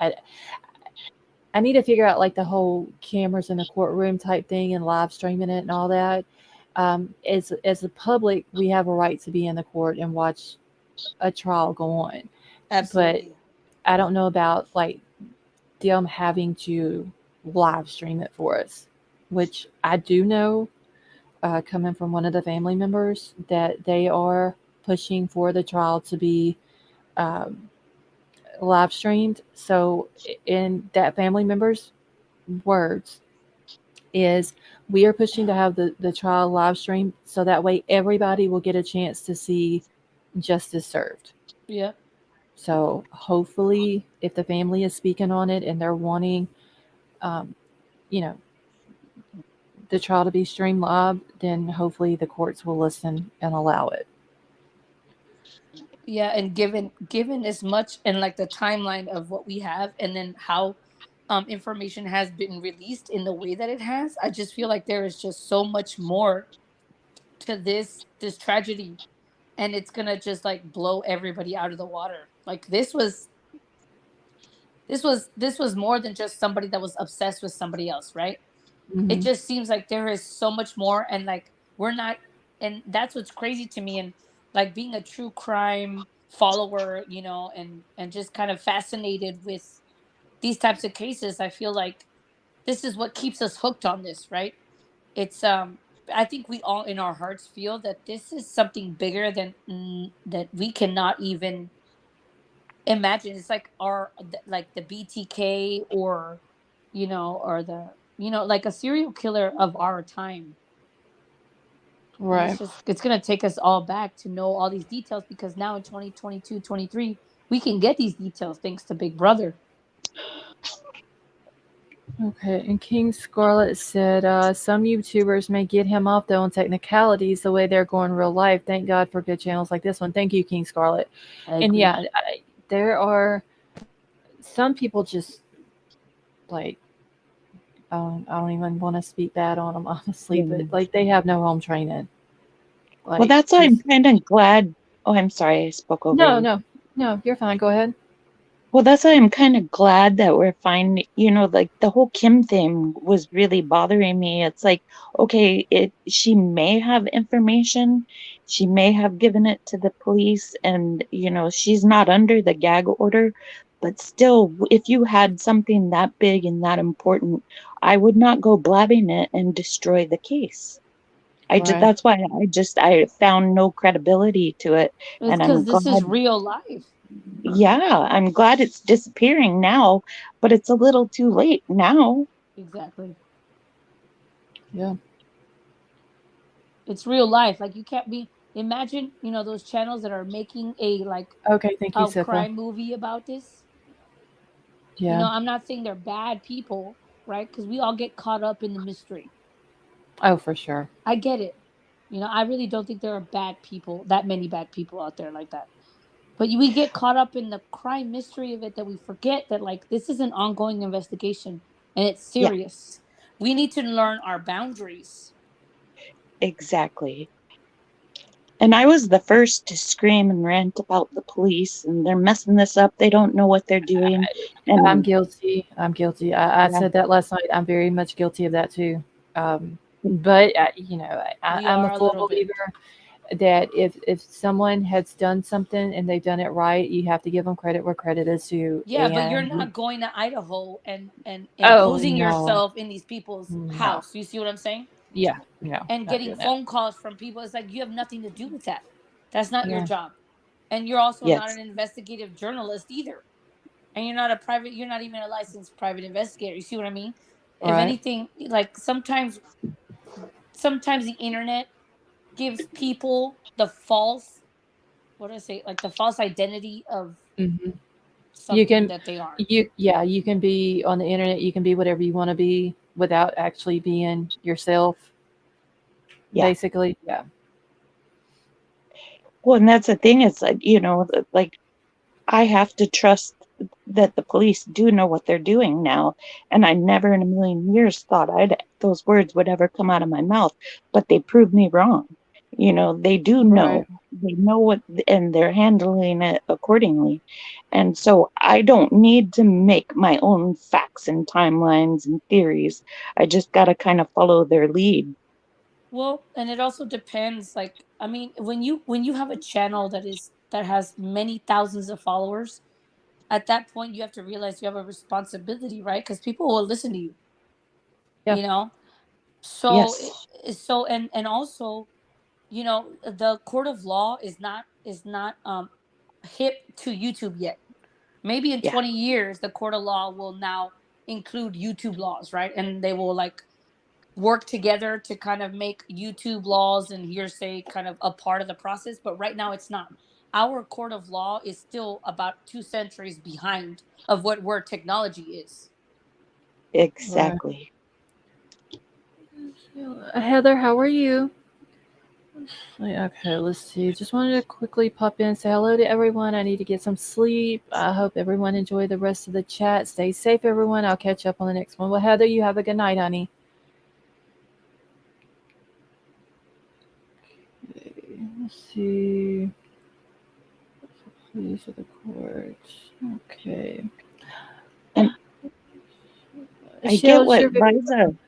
I need to figure out like the whole cameras in the courtroom type thing and live streaming it and all that. As the public, we have a right to be in the court and watch a trial go on, but Absolutely. I don't know about like them having to live stream it for us, which I do know, coming from one of the family members, that they are pushing for the trial to be um, live streamed. So, in that family member's words, is we are pushing to have the trial live streamed so that way everybody will get a chance to see justice served. Yeah. So, hopefully, if the family is speaking on it and they're wanting, um, you know, the trial to be streamed live, then hopefully the courts will listen and allow it. Yeah, and given as much and like the timeline of what we have, and then how information has been released in the way that it has, I just feel like there is just so much more to this tragedy, and it's gonna just like blow everybody out of the water. Like this was more than just somebody that was obsessed with somebody else, right? It Hmm. just seems like there is so much more, and like we're not, and that's what's crazy to me. And like being a true crime follower, and just kind of fascinated with these types of cases, I feel like this is what keeps us hooked on this, right? It's I think we all in our hearts feel that this is something bigger than that we cannot even imagine. It's like like the BTK, or or the like a serial killer of our time. And Right. it's going to take us all back to know all these details, because now in 2022, 23, we can get these details thanks to Big Brother. Okay. And King Scarlet said, some YouTubers may get him off though on technicalities the way they're going real life. Thank God for good channels like this one. Thank you, King Scarlet. I And agree. yeah, there are some people just like, I don't even want to speak bad on them, honestly, but Yeah. like they have no home training. Well, Like, that's why just I'm kind of glad. Oh, I'm sorry, I spoke over no, you. no, no, you're fine. Go ahead. Well, that's why I'm kind of glad that we're finding, like the whole Kim thing was really bothering me. It's like, okay, she may have information, she may have given it to the police, and she's not under the gag order, but still, if you had something that big and that important, I would not go blabbing it and destroy the case. Right. That's why I found no credibility to it, It's and I'm because this is glad. real life. Yeah, I'm glad it's disappearing now, but it's a little too late now. Exactly. Yeah. It's real life. Like, you can't be, imagine, those channels that are making a like Okay. Thank you, a Sippa. crime movie about this. Yeah. I'm not saying they're bad people, right? Because we all get caught up in the mystery. Oh, for sure. I get it. I really don't think there are bad people, that many bad people out there like that. But we get caught up in the crime mystery of it, that we forget that, like, this is an ongoing investigation, and it's Yeah, serious. We need to learn our boundaries. exactly. And I was the first to scream and rant about the police and they're messing this up. They don't know what they're doing. I'm And guilty. I'm guilty. I yeah, said that last night. I'm very much guilty of that too. But We I'm a are a full little bit. believer that if someone has done something and they've done it right, you have to give them credit where credit is due. Yeah, but you're And not going to Idaho and oh imposing no, yourself in these people's no, house. You see what I'm saying? yeah, no, And not getting doing that. phone calls from people. It's like, you have nothing to do with that. That's not your Yeah, job. And you're also not an yes, investigative journalist either. And you're not even a licensed private investigator. You see what I mean? If right. anything, like, sometimes the internet gives people the false, what do I say, like the false identity of Hmm. You something can that they aren't. you can be on the internet, you can be whatever you want to be without actually being yourself, Yeah. basically. Yeah. Well, and that's the thing. It's like, like I have to trust that the police do know what they're doing now. And I never in a million years thought those words would ever come out of my mouth, but they proved me wrong. They do Right. know. They know what, and they're handling it accordingly. And so I don't need to make my own facts and timelines and theories. I just got to kind of follow their lead. Well, and it also depends. Like, I mean, when you have a channel that has many thousands of followers, at that point you have to realize you have a responsibility, right? Because people will listen to you. Yeah. You know, so Yes. and also, the court of law is not hip to YouTube yet. Maybe in Yeah. 20 years the court of law will now include YouTube laws, right? And they will like work together to kind of make YouTube laws and hearsay kind of a part of the process. But right now it's not. Our court of law is still about 2 centuries behind of where technology is. Right. Exactly. Heather, how are you? Okay, let's see. Just wanted to quickly pop in and say hello to everyone. I need to get some sleep. I hope everyone enjoy the rest of the chat. Stay safe, everyone. I'll catch up on the next one. Well, Heather, you have a good night, honey. Okay, let's see. Please for the court. Okay. And I get Shells, what you're very Liza. welcome.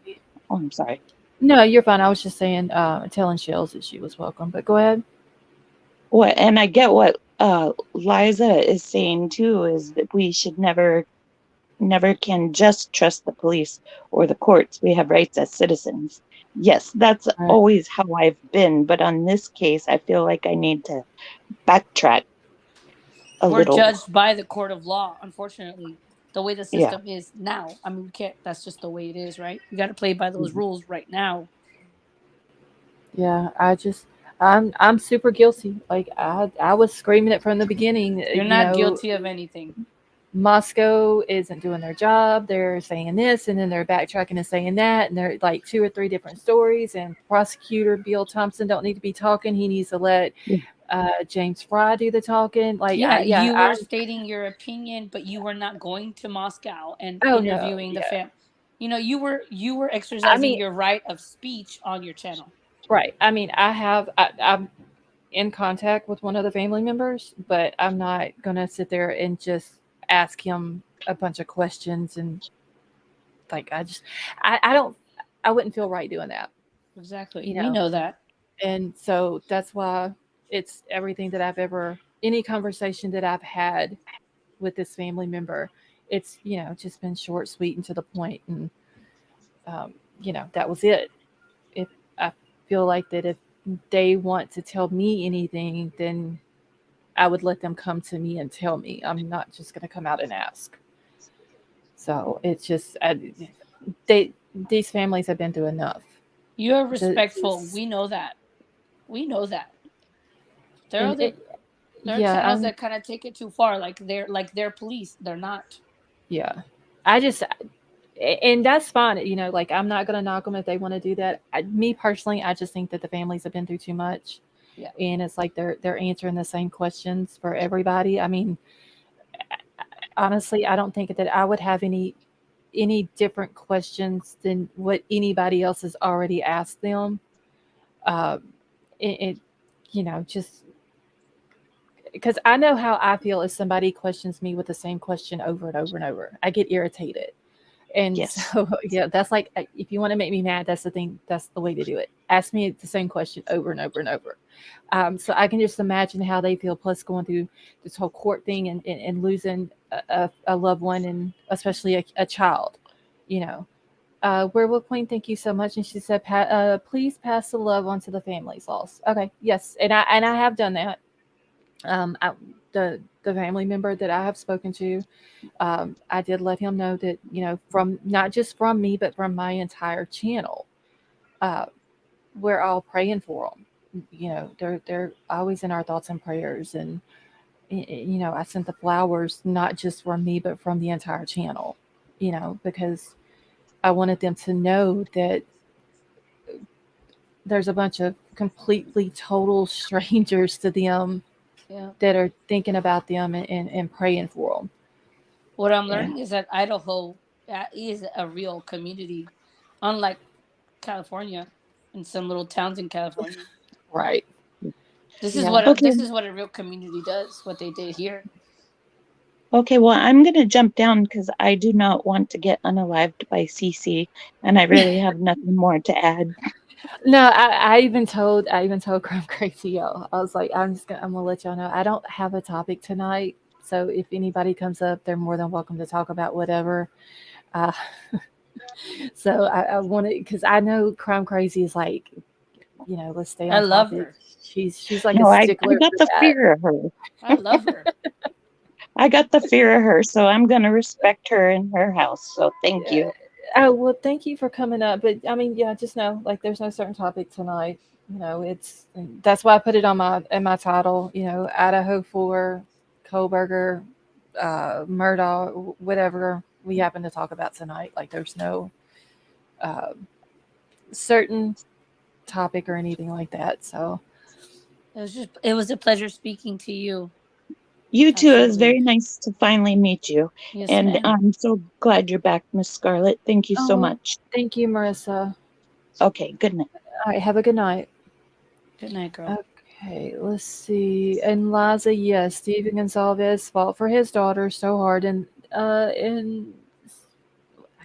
Oh, I'm sorry. No, you're fine. I was just saying, telling Shells that she was welcome. But go ahead. What, and I get what Liza is saying too, is that we should never can just trust the police or the courts. We have rights as citizens. Yes, that's Right. always how I've been, but on this case, I feel like I need to backtrack a We're little. judged by the court of law, unfortunately. The way the Yeah. system is now. I mean, we can't, that's just the way it is, right? You got to play by those Mhm. rules right now. Yeah, I'm super guilty. Like I was screaming it from the beginning. You're not guilty of anything. Moscow isn't doing their job. They're saying this and then they're backtracking and saying that, and they're like two or three different stories. And prosecutor Bill Thompson don't need to be talking. He needs to let Yeah. James Fry do the talking. Like Yeah, yeah, you were stating your opinion, but you were not going to Moscow and oh no, interviewing the yeah. fam. You were I exercising mean, your right of speech on your channel. right. I mean, I'm in contact with one of the family members, but I'm not gonna sit there and just ask him a bunch of questions and like I don't I wouldn't feel right doing that, Exactly. you We know. know that. And so that's why it's everything that I've ever any conversation that I've had with this family member, it's just been short, sweet, and to the point, and um, that was it. If I feel like that if they want to tell me anything, then I would let them come to me and tell me. I'm not just going to come out and ask. So it's just they these families have been through enough. You're To respectful. just We know that. We know that. There are and other it there are yeah channels I'm that kind of take it too far. Like they're police. They're not. yeah I just and that's fine. Like I'm not gonna knock them if they want to do that. Me personally, I just think that the families have been through too much, Yeah. and it's like they're answering the same questions for everybody. I mean, honestly, I don't think that I would have any different questions than what anybody else has already asked them. Um, it just because I know how I feel if somebody questions me with the same question over and over and over. I get irritated. And Yes. so, yeah, that's like if you want to make me mad, that's the thing. That's the way to do it. Ask me the same question over and over and over. So I can just imagine how they feel. Plus, going through this whole court thing and losing a loved one, and especially a child. You know, Werewolf Queen, thank you so much. And she said, "Please pass the love on to the families lost." Okay, yes, and I have done that. I, the family member that I have spoken to, I did let him know that from not just from me but from my entire channel, uh, we're all praying for them. They're always in our thoughts and prayers, and I sent the flowers not just from me, but from the entire channel, because I wanted them to know that there's a bunch of completely total strangers to them Yeah. that are thinking about them and praying for them. What I'm Yeah. learning is that Idaho is a real community, unlike California and some little towns in California. Right. This is Yeah. what Okay. a real community does. What they did here. Okay, well, I'm going to jump down because I do not want to get unalived by Cece, and I really have nothing more to add. No, I even told Crime Crazy, yo. I was like, I'm gonna let y'all know I don't have a topic tonight. So if anybody comes up, they're more than welcome to talk about whatever. Uh, so I wanted, because I know Crime Crazy is like, let's stay I on love topic. her. She's like a No, I stickler got for the that. fear of her. I love her. I got the fear of her, so I'm going to respect her in her house. So thank you. Oh, well, thank you for coming up. But I mean, yeah, just know, like, there's no certain topic tonight. That's why I put it on my title. Idaho for Kohberger, Murdaugh, whatever we happen to talk about tonight. Like, there's no uh, certain topic or anything like that. So, It was a pleasure speaking to you. You too. It was Absolutely. very nice to finally meet you. Yes, And ma'am. I'm so glad you're back, Miss Scarlett. Thank you so oh, much. thank you, Marissa. Okay, good night. All right, have a good night. Good night, girl. Okay, let's see. And Liza, yes, Steven Gonzalez fought for his daughter so hard, and I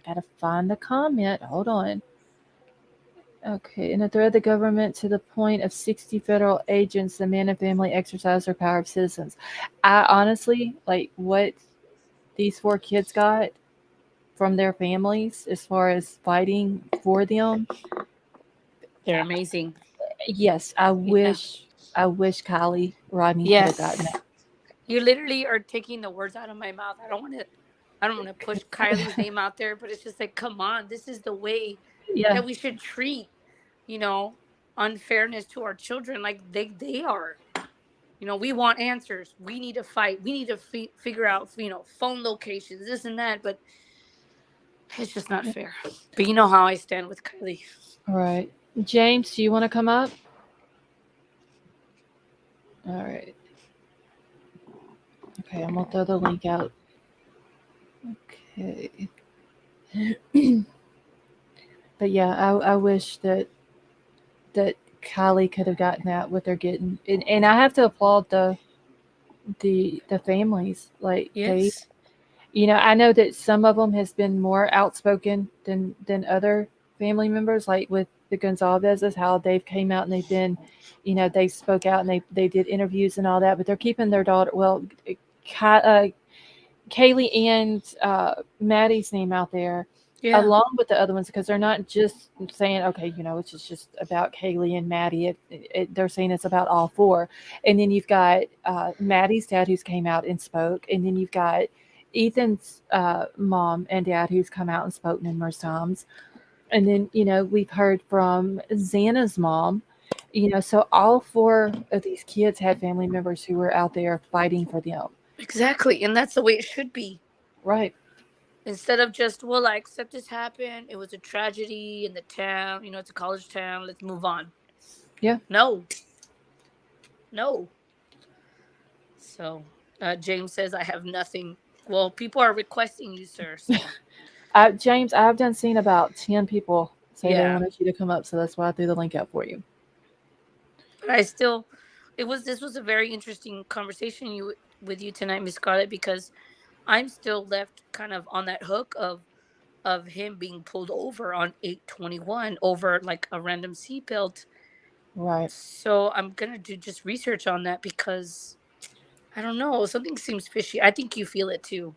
gotta find the comment. Hold on. Okay, in a threat of the government to the point of 60 federal agents, the man and family exercise their power of citizens. I honestly like what these four kids got from their families as far as fighting for them. They're amazing. Yes, I Yeah. wish I wish Kylie Rodney could have gotten Yes. You literally are taking the words out of my mouth. I don't want to push Kylie's that. name out there, but it's just like, come on, this is the way Yeah, that we should treat, you know, unfairness to our children like they are. We want answers. We need to fight. We need to figure out, phone locations, this and that, but it's just not fair. But you know how I stand with Kylie. all right. James, do you want to come up? All right. Okay, I'm gonna throw the link out. Okay. But yeah, I wish that Kylie could have gotten that what they're getting, and I have to applaud the families. Like Yes. I know that some of them has been more outspoken than other family members. Like with the Gonzalez's, how they've came out and they've been, they spoke out and they did interviews and all that. But they're keeping their daughter. Well, Kaylee and Maddie's name out there, Yeah. along with the other ones, because they're not just saying, okay, it's just about Kaylee and Maddie. They're saying it's about all four. And then you've got Maddie's dad who's came out and spoke, and then you've got Ethan's mom and dad who's come out and spoken numerous times. And then we've heard from Xana's mom. So all four of these kids had family members who were out there fighting for them. Exactly. And that's the way it should be. Right. Instead of just, well, I accept this happened. It was a tragedy in the town. It's a college town. Let's move on. Yeah. No. No. So James says, I have nothing. Well, people are requesting you, sir. So James, I've done seen about 10 people say they yeah. wanted you to come up, so that's why I threw the link out for you. But this was a very interesting conversation with you tonight, Miss Scarlett, because I'm still left kind of on that hook of him being pulled over on 821 over like a random seatbelt. Right. So I'm gonna do just research on that because I don't know, something seems fishy. I think you feel it too.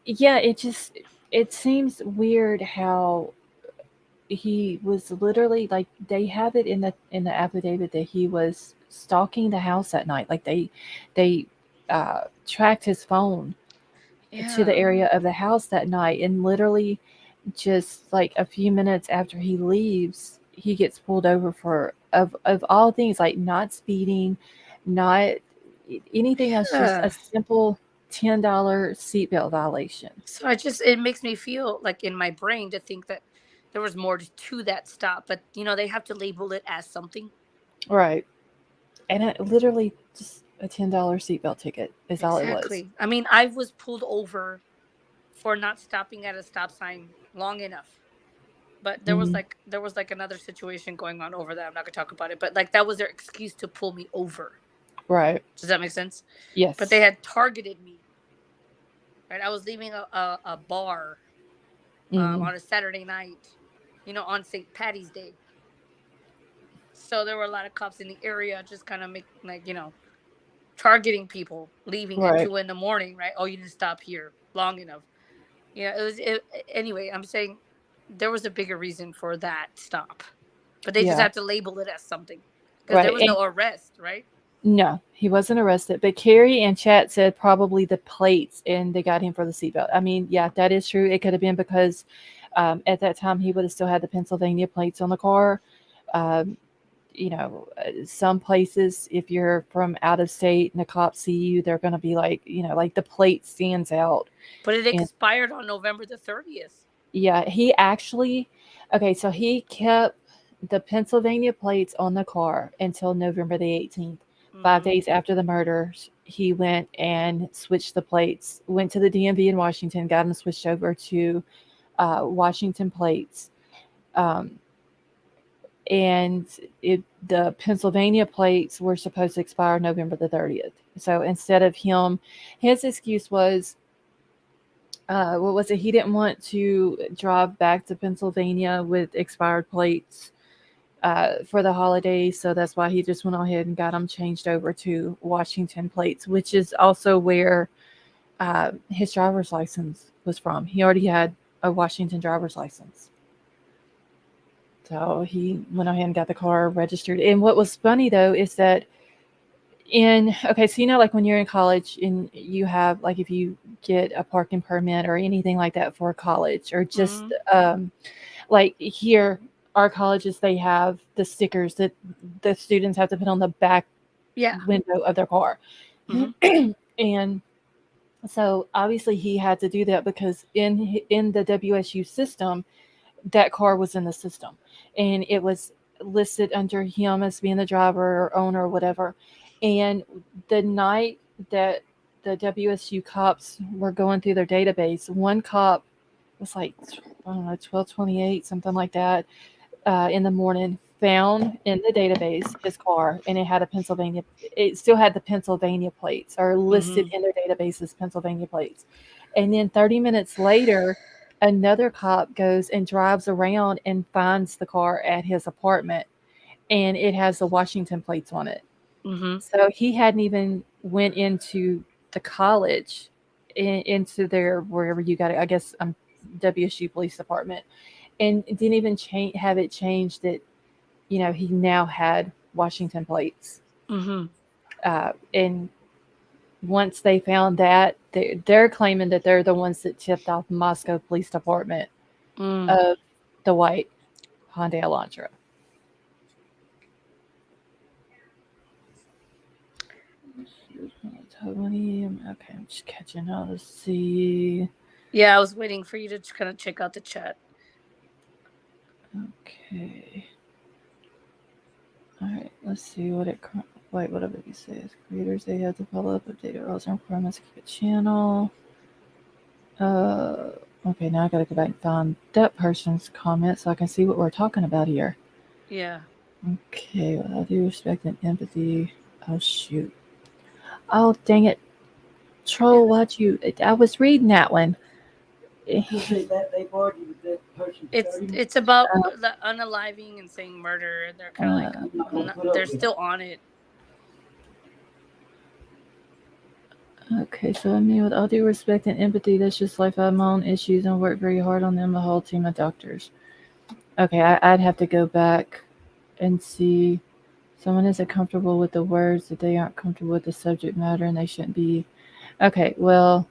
Yeah, it seems weird how he was literally like they have it in the affidavit that he was stalking the house at night. Like they tracked his phone to the Yeah, area of the house that night, and literally just like a few minutes after he leaves, he gets pulled over for of all things, like not speeding, not anything else, just Yeah. a simple $10 seatbelt violation. So it makes me feel like in my brain to think that there was more to that stop, but they have to label it as something. Right. And it literally just a $10 seatbelt ticket is all it was. Exactly. I mean, I was pulled over for not stopping at a stop sign long enough. But Mhm. there was like another situation going on over that. I'm not gonna talk about it, but like that was their excuse to pull me over. Right. Does that make sense? But Yes. they had targeted me. Right, I was leaving a bar Mhm. on a Saturday night, on St. Patty's Day. So there were a lot of cops in the area, just kind of make like targeting people leaving at Right. 2 in the morning. Right? Oh, you didn't stop here long enough. Yeah, it was. Anyway, I'm saying there was a bigger reason for that stop, but they just Yeah. have to label it as something because there Right. was no arrest, right? No, he wasn't arrested. But Carrie and Chat said probably the plates, and they got him for the seatbelt. I mean, yeah, that is true. It could have been because at that time he would have still had the Pennsylvania plates on the car. Um, some places, if you're from out of state and the cops see you, they're going to be like, like the plate stands out. But it And expired on November the 30th. yeah, he actually, okay, so he kept the Pennsylvania plates on the car until November the 18th. 5 days after the murders, he went and switched the plates, went to the DMV in Washington, got them switched over to Washington plates. Um, and the Pennsylvania plates were supposed to expire November the 30th. So instead of his excuse was, what was it? He didn't want to drive back to Pennsylvania with expired plates for the holidays, so that's why he just went ahead and got them changed over to Washington plates, which is also where his driver's license was from. He already had a Washington driver's license. So he went ahead and got the car registered. And what was funny though is that so like when you're in college and you have like if you get a parking permit or anything like that for college or just like here our colleges they have the stickers that the students have to put on the back Yeah. window of their car. Mhm. And so obviously he had to do that because in the WSU system that car was in the system and it was listed under him as being the driver or owner or whatever. And the night that the WSU cops were going through their database, one cop was like, I don't know, 12:28, something like that, in the morning, found in the database his car, and it still had the Pennsylvania plates, or listed in their database as Pennsylvania plates. And then 30 minutes later, another cop goes and drives around and finds the car at his apartment, and it has the Washington plates on it. So he hadn't even went into the college, into their wherever you got it. I guess WSU Police Department, and didn't even have it changed that he now had Washington plates. And once they found that, they're claiming that they're the ones that tipped off Moscow Police Department of the white Hyundai Elantra. Okay, I'm just catching up. Let's see. Yeah, I was waiting for you to kind of check out the chat. Okay. All right, let's see what it. Wait, whatever he says. Creators, they have to follow up updated rules and requirements to keep a channel. Okay, now I gotta go back and find that person's comment so I can see what we're talking about here. Yeah. Okay, with all due respect and empathy. Oh shoot. Oh dang it. Troll, why'd you? I was reading that one. It's about the unaliving and saying murder. They're kind of like they're still on it. Okay, so I mean, with all due respect and empathy, that's just life. I have my own issues and work very hard on them. A whole team of doctors. Okay, I'd have to go back and see. Someone isn't comfortable with the words, that they aren't comfortable with the subject matter, and they shouldn't be. Okay, well,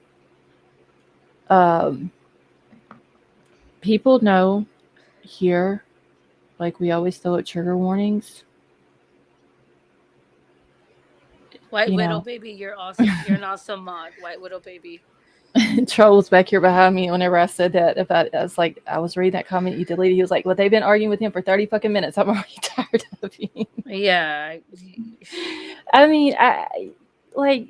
people know here, like we always throw out trigger warnings. White you Widow know. baby, you're awesome. You're an awesome mod. White Widow baby. Trolls back here behind me whenever I said that about I was like I was reading that comment you deleted. He was like, well, they've been arguing with him for 30 fucking minutes. I'm already tired of him. Yeah. I mean, I like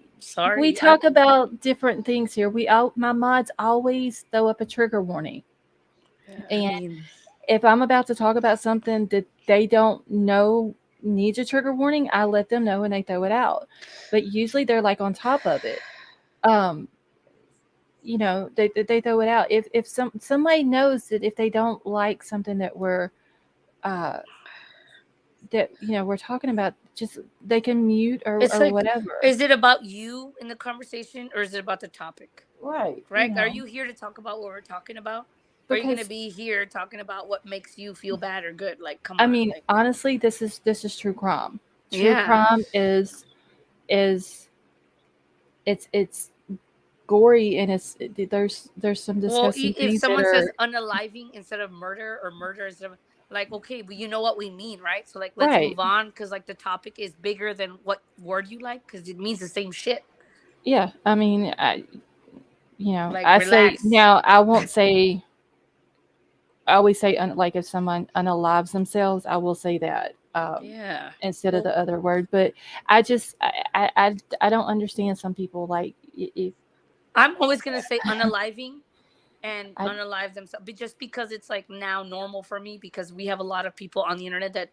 we Sorry. talk about different things here. My mods always throw up a trigger warning. I And mean, if I'm about to talk about something that they don't know needs a trigger warning, I let them know and they throw it out. But usually they're like on top of it. Um, they throw it out. If somebody knows that if they don't like something that uh we're talking about, just they can mute it's or like, whatever. is it about you in the conversation or is it about the topic? Right. Right? Are you here to talk about what we're talking about? Or are you gonna Because be here talking about what makes you feel bad or good? Like, come I on, mean, like, honestly, this is true crime. True yeah. crime is it's gory and there's some Well, disgusting if things that someone says are unaliving instead of murder or murder instead of, like, okay, but you know what we mean, right? So like, let's right. move on because like the topic is bigger than what word you like because it means the same shit. Yeah, I mean, Like, I say relax. now I won't say. I always say like if someone unalives themselves, I will say that Yeah. instead of Well, the other word. But I just I don't understand some people like if I'm always gonna say unaliving and I unalive themselves, but just because it's like now normal for me because we have a lot of people on the internet that,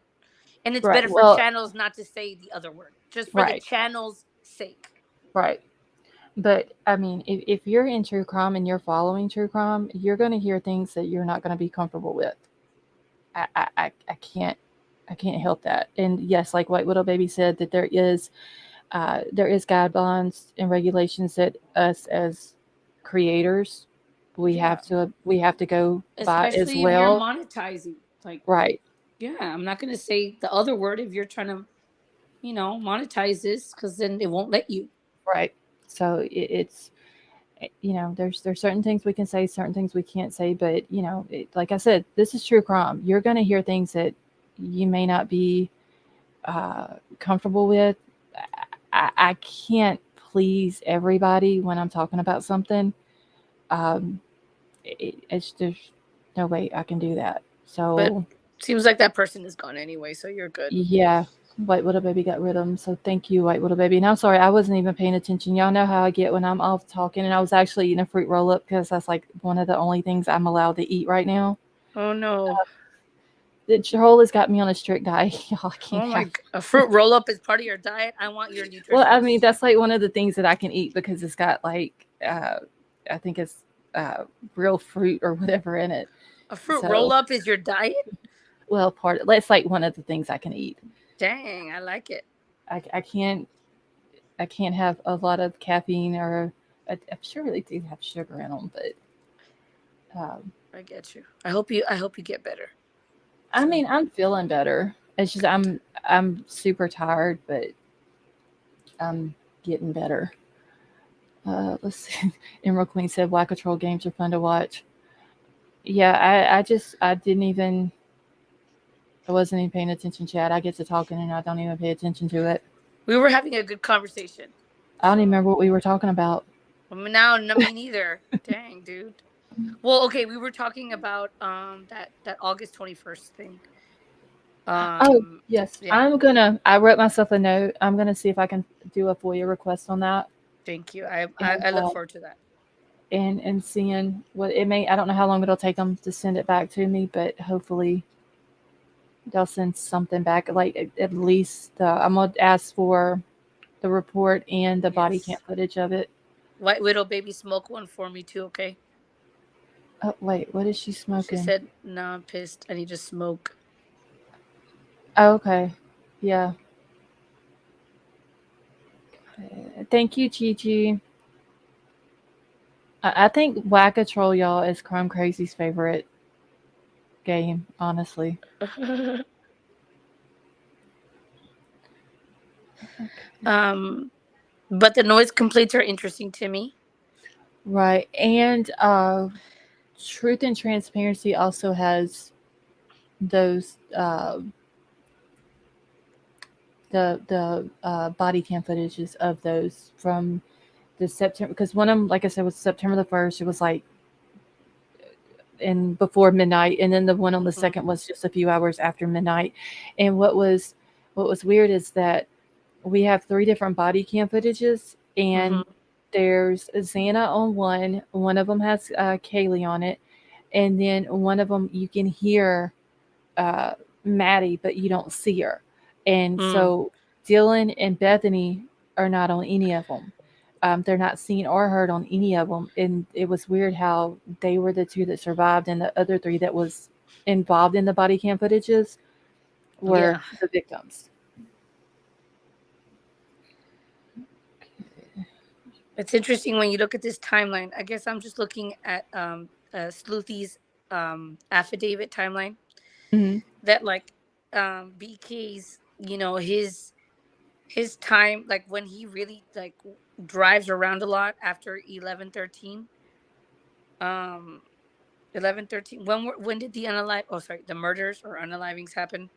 and it's right better for well channels not to say the other word just for the right channel's sake. right. But I mean, if you're in true crime and you're following true crime, you're going to hear things that you're not going to be comfortable with. I can't help that. And yes, like White Widow Baby said, that there is guidelines and regulations that us as creators Yeah. we have to go by as Especially if you're well. monetizing. Like, Right, yeah, I'm not going to say the other word if you're trying to, monetize this because then it won't let you. right. So it's there's certain things we can say, certain things we can't say, but like I said, this is true crime. You're going to hear things that you may not be comfortable with. I can't please everybody when I'm talking about something. Um, it's there's no way I can do that. But So seems like that person is gone anyway, so you're good. yeah, White Widow Baby got rid of him. So thank you, White Widow Baby. And I'm sorry, I wasn't even paying attention. Y'all know how I get when I'm off talking. And I was actually eating a fruit roll up because that's like one of the only things I'm allowed to eat right now. Oh no. The troll has got me on a strict diet. Y'all, I can't Oh my, have. a fruit roll up is part of your diet. I want your Well, I mean, nutritionist. that's like one of the things that I can eat because it's got like, I think it's real fruit or whatever in it. A fruit roll So, up is your diet? well, that's like one of the things I can eat. Dang, I like it. I can't have a lot of caffeine or I'm sure they do have sugar in them, but I get you. I hope you get better. I So, mean, I'm feeling better. It's just I'm super tired, but I'm getting better. Let's see. Emerald Queen said Black Control games are fun to watch. Yeah, I didn't even I wasn't even paying attention, Chad. I get to talking and I don't even pay attention to it. we were having a good conversation. I don't even So, remember what we were talking about. now, no, me neither. Dang, dude. Well, okay, we were talking about that August 21st thing. Oh, yes. Yeah. I wrote myself a note. I'm gonna see if I can do a FOIA request on that Thank you. I and I look forward to that. and seeing what it may. I don't know how long it'll take them to send it back to me, but hopefully they'll send something back. Like at least I'm gonna ask for the report and the body cam Yes. footage of it. White Widow baby smoke one for me too, okay? Oh wait, what is she She smoking? said, "No, I'm pissed. I need to smoke." Oh, okay, yeah. Thank you, Chi Chi. I think Whack a Troll, y'all, is Crime Crazy's favorite game, honestly. um, but the noise complaints are interesting to me. Right. And Truth and Transparency also has those the body cam footages of those from the September, because one of them, like I said, was September the 1st. It was like in before midnight, and then the one on the second was just a few hours after midnight. And what was weird is that we have 3 different body cam footages, and there's Xana on one of them has Kaylee on it, and then one of them you can hear Maddie, but you don't see her. And so Dylan and Bethany are not on any of them. They're not seen or heard on any of them. And it was weird how they were the 2 that survived, and the other 3 that was involved in the body cam footages were the victims. It's interesting when you look at this timeline. I guess I'm just looking at Sleuthy's affidavit timeline. That like BK's, his time, like when he really like drives around a lot after 11/13. 11/13. When did the the murders or unalivings happen?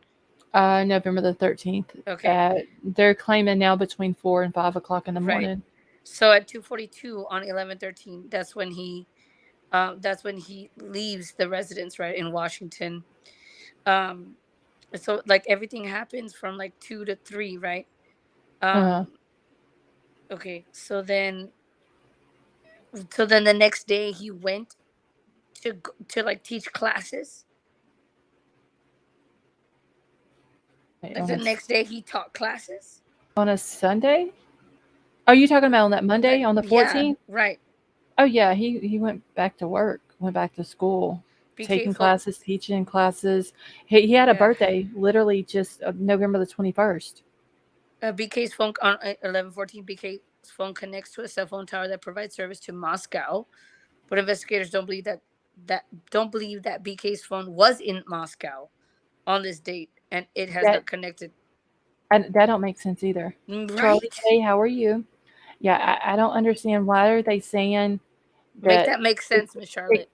November the 13th. Okay. They're claiming now between 4 and 5 o'clock in the morning. So at 2:42 on 11/13, that's when he leaves the residence, right, in Washington. So like everything happens from like 2 to 3, right? Okay. So then the next day he went to like teach classes. Like the next day he taught classes on a Sunday. Are you talking about on that Monday, on the 14th? Yeah, right. Oh yeah, he went back to work, went back to school, taking classes, teaching classes. He had a birthday literally just November the 21st. BK's phone on 11/14. BK's phone connects to a cell phone tower that provides service to Moscow, but investigators don't believe that BK's phone was in Moscow on this date, and it has not connected. That don't make sense either. Right. Charlie K, how are you? Yeah, I don't understand, why are they saying that make that make sense, Miss Charlotte?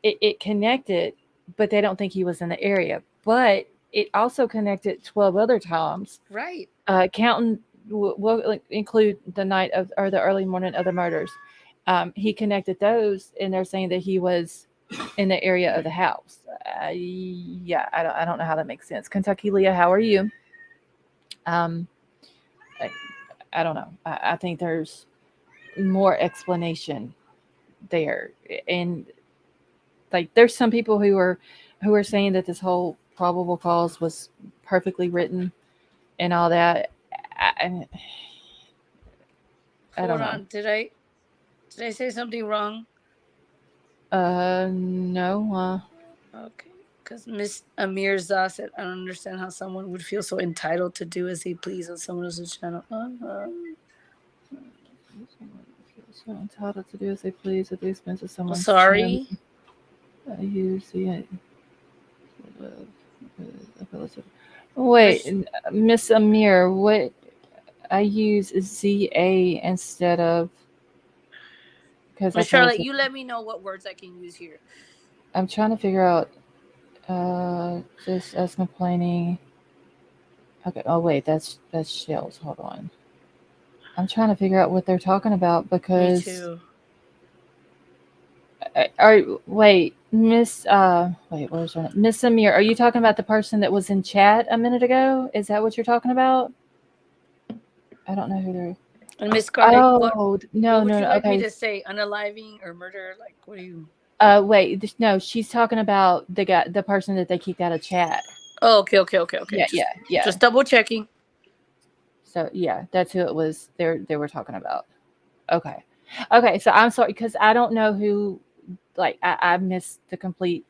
It connected, but they don't think he was in the area. But it also connected 12 other times. Right. Counting will include the night of, or the early morning of the murders. He connected those, and they're saying that he was in the area of the house. I don't know how that makes sense. Kentucky Leah, how are you? I don't know. I think there's more explanation there, and like there's some people who are saying that this whole probable cause was perfectly written and all that. I don't know. Did I say something wrong? No. Okay. Because Miss Amir Zah said, I don't understand how someone would feel so entitled to do as he please on someone else's channel. So entitled to do as they please at the expense of someone. Sorry. Wait, Miss Amir, what I use is ZA instead of, because Miss Charlotte, you let me know what words I can use here. I'm trying to figure out. Just as complaining. Okay. Oh wait, that's shells. Hold on. I'm trying to figure out what they're talking about, because. Me too. Wait, Miss. Where's her name? Miss Amir? Are you talking about the person that was in chat a minute ago? Is that what you're talking about? I don't know who they're. And Miss Scarlett. No. What would you like me to say? Unaliving or murder? Like, what do you? Wait, no, she's talking about the person that they kicked out of chat. Oh, okay. Yeah. Just double checking. So yeah, that's who it was. They were talking about. Okay. So I'm sorry, because I don't know who. Like I missed the complete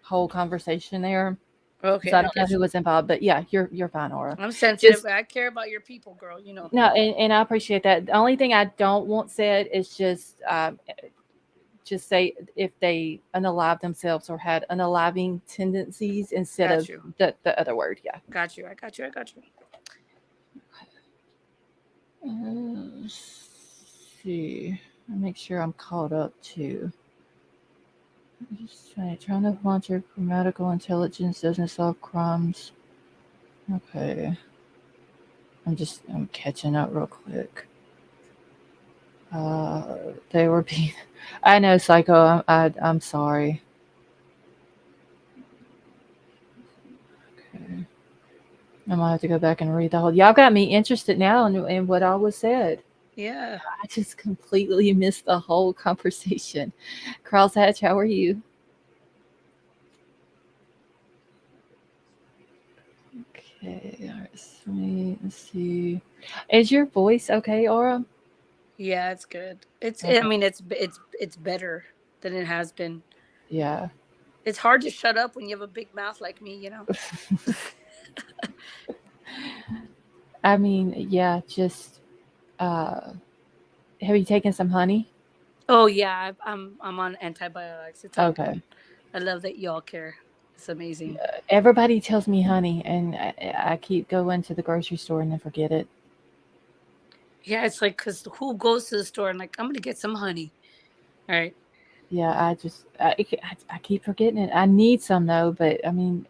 whole conversation there. Okay. So I don't know who was involved, but yeah, you're fine, Aura. I'm sensitive. I care about your people, girl. You know. No, and I appreciate that. The only thing I don't want said is just say if they unalive themselves or had unaliving tendencies instead of the other word. Yeah. Got you. I got you. Let's see. I'll make sure I'm caught up too. I'm just trying to launch your grammatical intelligence doesn't solve crimes. Okay. I'm catching up real quick. They were being. I know, Psycho. I'm sorry. Okay. I'm gonna have to go back and read the whole. Y'all got me interested now in what all was said. Yeah. I just completely missed the whole conversation. Carl's Hatch, how are you? Okay, all right, let's see. Is your voice okay, Aura? Yeah, it's good. I Okay. mean, it's better than it has been. Yeah. It's hard to shut up when you have a big mouth like me, you know. I mean, yeah, just uh have you taken some honey? Oh yeah, I'm on antibiotics. It's all good. Okay. I love that y'all care. It's amazing. Everybody tells me honey, and I keep going to the grocery store and then forget it. Yeah, it's like because who goes to the store and like I'm gonna get some honey. All right. Yeah, I keep forgetting it. I need some though, but I mean,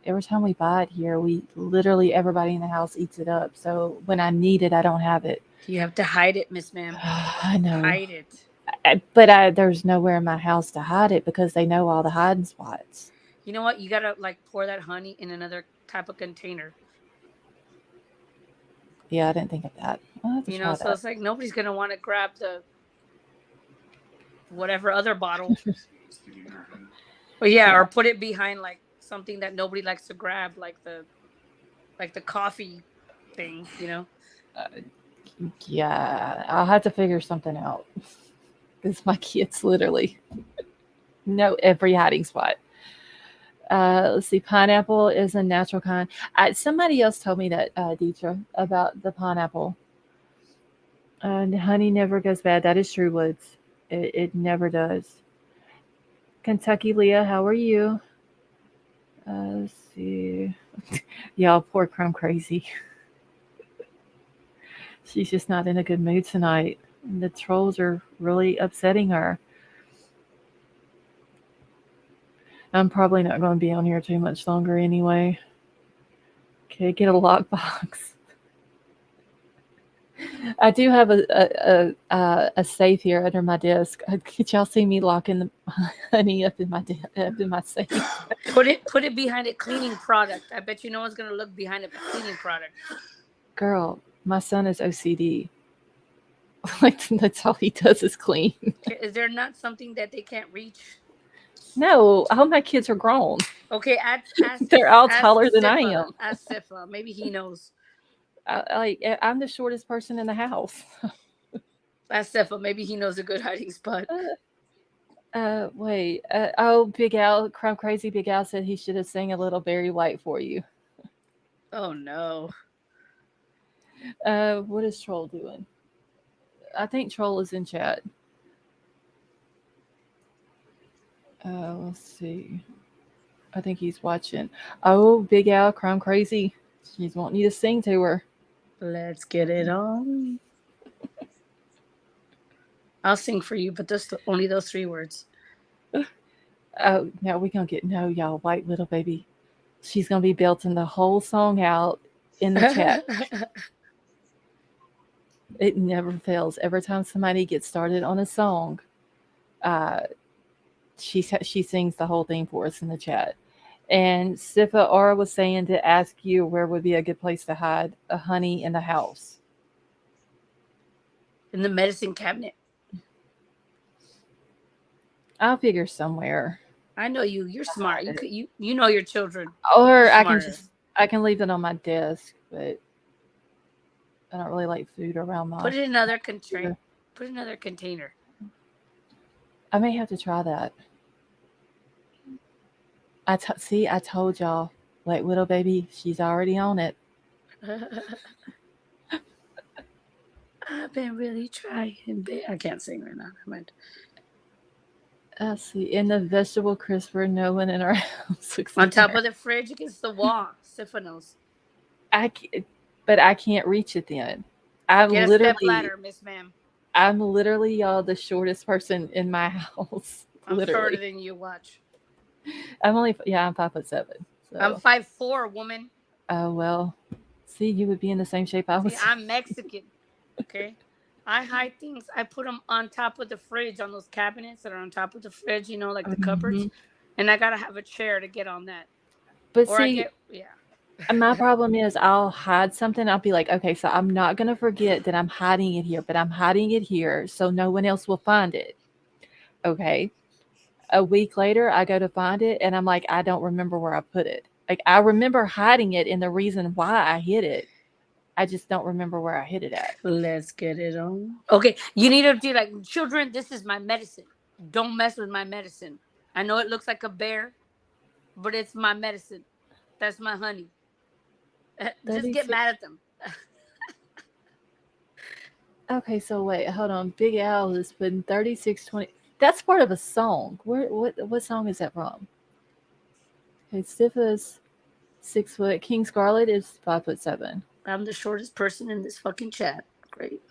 every time we buy it here, we literally everybody in the house eats it up. So when I need it, I don't have it. You have to hide it, Miss Ma'am. I know, Hide it. but there's nowhere in my house to hide it because they know all the hiding spots. You know what? You gotta like pour that honey in another type of container. Yeah, I didn't think of that. I'll have to You know, try so that. it's like nobody's gonna want to grab the whatever other bottle. But yeah, Yeah, or put it behind like something that nobody likes to grab, like the coffee thing. You know. yeah, I'll have to figure something out because my kids literally know every hiding spot. Let's see. Pineapple is a natural kind. Somebody else told me that, Deetra, about the pineapple. Honey never goes bad. That is true, Woods. It never does. Kentucky Leah, how are you? Let's see. Y'all, poor Crumb Crazy. She's just not in a good mood tonight. The trolls are really upsetting her. I'm probably not going to be on here too much longer anyway. Okay, get a lockbox. I do have a safe here under my desk. Could y'all see me locking the honey up in up in my safe? Put it behind a cleaning product. I bet you no one's gonna look behind a cleaning product. Girl, my son is OCD. Like that's all he does is clean. Is there not something that they can't reach? No, all my kids are grown. Okay, They're all ask taller than I Sifa. am. Ask Sifa. Maybe he knows. I'm the shortest person in the house. Ask Sifa. Maybe he knows a good hiding spot. Wait. Oh, Big Al, Crumb Crazy Big Al said he should have sang a little Barry White for you. Oh no. What is Troll doing? I think Troll is in chat. Let's see. I think he's watching. Oh, Big Al, Crumb Crazy. She's wanting you to sing to her. Let's get it on. I'll sing for you, but just only those 3 words. Oh, now we gonna get no, y'all. White little baby. She's gonna be belting the whole song out in the chat. It never fails. Every time somebody gets started on a song, uh, she sings the whole thing for us in the chat. And Sifa Aura was saying to ask you where would be a good place to hide a honey in the house. In the medicine cabinet. I'll figure somewhere. I know you. You're smart. You know your children. Or You're I can leave it on my desk, but I don't really like food around my. Put it in another container. Put it in another container. I may have to try that. See, I told y'all, like little baby, she's already on it. I've been really trying. I can't sing right now. I meant. Let's see. In the vegetable crisper, no one in our house looks On like top her. of the fridge against the wall. Siphonos. But I can't reach it then. I'm Get a literally, step ladder, Miss Ma'am. I'm literally, y'all, the shortest person in my house. I'm Literally. shorter than you. Watch. I'm 5'7". So. I'm 5'4", woman. Oh well. See, you would be in the same shape I was. See, I'm Mexican. Okay. I hide things. I put them on top of the fridge, on those cabinets that are on top of the fridge, you know, like the cupboards. And I gotta have a chair to get on that. But Or I see, get, yeah. my problem is I'll hide something. I'll be like, okay, so I'm not going to forget that I'm hiding it here, but I'm hiding it here so no one else will find it. Okay. A week later, I go to find it and I'm like, I don't remember where I put it. Like, I remember hiding it and the reason why I hid it. I just don't remember where I hid it at. Let's get it on. Okay. You need to do like, children, this is my medicine. Don't mess with my medicine. I know it looks like a bear, but it's my medicine. That's my honey. Just get mad at them. Okay, so wait, hold on. Big Al is putting 3620. That's part of a song. What song is that from? Okay, Stiffa's 6 foot. King Scarlet is 5'7". I'm the shortest person in this fucking chat. Great.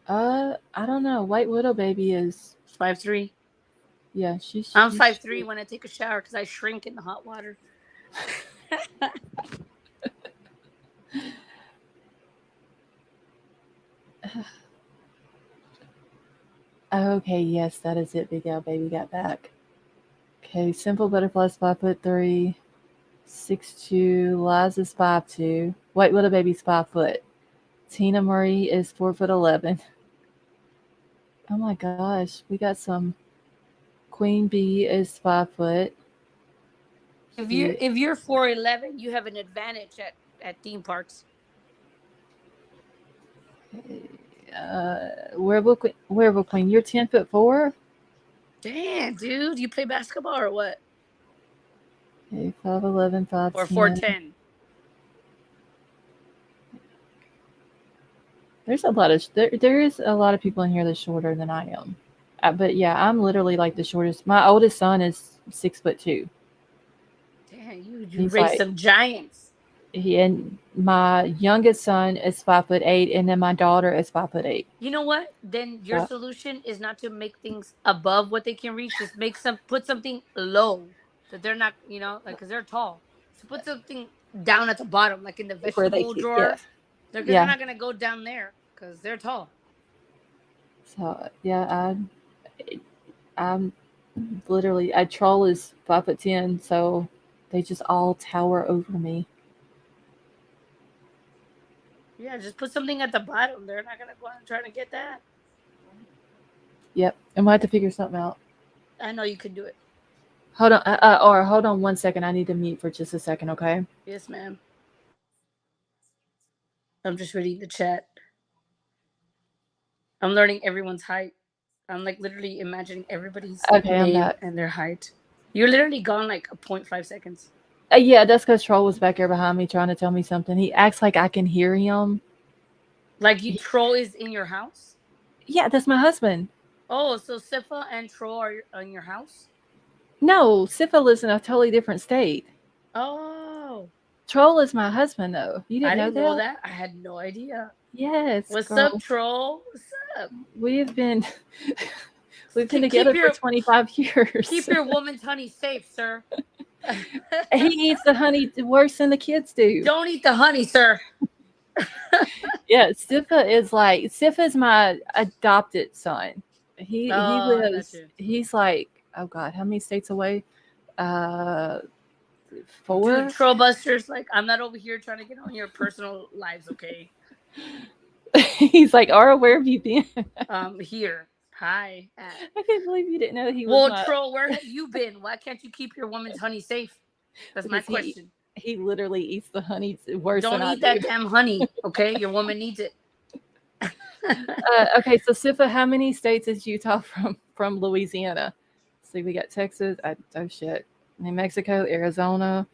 I don't know. White Widow Baby is 5'3". Yeah, I'm 5'3" when I take a shower because I shrink in the hot water. Okay, yes, that is it. Big Al Baby got back. Okay, Simple Butterflies 5'3", 6'2". Liza's 5'2". White Widow Baby's 5 foot. Tina Marie is 4'11". Oh my gosh, we got some. Queen Bee is 5 foot. If you're 4'11", you have an advantage at theme parks. Wearable Queen, you're 10'4". Damn, dude, you play basketball or what? Okay, 5'11", 5'10". Or 4'10". There's a lot of there is a lot of people in here that's shorter than I am, but yeah, I'm literally like the shortest. My oldest son is 6'2". Damn, you raised some giants. And my youngest son is 5'8", and then my daughter is 5'8". You know what? Then your solution is not to make things above what they can reach. Just put something low that they're not, like, because they're tall. So put something down at the bottom, like in the vegetable drawer. Because they're not gonna go down there because they're tall. So yeah, I'm literally Troll is 5'10", so they just all tower over me. Yeah, just put something at the bottom. They're not gonna go out and try to get that. Yep, and we'll have to figure something out. I know you can do it. Hold on, hold on 1 second. I need to mute for just a second, okay? Yes, ma'am. I'm just reading the chat. I'm learning everyone's height. I'm like literally imagining everybody's name and their height. You're literally gone like 0.5 seconds. Yeah, that's because Troll was back here behind me trying to tell me something. He acts like I can hear him. Like Troll is in your house? Yeah, that's my husband. Oh, so Sifa and Troll are in your house? No, Sifa lives in a totally different state. Oh. Troll is my husband, though. You I didn't know that? I had no idea. Yes. What's up, Troll? What's up? We've been together for 25 years. Keep your woman's honey safe, sir. He eats the honey worse than the kids do. Don't eat the honey, sir. Yeah, Sifa is my adopted son. He lives. He's like, oh God, how many states away? 4. Dude, Troll Busters, like, I'm not over here trying to get on your personal lives, okay? He's like, Ara, where have you been? Here. Hi. I can't believe you didn't know he was. Well, Troll, where have you been? Why can't you keep your woman's honey safe? That's my question. He literally eats the honey worse than I do. Don't eat that damn honey, okay? Your woman needs it. Okay, so Sifa, how many states is Utah from Louisiana? See, we got Texas. Oh shit, New Mexico, Arizona,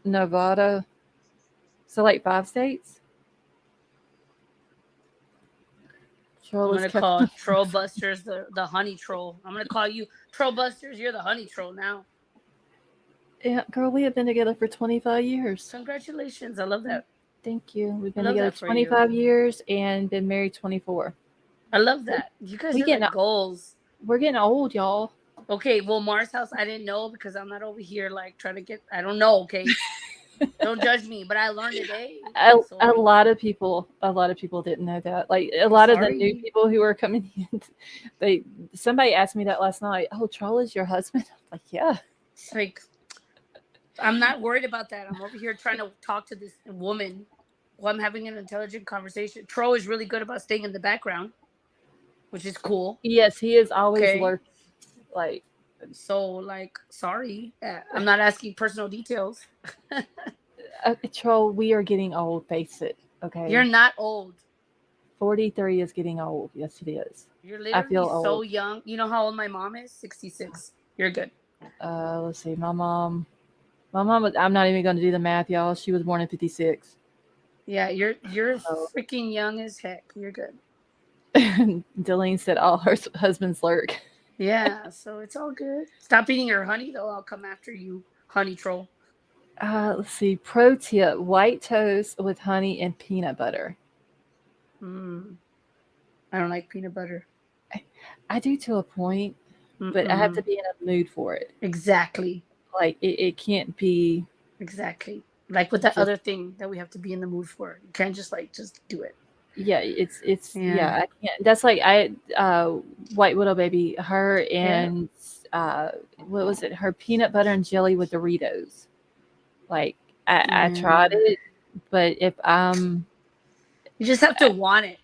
Nevada. So like 5 states. I'm gonna call Troll Busters the honey troll. I'm gonna call you Troll Busters. You're the honey troll now. Yeah, girl, we have been together for 25 years. Congratulations, I love that. Thank you. We've been together 25 years and been married 24. I love that. You guys are like goals. We're getting old, y'all. Okay, well, Mars house, I didn't know because I'm not over here like trying to get. I don't know. Okay, Don't judge me, but I learned today. A So lot of people didn't know that. Like a I'm lot of the new sorry. people who are coming in, they somebody asked me that last night. Oh, Troll is your husband? I'm like, yeah. It's like I'm not worried about that. I'm over here trying to talk to this woman while I'm having an intelligent conversation. Tro is really good about staying in the background, which is cool. Yes, he is always Okay. lurking. Like, So, like, sorry. I'm not asking personal details. Troll, we are getting old. Face it. You're Okay, not old. 43 is getting old. Yes, it is. You're I literally feel so old. young. You know how old my mom is? 66. You're good. Let's see. My mom. I'm not even going to do the math, y'all. She was born in 56. Yeah, you're So, freaking young as heck. You're good. Delene said all her husbands lurk. Yeah, so it's all good. Stop eating your honey though. I'll come after you, honey troll. Let's see. Pro tip: white toast with honey and peanut butter. Mm, I don't like peanut butter. I do to a point, but I have to Mm-mm. be in a mood for it. Exactly. Like it can't be Exactly. Like with that just other thing that we have to be in the mood for. You can't just do it. yeah. It's Yeah. yeah. I can't. That's like White Widow baby. Her Yeah. and uh, what was it? Her peanut butter and jelly with Doritos. Like I tried Yeah. it, but if You just have to want it.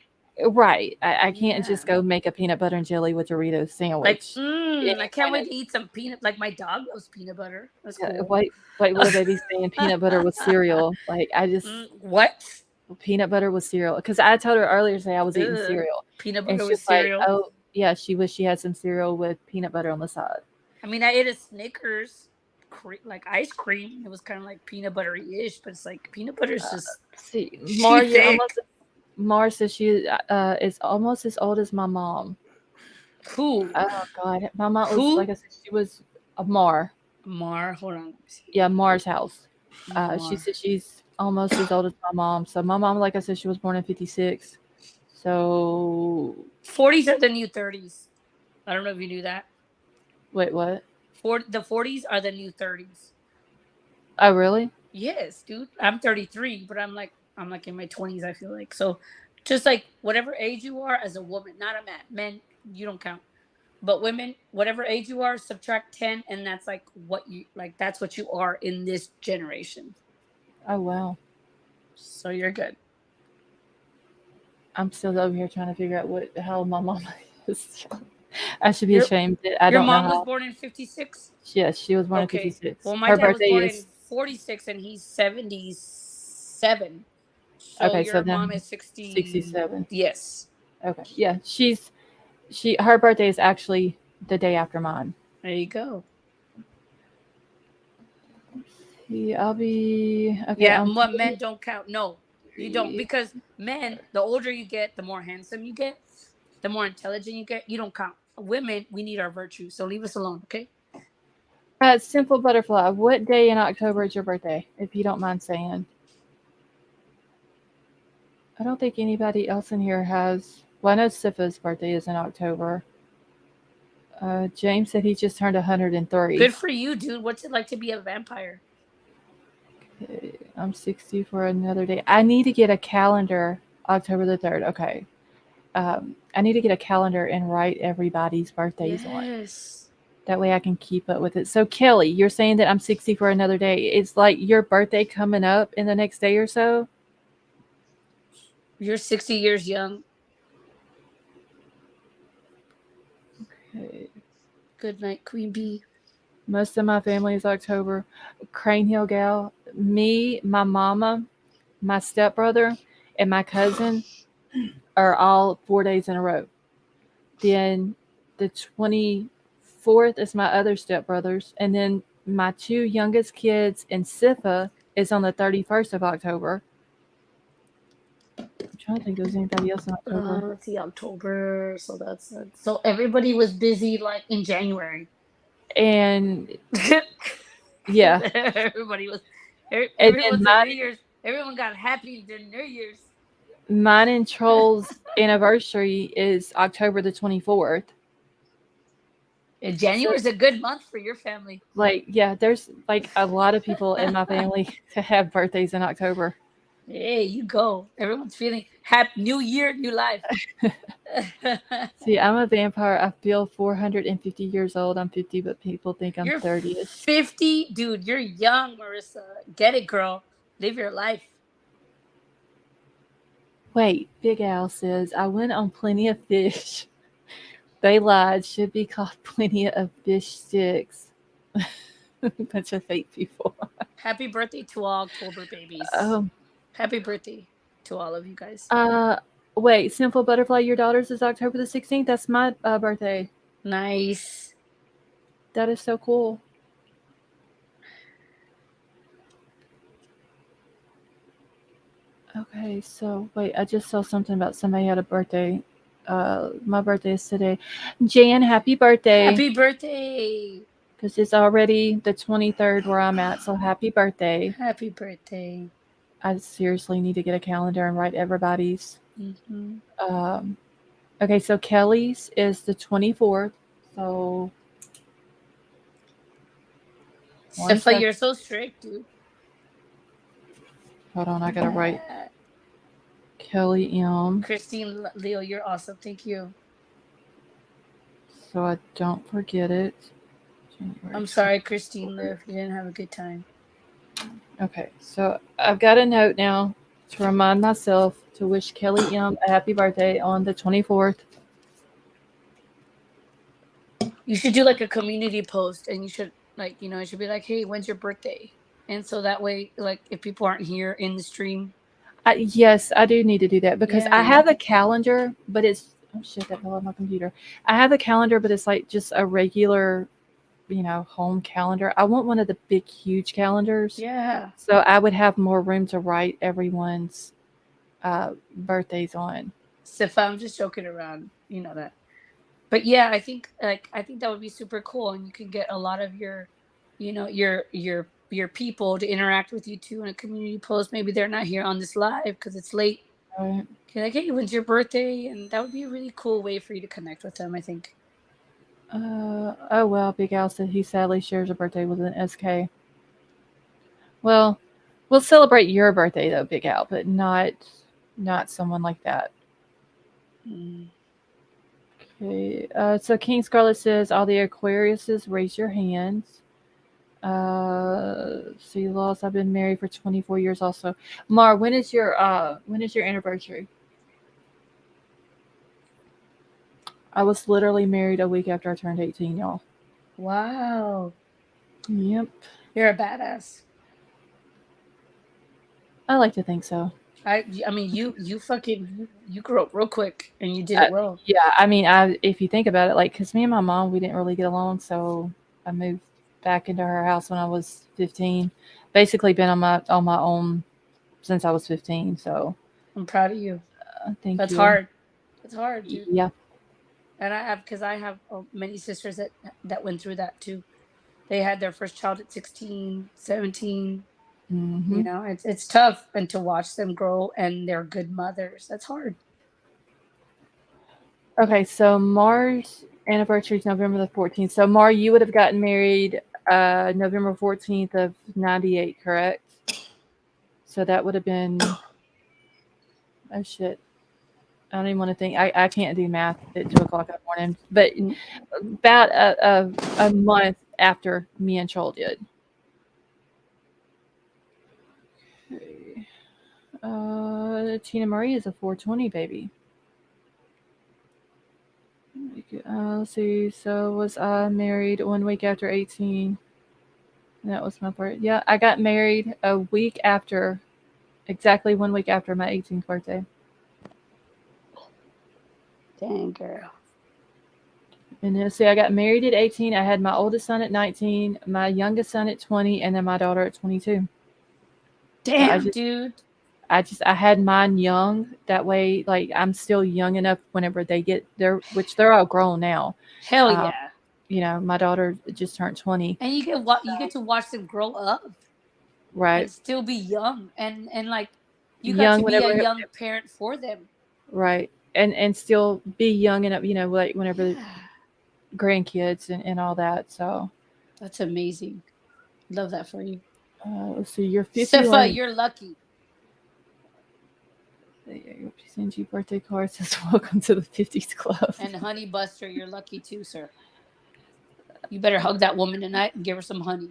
right, I can't Yeah. just go make a peanut butter and jelly with Doritos Like, sandwich I any can't point wait to eat some peanut. Like my dog loves peanut butter. That's cool. White Widow baby saying peanut butter with cereal. Like I just What? peanut butter with cereal because I told her earlier today I was eating Ugh. cereal, Peanut and butter she with was like, cereal. "Oh yeah," she wished she had some cereal with peanut butter on the side. I mean, I ate a Snickers, like ice cream. It was kind of like peanut buttery ish, but it's like peanut butter is just See, too Mars, you're almost. thick. Mars says she is almost as old as my mom. Who? Oh God, my mom was like Who? I said, she was a Mar. Mar. Hold on. Let me see. Yeah, Mars house. She Mar. said she's almost as old as my mom. So my mom, like I said, she was born in 56. So 40s are the new 30s. I don't know if you knew that. wait, what? The 40s are the new 30s. Oh really? Yes, dude. I'm 33, but I'm like in my 20s. I feel like so. Just like whatever age you are as a woman, not a man. Men, you don't count. But women, whatever age you are, subtract 10, and that's like what you like. That's what you are in this generation. Oh wow. So you're good. I'm still over here trying to figure out what how old my mom is. I should be Your ashamed that I your don't know mom was how. born in 56. Yes, she was born in Okay. 56. Well, my Her dad was birthday born is in 46, and he's 77. So okay. So your mom then is 60. 67. Yes. Okay, yeah, her birthday is actually the day after mine. There you go. Yeah, I'll be okay. Yeah, I'm men don't count. No, you don't. 23. Because men, the older you get, the more handsome you get, the more intelligent you get. You don't count. Women, we need our virtue. So leave us alone, okay? Simple Butterfly. What day in October is your birthday, if you don't mind saying? I don't think anybody else in here has. Well, I know Sifa's birthday is in October. James said he just turned 103. Good for you, dude. What's it like to be a vampire? Okay, I'm 60 for another day. I need to get a calendar. October the 3rd. Okay. I need to get a calendar and write everybody's birthdays on. Yes. That way I can keep up with it. So, Kelly, you're saying that I'm 60 for another day. It's like your birthday coming up in the next day or so? You're 60 years young. Okay. Good night, Queen Bee. Most of my family is October. Crane Hill Gal, me, my mama, my stepbrother, and my cousin are all 4 days in a row. Then the 24th is my other stepbrothers. And then my two youngest kids and Sifa is on the 31st of October. I'm trying to think if there's anybody else in October. Let's see, October. So so everybody was busy like in January. And yeah. Everybody was. And then Everyone's a New Year's. Everyone got happy in their New Year's. mine and Troll's anniversary is October the 24th. January is a good month for your family. Like, yeah, there's like a lot of people in my family to have birthdays in October. Hey, you go. Everyone's feeling happy. New year, new life. See, I'm a vampire. I feel 450 years old. I'm 50, but people think I'm You're 30ish. 50, dude. You're young, Marissa. Get it, girl. Live your life. Wait, Big Al says, I went on Plenty of Fish. They lied. Should be called Plenty of Fish Sticks. Bunch of fake people. Happy birthday to all October babies. Um, Happy birthday to all of you guys. Wait, Simple Butterfly, your daughter's is October the 16th. That's my birthday. Nice. That is so cool. Okay, so wait, I just saw something about somebody had a birthday. My birthday is today. Jan, happy birthday. Happy birthday. Because it's already the 23rd where I'm at, so happy birthday. Happy birthday. I seriously need to get a calendar and write everybody's. Mm-hmm. Okay, so Kelly's is the 24th. So Sifa, you're so strict, dude. Hold on, I gotta write. Kelly M. Christine Leo, you're awesome. Thank you. So I don't forget it. January I'm sorry, Christine Leo, if you didn't have a good time. Okay, so I've got a note now to remind myself to wish Kelly M a happy birthday on the 24th. You should do like a community post, and you should it should be like, hey, when's your birthday? And so that way, like, if people aren't here in the stream. Yes, I do need to do that because I have a calendar, but it's, oh shit, that fell on my computer. I have a calendar, but it's like just a regular, home calendar. I want one of the big, huge calendars. Yeah. So I would have more room to write everyone's birthdays on. Sifa, I'm just joking around. You know that. But yeah, I think that would be super cool, and you can get a lot of your people to interact with you too in a community post. Maybe they're not here on this live because it's late. Right. You're like, hey, when's your birthday? And that would be a really cool way for you to connect with them, I think. Oh well, Big Al said he sadly shares a birthday with an SK. Well, we'll celebrate your birthday though, Big Al, but not someone like that. Okay. So King Scarlet says, all the Aquariuses, raise your hands. See, Laws, I've been married for 24 years also. Mar, when is your anniversary? I was literally married a week after I turned 18, y'all. Wow. Yep. You're a badass. I like to think so. I mean, you grew up real quick and you did it well. Yeah, I mean, if you think about it, like, because me and my mom, we didn't really get along, so I moved back into her house when I was 15. Basically been on my own since I was 15, so. I'm proud of you. Thank you. That's hard. It's hard, dude. Yeah. And I have many sisters that went through that too. They had their first child at 16, 17. Mm-hmm. It's tough, and to watch them grow, and they're good mothers. That's hard. Okay, so Mar's anniversary is November the 14th. So Mar, you would have gotten married November 14th of 98, correct? So that would have been, oh shit. I don't even want to think. I can't do math at 2 o'clock in the morning, but about a month after me and Troll did. Okay. Tina Marie is a 420 baby. Let's see. So was I married 1 week after 18? That was my birthday. Yeah, I got married exactly 1 week after my 18th birthday. Dang, girl. And then, see, I got married at 18. I had my oldest son at 19, my youngest son at 20, and then my daughter at 22. Damn, dude. I had mine young. That way, like, I'm still young enough whenever they get there, which they're all grown now. Hell yeah. My daughter just turned 20. And you get to watch them grow up. Right. And still be young. And like, you got to be a young parent for them. Right. And still be young enough, like, whenever, grandkids and all that. So That's amazing. Love that for you. let's see, you're Sifa, 51. you're lucky. Send you birthday cards. Says welcome to the 50s club. And Honey Buster, you're lucky too, sir. You better hug that woman tonight and give her some honey.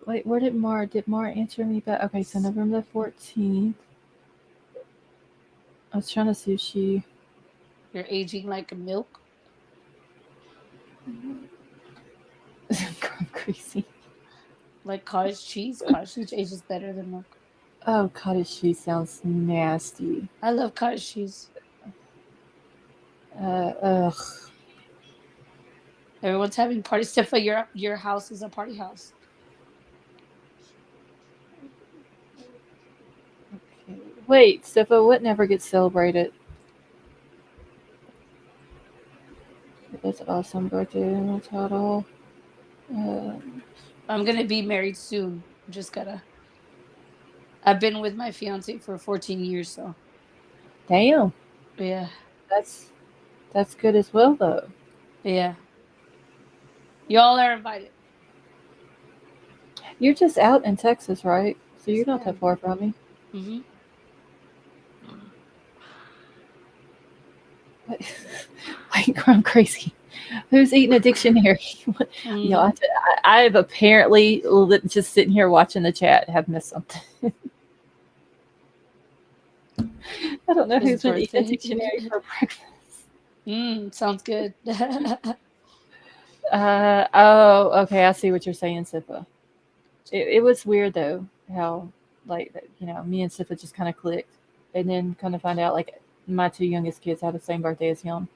Wait, where did Mar answer me back? Okay, so November 14th. I was trying to see if she. You're aging like milk. I'm crazy. Like cottage cheese. Cottage cheese ages better than milk. Oh, cottage cheese sounds nasty. I love cottage cheese. Ugh. Everyone's having parties. Sifa, your house is a party house. Okay. Wait, Steffa, what never gets celebrated? That's awesome birthday in the title. I'm gonna be married soon. Just gotta. I've been with my fiance for 14 years, so. Damn. Yeah. That's good as well, though. Yeah. Y'all are invited. You're just out in Texas, right? So you're not Yeah. that far from me. Mm-hmm. Like, I'm crazy. Who's eating a dictionary? Mm. I have apparently just sitting here watching the chat have missed something. I don't know who's been eating a dictionary for breakfast. Sounds good. Oh, okay. I see what you're saying, Sifa. It was weird though how like me and Sifa just kind of clicked, and then kind of find out like my two youngest kids have the same birthday as him.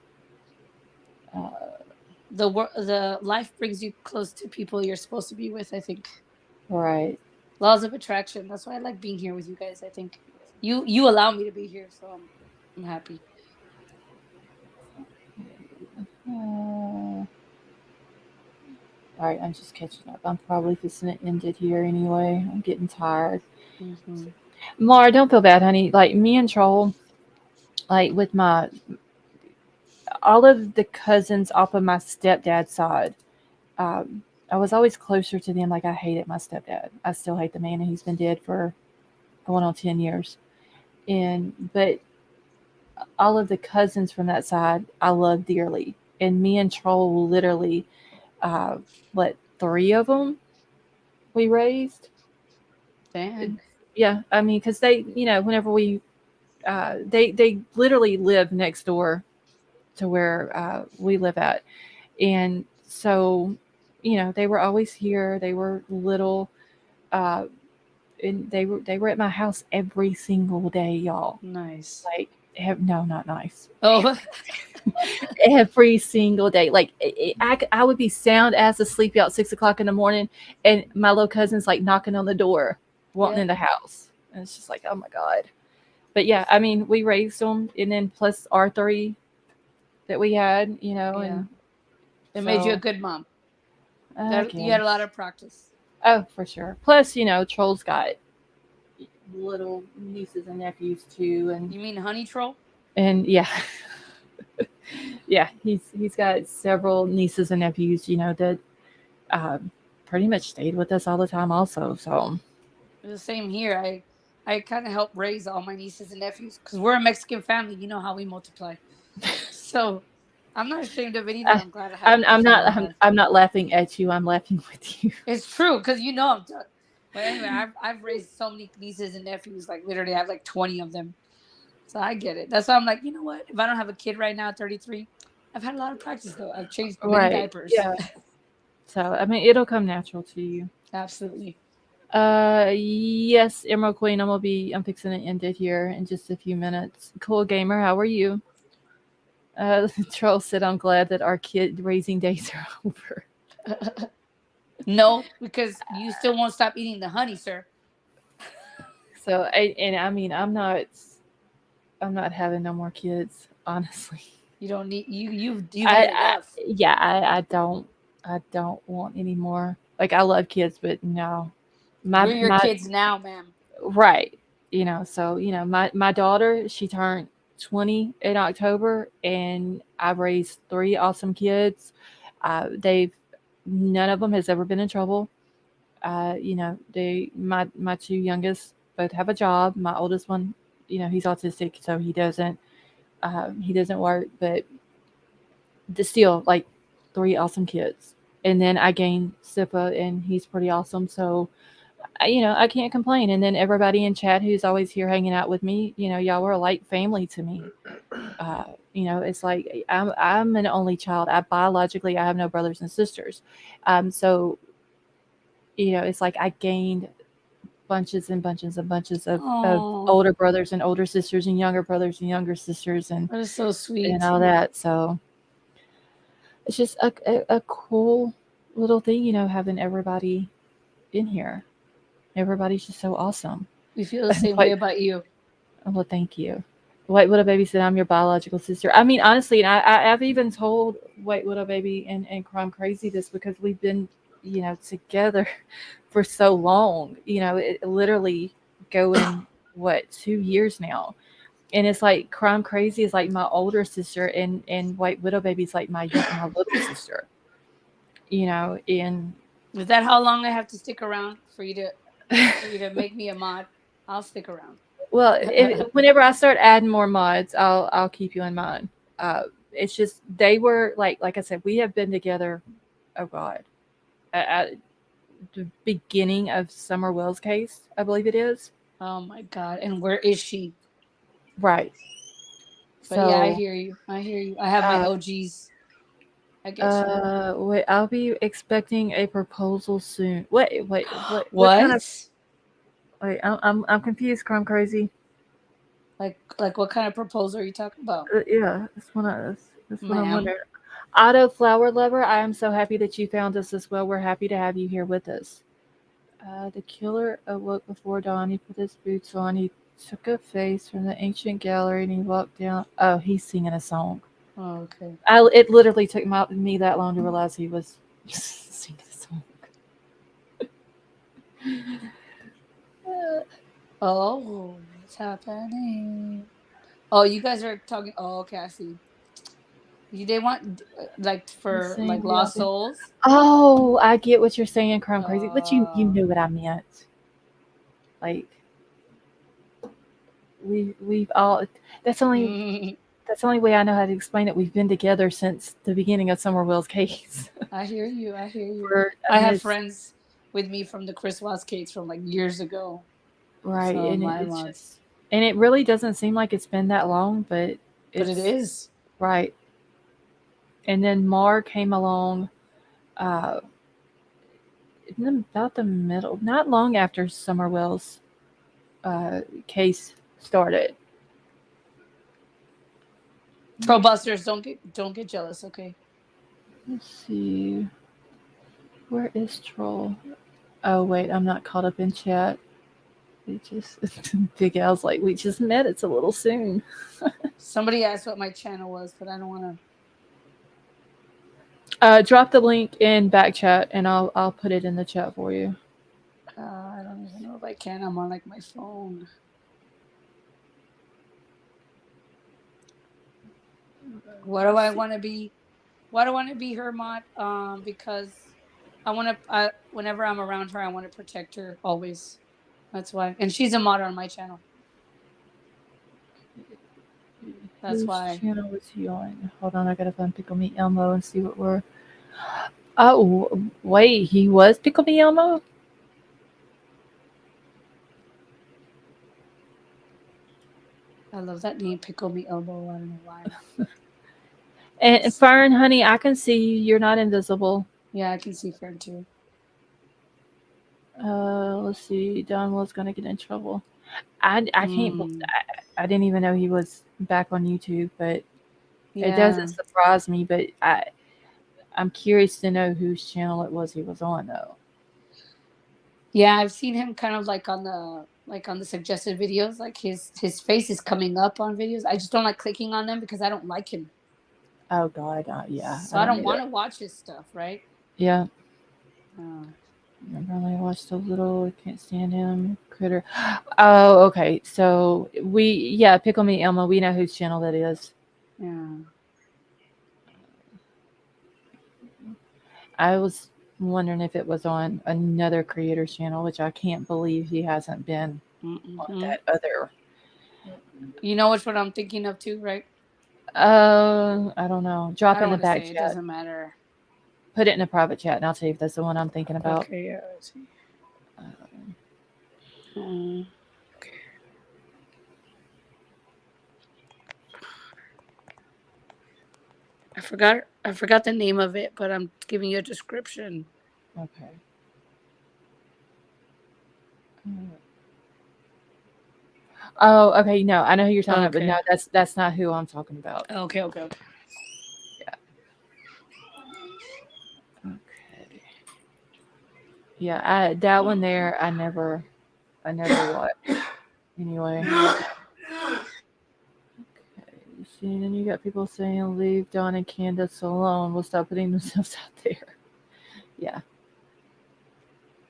The life brings you close to people you're supposed to be with, I think. Right. Laws of attraction. That's why I like being here with you guys, I think. You allow me to be here, so I'm happy. All right, I'm just catching up. I'm probably just gonna end it here anyway. I'm getting tired. Mm-hmm. Mar, don't feel bad, honey. Like me and Troll, like with my all of the cousins off of my stepdad's side, I was always closer to them. Like I hated my stepdad. I still hate the man, and he's been dead for going on 10 years. But all of the cousins from that side, I love dearly. And me and Troll, literally, three of them we raised. Dang. Yeah, I mean, because they, whenever they literally live next door to where we live at, and so, they were always here. They were little, and they were at my house every single day, y'all. Nice. Like, no, not nice. Oh. Every single day. Like I would be sound ass asleep out 6:00 in the morning, and my little cousin's like knocking on the door, wanting in the house, and it's just like, oh my god. But yeah, I mean, we raised them, and then plus our three that we had, and it made you a good mom. You had a lot of practice. Oh, for sure. Plus, Troll's got little nieces and nephews too, and you mean Honey Troll? And yeah. Yeah, he's got several nieces and nephews, that pretty much stayed with us all the time also. So the same here. I kind of help raise all my nieces and nephews because we're a Mexican family. You know how we multiply. So I'm not ashamed of it either. I'm glad I have. I'm not laughing at you. I'm laughing with you. It's true because I'm done. But anyway, I've raised so many nieces and nephews. Like literally, I have like 20 of them. So I get it. That's why I'm like, you know what? If I don't have a kid right now, 33, I've had a lot of practice though. I've changed many diapers. Yeah. So I mean, it'll come natural to you. Absolutely. Yes, Emerald Queen. I'm fixing to end it here in just a few minutes. Cool Gamer, how are you? Troll said, I'm glad that our kid raising days are over. No, because you still won't stop eating the honey, sir. So I'm not having no more kids, honestly. You don't need you've had enough. Yeah, I don't want any more. Like I love kids, but no. We're your kids now, ma'am. Right. So, my daughter, she turned 20 in October, and I've raised 3 awesome kids. They've none of them has ever been in trouble. You know, my 2 youngest both have a job. My oldest one, you know, he's autistic, so he doesn't work, but still like 3 awesome kids. And then I gained Sipa, and he's pretty awesome. So you know, I can't complain. And then everybody in chat who's always here hanging out with me, you know, y'all were like family to me. You know, it's like I'm an only child. I have no brothers and sisters. So you know, it's like I gained bunches and bunches and bunches of Oh, older brothers and older sisters and younger brothers and younger sisters that is so and sweet. all that. So it's just a cool little thing, you know, having everybody in here. Everybody's just so awesome. We feel the same way Like, about you. well, thank you. White Widow Baby said, I'm your biological sister. I mean, honestly, and I've even told White Widow Baby and Crime Crazy this because we've been, you know, together for so long, you know, it literally going, what, 2 years now. And it's like Crime Crazy is like my older sister, and White Widow Baby is like my little sister, you know, and Is that how long I have to stick around for you to make me a mod? I'll stick around. well, whenever I start adding more mods, I'll keep you in mind. It's just they were like I said, we have been together. Oh God, at the beginning of Summer Wells case, I believe it is. Oh my god! And where is she? Right. But yeah, I So, hear you. I hear you. I have my uh, OGs. I get you. wait, I'll be expecting a proposal soon. What kind of? What? Wait, I'm confused. Crime Crazy. Like what kind of proposal are you talking about? Yeah, that's what I'm Ma'am. wondering. Otto Flower Lover, I am so happy that you found us as well. We're happy to have you here with us. The killer awoke before dawn. He put his boots on. He took a face from the ancient gallery and he walked down. Oh, he's singing a song. Oh, okay. It literally took me that long to realize he was singing a song. Oh, what's happening? Oh, you guys are talking. Oh, okay, I see. They want like for Sing like the lost obvious. souls. Oh, I get what you're saying, Crime Crazy. But you Uh, knew what I meant. Like we've all. That's only That's the only way I know how to explain it. We've been together since the beginning of Summer Will's case. I hear you. I hear you. I I mean, have it's friends with me from the Chris Watts case from like years ago. right, So and my it's mods. just, and it really doesn't seem like it's been that long, but But it it's is. right. And then Mar came along, uh, about the middle, not long after Summer Will's case started. Pro busters, don't get jealous, okay? Let's see, where is Troll? Oh wait, I'm not caught up in chat. We just Big Al's like, we just met. It's a little soon. Somebody asked what my channel was, but I don't want to. Drop the link in back chat, and I'll put it in the chat for you. I don't even know if I can. I'm on like my phone. What do I want to be? Why do I want to be her mod? Because I want to. Whenever I'm around her, I want to protect her always. That's why. And she's a mod on my channel. That's Whose why. channel was he on? Hold on, I gotta find Pickle Me Elmo and see what we're. Oh wait, he was Pickle Me Elmo. I love that name, Pickle Me Elbow. I don't know why. And Fern, honey, I can see you. You're not invisible. Yeah, I can see Fern too. Let's see. Don was gonna get in trouble. I can't. I didn't even know he was back on YouTube, but it doesn't surprise me. But I'm curious to know whose channel it was he was on, though. Yeah, I've seen him kind of like on the suggested videos. Like his face is coming up on videos. I just don't like clicking on them because I don't like him. Oh God, yeah. So I don't want to watch his stuff, right? Yeah. I only watched a little. I can't stand him. Critter. Oh, okay. So Pickle Me Elmo. We know whose channel that is. Yeah. I was wondering if it was on another creator's channel, which I can't believe he hasn't been on Mm-hmm. that other. You know which one I'm thinking of too, right? I don't know. Drop I it don't in the want to back say. It chat. doesn't matter. Put it in a private chat, and I'll tell you if that's the one I'm thinking about. Okay, yeah. Let's see. Okay. I forgot the name of it, but I'm giving you a description. Okay. Oh, okay. No, I know who you're talking about, but no, Okay. that's not who I'm talking about. Okay. Yeah. Okay. Yeah, that one there, I never watched. Anyway. Okay. See, and then you got people saying, "Leave Dawn and Candace alone. We'll stop putting themselves out there." Yeah.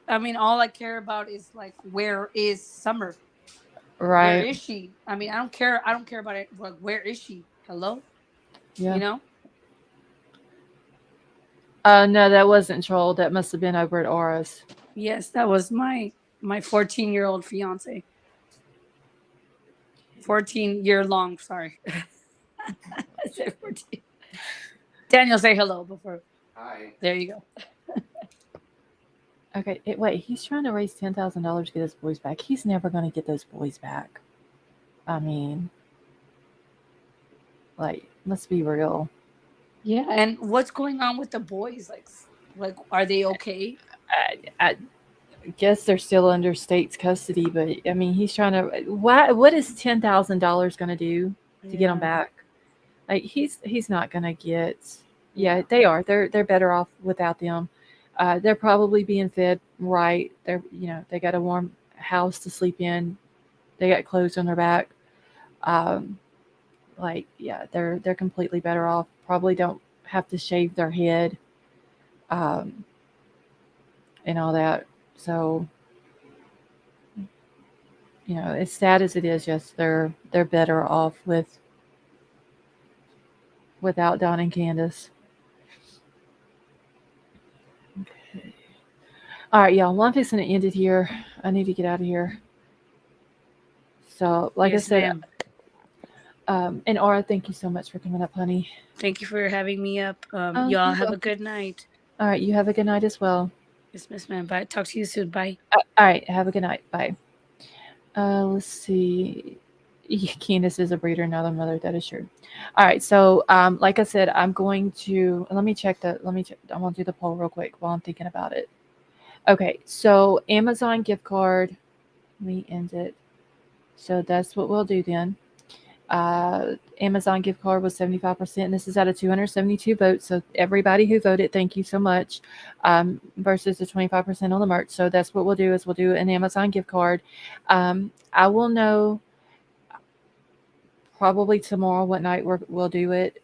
I mean, all I care about is like, where is Summer? Where Right. is she? I mean, I don't care. I don't care about it. Like, where is she? Hello? Yeah. You know? No, that wasn't troll. That must have been over at Aura's. Yes, that was my 14-year-old fiance. 14-year long. Sorry, I said 14. Daniel, say hello before. Hi. There you go. Okay, wait. He's trying to raise $10,000 to get his boys back. He's never going to get those boys back. I mean, like, let's be real. Yeah, and what's going on with the boys? Like, are they okay? I guess they're still under state's custody, but I mean, he's trying to. What is $10,000 going to do to get them Yeah. back? Like, he's not going to get. Yeah. Yeah, they are. They're better off without them. They're probably being fed right. They got a warm house to sleep in. They got clothes on their back. Um, they're completely better off. Probably don't have to shave their head, um, and all that. So, as sad as it is, yes, they're better off without Don and Candace. Okay. All right, y'all. Well, I'm fixing to end it here. I need to get out of here. So, like I Yes, said, ma'am. And Aura, thank you so much for coming up, honey. Thank you for having me up. Oh, Y'all you're have a welcome. good night. All right, you have a good night as well. Yes, Miss Man. Bye. Talk to you soon. Bye. All right, have a good night. Bye. Let's see. Candace is a breeder, not a mother. That is true. All right, so like I said, I'm going to let me check. I want to do the poll real quick while I'm thinking about it. Okay, so Amazon gift card. Let me end it. So that's what we'll do then. Amazon gift card was 75%. This is out of 272 votes. So everybody who voted, thank you so much. Versus the 25% on the merch. So that's what we'll do is we'll do an Amazon gift card. I will know probably tomorrow what night we'll do it.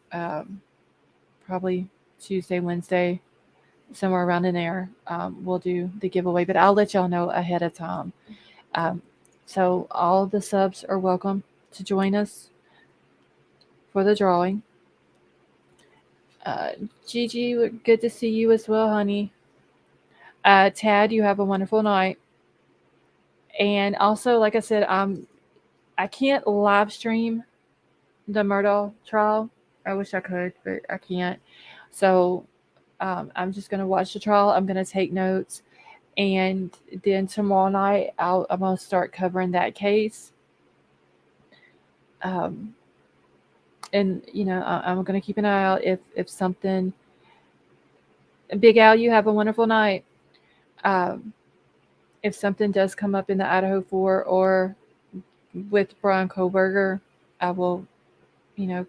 Probably Tuesday, Wednesday, somewhere around in there. We'll do the giveaway, but I'll let y'all know ahead of time. So all the subs are welcome to join us for the drawing. Gigi, good to see you as well, honey. Tad, you have a wonderful night. And also, like I said, I can't live stream the Murdaugh trial. I wish I could, but I can't. So I'm just going to watch the trial. I'm going to take notes. And then tomorrow night, I'm going to start covering that case. And, I'm going to keep an eye out if something. Big Al, you have a wonderful night. If something does come up in the Idaho 4 or with Bryan Kohberger, I will,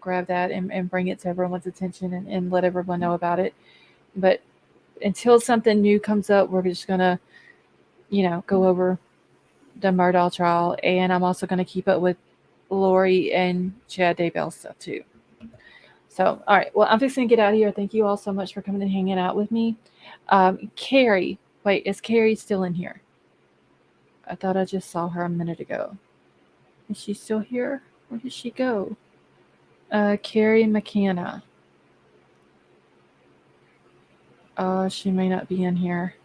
grab that and bring it to everyone's attention and let everyone know about it. But until something new comes up, we're just going to, go over the Murdaugh trial. And I'm also going to keep up with Lori and Chad Daybell stuff too. So, all right. Well, I'm fixing to get out of here. Thank you all so much for coming and hanging out with me. Carrie, Wait, is Carrie still in here? I thought I just saw her a minute ago. Is she still here? Where did she go? Carrie McKenna. She may not be in here.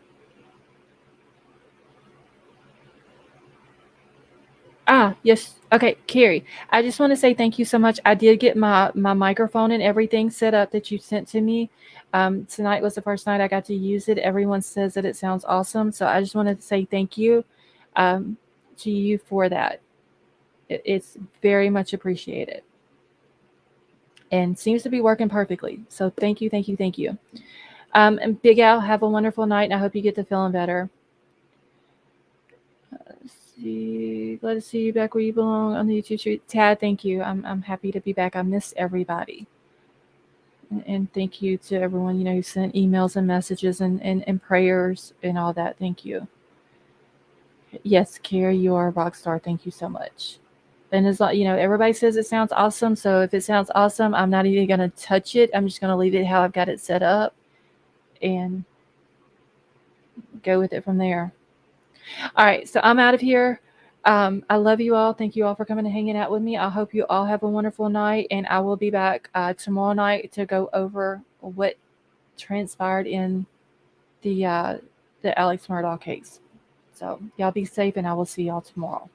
Yes. Okay, Carrie. I just want to say thank you so much. I did get my microphone and everything set up that you sent to me. Tonight was the first night I got to use it. Everyone says that it sounds awesome. So I just wanted to say thank you to you for that. It's very much appreciated. And seems to be working perfectly. So thank you, thank you, thank you. And Big Al, have a wonderful night, and I hope you get to feeling better. Glad to see you back where you belong on the YouTube street. Tad, thank you. I'm happy to be back. I miss everybody. And thank you to everyone, who sent emails and messages and prayers and all that. Thank you. Yes, Carrie, you are a rock star. Thank you so much. And as everybody says it sounds awesome. So if it sounds awesome, I'm not even going to touch it. I'm just going to leave it how I've got it set up and go with it from there. All right, so I'm out of here. I love you all. Thank you all for coming and hanging out with me. I hope you all have a wonderful night, and I will be back tomorrow night to go over what transpired in the Alex Murdaugh case. So y'all be safe, and I will see y'all tomorrow.